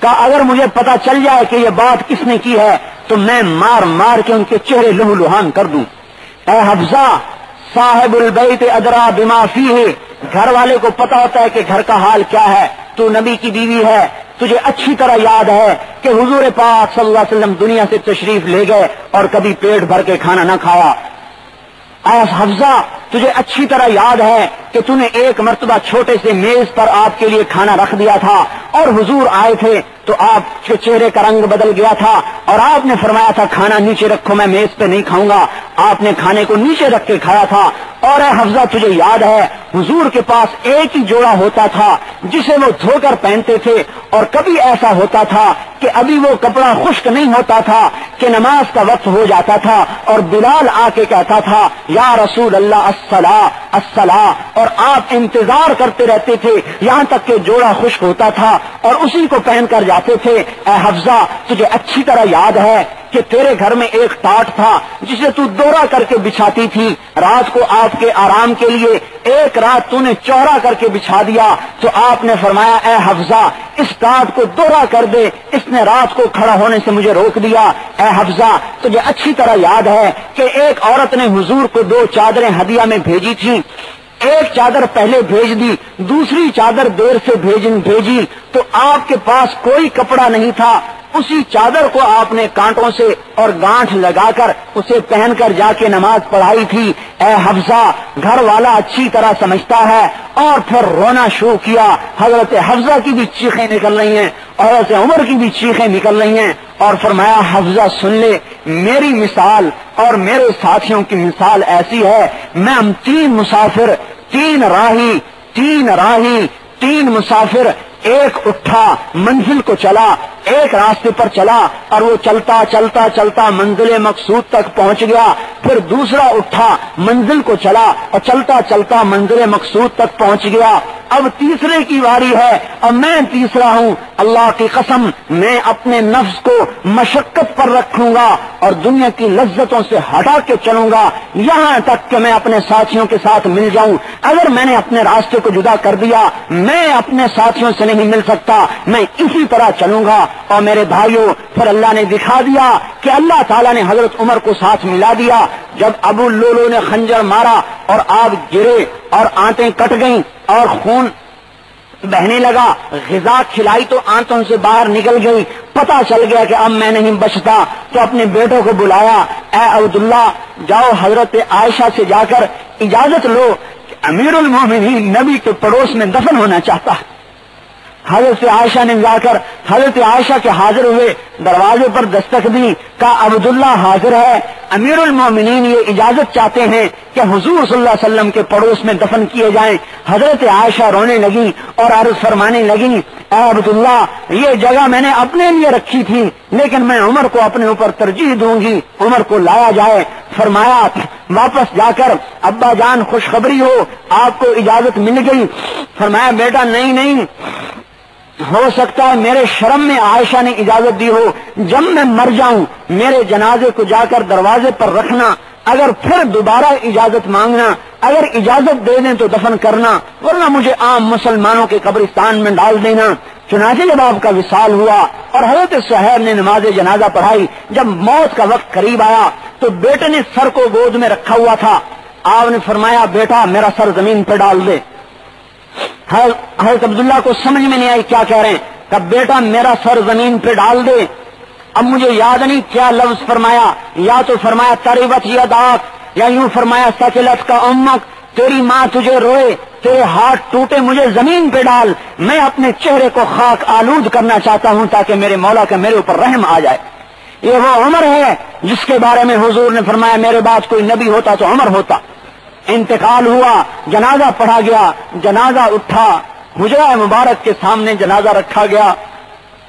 کہ اگر مجھے پتا چل جائے کہ یہ بات کس نے کی ہے تو میں مار مار کے ان کے چہرے لہو لہان کر دوں۔ اے حفصہ، صاحب البیت ادرا بما فیہ، گھر والے کو پتا ہوتا ہے کہ گھر کا حال کیا ہے، تو نبی کی بیوی ہے، تجھے اچھی طرح یاد ہے کہ حضور پاک صلی اللہ علیہ وسلم دنیا سے تشریف لے گئے اور کبھی پیٹ بھر کے کھانا نہ کھایا۔ اے حفصہ، تجھے اچھی طرح یاد ہے کہ تو نے ایک مرتبہ چھوٹے سے میز پر آپ کے لیے کھانا رکھ دیا تھا اور حضور آئے تھے تو آپ کے چہرے کا رنگ بدل گیا تھا اور آپ نے فرمایا تھا کھانا نیچے رکھو، میں میز پہ نہیں کھاؤں گا، آپ نے کھانے کو نیچے رکھ کے کھایا تھا۔ اور اے حفصہ، تجھے یاد ہے حضور کے پاس ایک ہی جوڑا ہوتا تھا جسے وہ دھو کر پہنتے تھے، اور کبھی ایسا ہوتا تھا کہ ابھی وہ کپڑا خشک نہیں ہوتا تھا کہ نماز کا وقت ہو جاتا تھا اور بلال آ کے کہتا تھا یا رسول اللہ الصلاۃ الصلاۃ، اور آپ انتظار کرتے رہتے تھے یہاں تک کہ جوڑا خشک ہوتا تھا اور اسی کو پہن کر جاتے تھے۔ اے حفصہ، تجھے اچھی طرح یاد ہے کہ تیرے گھر میں ایک ٹاٹ تھا جسے تو دورہ کر کے بچھاتی تھی رات کو آپ کے آرام کے لیے، ایک رات تو نے چوڑا کر کے بچھا دیا تو آپ نے فرمایا اے حفصہ اس ٹاٹ کو دورہ کر دے، اس نے رات کو کھڑا ہونے سے مجھے روک دیا۔ اے حفصہ تجھے اچھی طرح یاد ہے کہ ایک عورت نے حضور کو 2 چادریں ہدیہ میں بھیجی تھی، ایک چادر پہلے بھیج دی، دوسری چادر دیر سے بھیجی تو آپ کے پاس کوئی کپڑا نہیں تھا، اسی چادر کو آپ نے کانٹوں سے اور گانٹھ لگا کر اسے پہن کر جا کے نماز پڑھائی تھی۔ اے حفصہ گھر والا اچھی طرح سمجھتا ہے، اور پھر رونا شروع کیا۔ حضرت حفصہ کی بھی چیخیں نکل رہی ہیں، حضرت عمر کی بھی چیخیں نکل رہی ہیں، اور فرمایا حفصہ سن لے، میری مثال اور میرے ساتھیوں کی مثال ایسی ہے، میں ہم 3 مسافر، 3 راہی، 3 مسافر، ایک اٹھا منزل کو چلا، ایک راستے پر چلا اور وہ چلتا چلتا چلتا منزل مقصود تک پہنچ گیا، پھر دوسرا اٹھا منزل کو چلا اور چلتا چلتا منزل مقصود تک پہنچ گیا، اب تیسرے کی باری ہے، اب میں تیسرا ہوں، اللہ کی قسم میں اپنے نفس کو مشقت پر رکھوں گا اور دنیا کی لذتوں سے ہٹا کے چلوں گا یہاں تک کہ میں اپنے ساتھیوں کے ساتھ مل جاؤں۔ اگر میں نے اپنے راستے کو جدا کر دیا میں اپنے ساتھیوں سے نہیں مل سکتا، میں اسی طرح چلوں گا۔ اور میرے بھائیوں پھر اللہ نے دکھا دیا کہ اللہ تعالیٰ نے حضرت عمر کو ساتھ ملا دیا۔ جب ابو لولو نے خنجر مارا اور آگ گرے اور آنتیں کٹ گئیں اور خون بہنے لگا، غذا کھلائی تو آنتوں سے باہر نکل گئی، پتا چل گیا کہ اب میں نہیں بچتا، تو اپنے بیٹوں کو بلایا، اے عبداللہ جاؤ حضرت عائشہ سے جا کر اجازت لو کہ امیر المومنین نبی کے پڑوس میں دفن ہونا چاہتا ہے۔ حضرت عائشہ نے جا کر حضرت عائشہ کے حاضر ہوئے، دروازے پر دستک دی، کہا عبداللہ حاضر ہے، امیر المومنین یہ اجازت چاہتے ہیں کہ حضور صلی اللہ علیہ وسلم کے پڑوس میں دفن کیے جائیں۔ حضرت عائشہ رونے لگی اور عرض فرمانے لگی، اے عبداللہ یہ جگہ میں نے اپنے لیے رکھی تھی لیکن میں عمر کو اپنے اوپر ترجیح دوں گی، عمر کو لایا جائے۔ فرمایا واپس جا کر ابا جان خوشخبری ہو آپ کو اجازت مل گئی۔ فرمایا بیٹا نہیں، ہو سکتا ہے میرے شرم میں عائشہ نے اجازت دی ہو، جب میں مر جاؤں میرے جنازے کو جا کر دروازے پر رکھنا، اگر پھر دوبارہ اجازت مانگنا، اگر اجازت دے دیں تو دفن کرنا، ورنہ مجھے عام مسلمانوں کے قبرستان میں ڈال دینا۔ چنانچہ جب آپ کا وصال ہوا اور حضرت صہیب نے نماز جنازہ پڑھائی، جب موت کا وقت قریب آیا تو بیٹے نے سر کو گود میں رکھا ہوا تھا، آپ نے فرمایا بیٹا میرا سر زمین پہ ڈال دے۔ حضرت عبداللہ کو سمجھ میں نہیں آئی کیا کہہ رہے ہیں، کہ بیٹا میرا سر زمین پہ ڈال دے۔ اب مجھے یاد نہیں کیا لفظ فرمایا، یا تو فرمایا تریبت یداک، یا یوں فرمایا سکلت کا امک، تیری ماں تجھے روئے، تیرے ہاتھ ٹوٹے، مجھے زمین پہ ڈال، میں اپنے چہرے کو خاک آلود کرنا چاہتا ہوں تاکہ میرے مولا کا میرے اوپر رحم آ جائے۔ یہ وہ عمر ہے جس کے بارے میں حضور نے فرمایا میرے بعد کوئی نبی ہوتا تو عمر ہوتا۔ انتقال ہوا، جنازہ پڑھا گیا، جنازہ اٹھا، حجرہ مبارک کے سامنے جنازہ رکھا گیا۔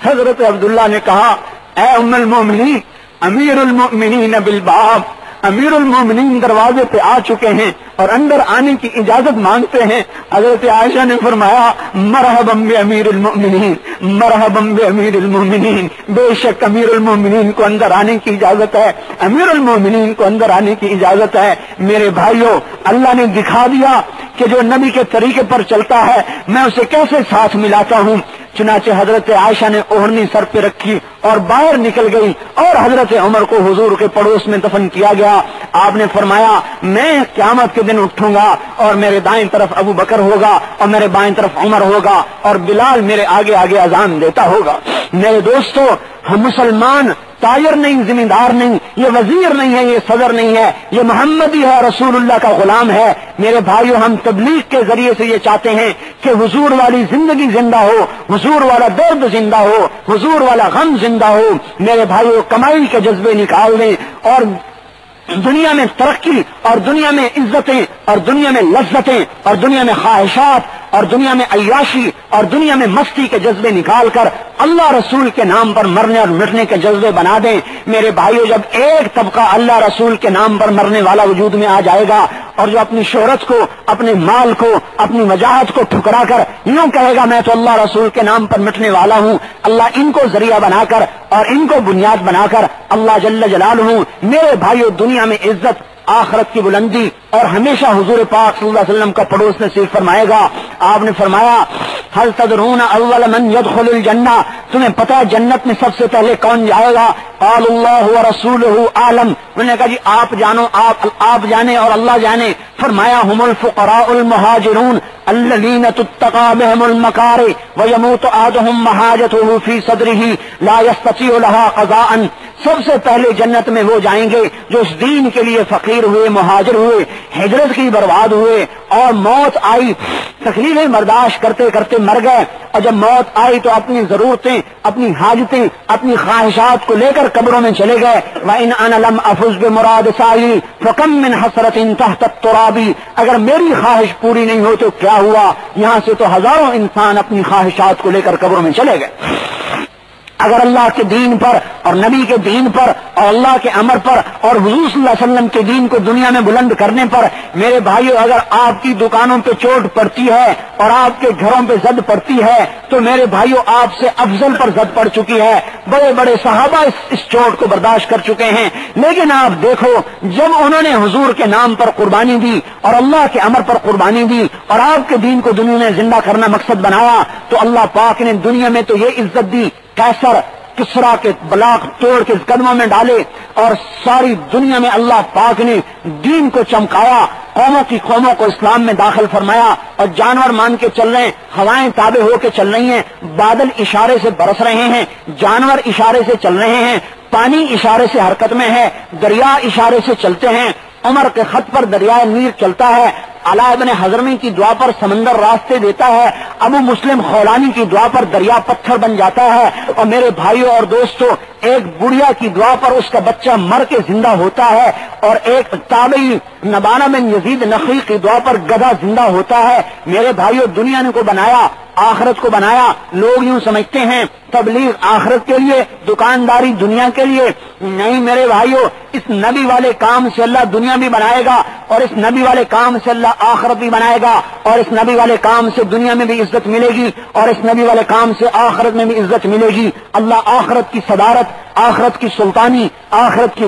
حضرت عبداللہ نے کہا اے ام المومنین، امیر المؤمنین بالباب، امیر المومنین دروازے پہ آ چکے ہیں اور اندر آنے کی اجازت مانگتے ہیں۔ حضرت عائشہ نے فرمایا مرحبا بامیر المؤمنین، مرحبا بامیر المؤمنین، بے شک امیر المومنین کو اندر آنے کی اجازت ہے، امیر المومنین کو اندر آنے کی اجازت ہے۔ میرے بھائیوں اللہ نے دکھا دیا کہ جو نبی کے طریقے پر چلتا ہے میں اسے کیسے ساتھ ملاتا ہوں۔ چنانچہ حضرت عائشہ نے اوڑھنی سر پہ رکھی اور باہر نکل گئی اور حضرت عمر کو حضور کے پڑوس میں دفن کیا گیا۔ آپ نے فرمایا میں قیامت کے دن اٹھوں گا اور میرے دائیں طرف ابو بکر ہوگا اور میرے بائیں طرف عمر ہوگا اور بلال میرے آگے آگے اذان دیتا ہوگا۔ میرے دوستو ہم مسلمان تاجر نہیں، ذمہ دار نہیں، یہ وزیر نہیں ہے، یہ صدر نہیں ہے، یہ محمدی ہے، رسول اللہ کا غلام ہے۔ میرے بھائیو ہم تبلیغ کے ذریعے سے یہ چاہتے ہیں کہ حضور والی زندگی زندہ ہو، حضور والا درد زندہ ہو، حضور والا غم زندہ ہو۔ میرے بھائیو کمائی کے جذبے نکال دیں اور دنیا میں ترقی اور دنیا میں عزتیں اور دنیا میں لذتیں اور دنیا میں خواہشات اور دنیا میں عیاشی اور دنیا میں مستی کے جذبے نکال کر اللہ رسول کے نام پر مرنے اور مٹنے کے جذبے بنا دیں۔ میرے بھائیو جب ایک طبقہ اللہ رسول کے نام پر مرنے والا وجود میں آ جائے گا اور جو اپنی شہرت کو اپنے مال کو، اپنی وجاہت کو ٹھکرا کر یوں کہے گا میں تو اللہ رسول کے نام پر مٹنے والا ہوں، اللہ ان کو ذریعہ بنا کر اور ان کو بنیاد بنا کر اللہ جل جلالہ میرے بھائیو دنیا میں عزت، آخرت کی بلندی اور ہمیشہ حضور پاک صلی اللہ علیہ وسلم کا پڑوس نصیب فرمائے گا۔ آپ نے فرمایا هل تدرون اول من يدخل الجنہ، تمہیں پتہ ہے جنت میں سب سے پہلے کون جائے گا؟ قال اللہ ورسولہ اعلم، انہوں نے کہا جی آپ جانو، آپ جانے اور اللہ جانے۔ فرمایا هم الفقراء المہاجرون الذين تتقى بهم المكاره ويموت احدهم محاجته في صدره لا يستطيع لها قضاء، سب سے پہلے جنت میں وہ جائیں گے جو اس دین کے لیے فقیر ہوئے، مہاجر ہوئے، ہجرت کی برباد ہوئے اور موت آئی، تکلیفیں برداشت کرتے کرتے مر گئے، اور جب موت آئی تو اپنی ضرورتیں، اپنی حاجتیں، اپنی خواہشات کو لے کر قبروں میں چلے گئے۔ وَإِنْ أَنَا لَمْ أَفُزْ بِمُرَادِ سَعْيِي فَكَمْ مِنْ حَسْرَةٍ تَحْتَ التُّرَابِ، اگر میری خواہش پوری نہیں ہو تو کیا ہوا، یہاں سے تو ہزاروں انسان اپنی خواہشات کو لے کر قبروں میں چلے گئے۔ اگر اللہ کے دین پر اور نبی کے دین پر اور اللہ کے امر پر اور حضور صلی اللہ علیہ وسلم کے دین کو دنیا میں بلند کرنے پر میرے بھائیو اگر آپ کی دکانوں پہ چوٹ پڑتی ہے اور آپ کے گھروں پہ زد پڑتی ہے تو میرے بھائیو آپ سے افضل پر زد پڑ چکی ہے، بڑے بڑے صحابہ اس چوٹ کو برداشت کر چکے ہیں، لیکن آپ دیکھو جب انہوں نے حضور کے نام پر قربانی دی اور اللہ کے امر پر قربانی دی اور آپ کے دین کو دنیا میں زندہ کرنا مقصد بنایا تو اللہ پاک نے دنیا میں تو یہ عزت دی، قیصر کسرا کے بلاک توڑ کے قدموں میں ڈالے اور ساری دنیا میں اللہ پاک نے دین کو چمکایا، قوموں کی قوموں کو اسلام میں داخل فرمایا، اور جانور مان کے چل رہے ہیں، ہوائیں تابع ہو کے چل رہی ہیں، بادل اشارے سے برس رہے ہیں، جانور اشارے سے چل رہے ہیں، پانی اشارے سے حرکت میں ہے، دریا اشارے سے چلتے ہیں، عمر کے خط پر دریائے نیل چلتا ہے، علاء ابن حضرمی کی دعا پر سمندر راستے دیتا ہے، ابو مسلم خولانی کی دعا پر دریا پتھر بن جاتا ہے، اور میرے بھائیوں اور دوستوں ایک بڑھیا کی دعا پر اس کا بچہ مر کے زندہ ہوتا ہے، اور ایک تابعی نبانہ بن یزید نخعی کی دعا پر گدھا زندہ ہوتا ہے۔ میرے بھائیوں دنیا نے کو بنایا، آخرت کو بنایا، لوگ یوں سمجھتے ہیں تبلیغ آخرت کے لیے، دکانداری دنیا کے لیے، نہیں میرے بھائیوں اس نبی والے کام سے اللہ دنیا بھی بنائے گا اور اس نبی والے کام سے اللہ آخرت بھی بنائے گا، اور اس نبی والے کام سے دنیا میں بھی عزت ملے گی اور اس نبی والے کام سے آخرت میں بھی عزت ملے گی۔ اللہ آخرت کی صدارت، آخرت کی سلطانی، آخرت کی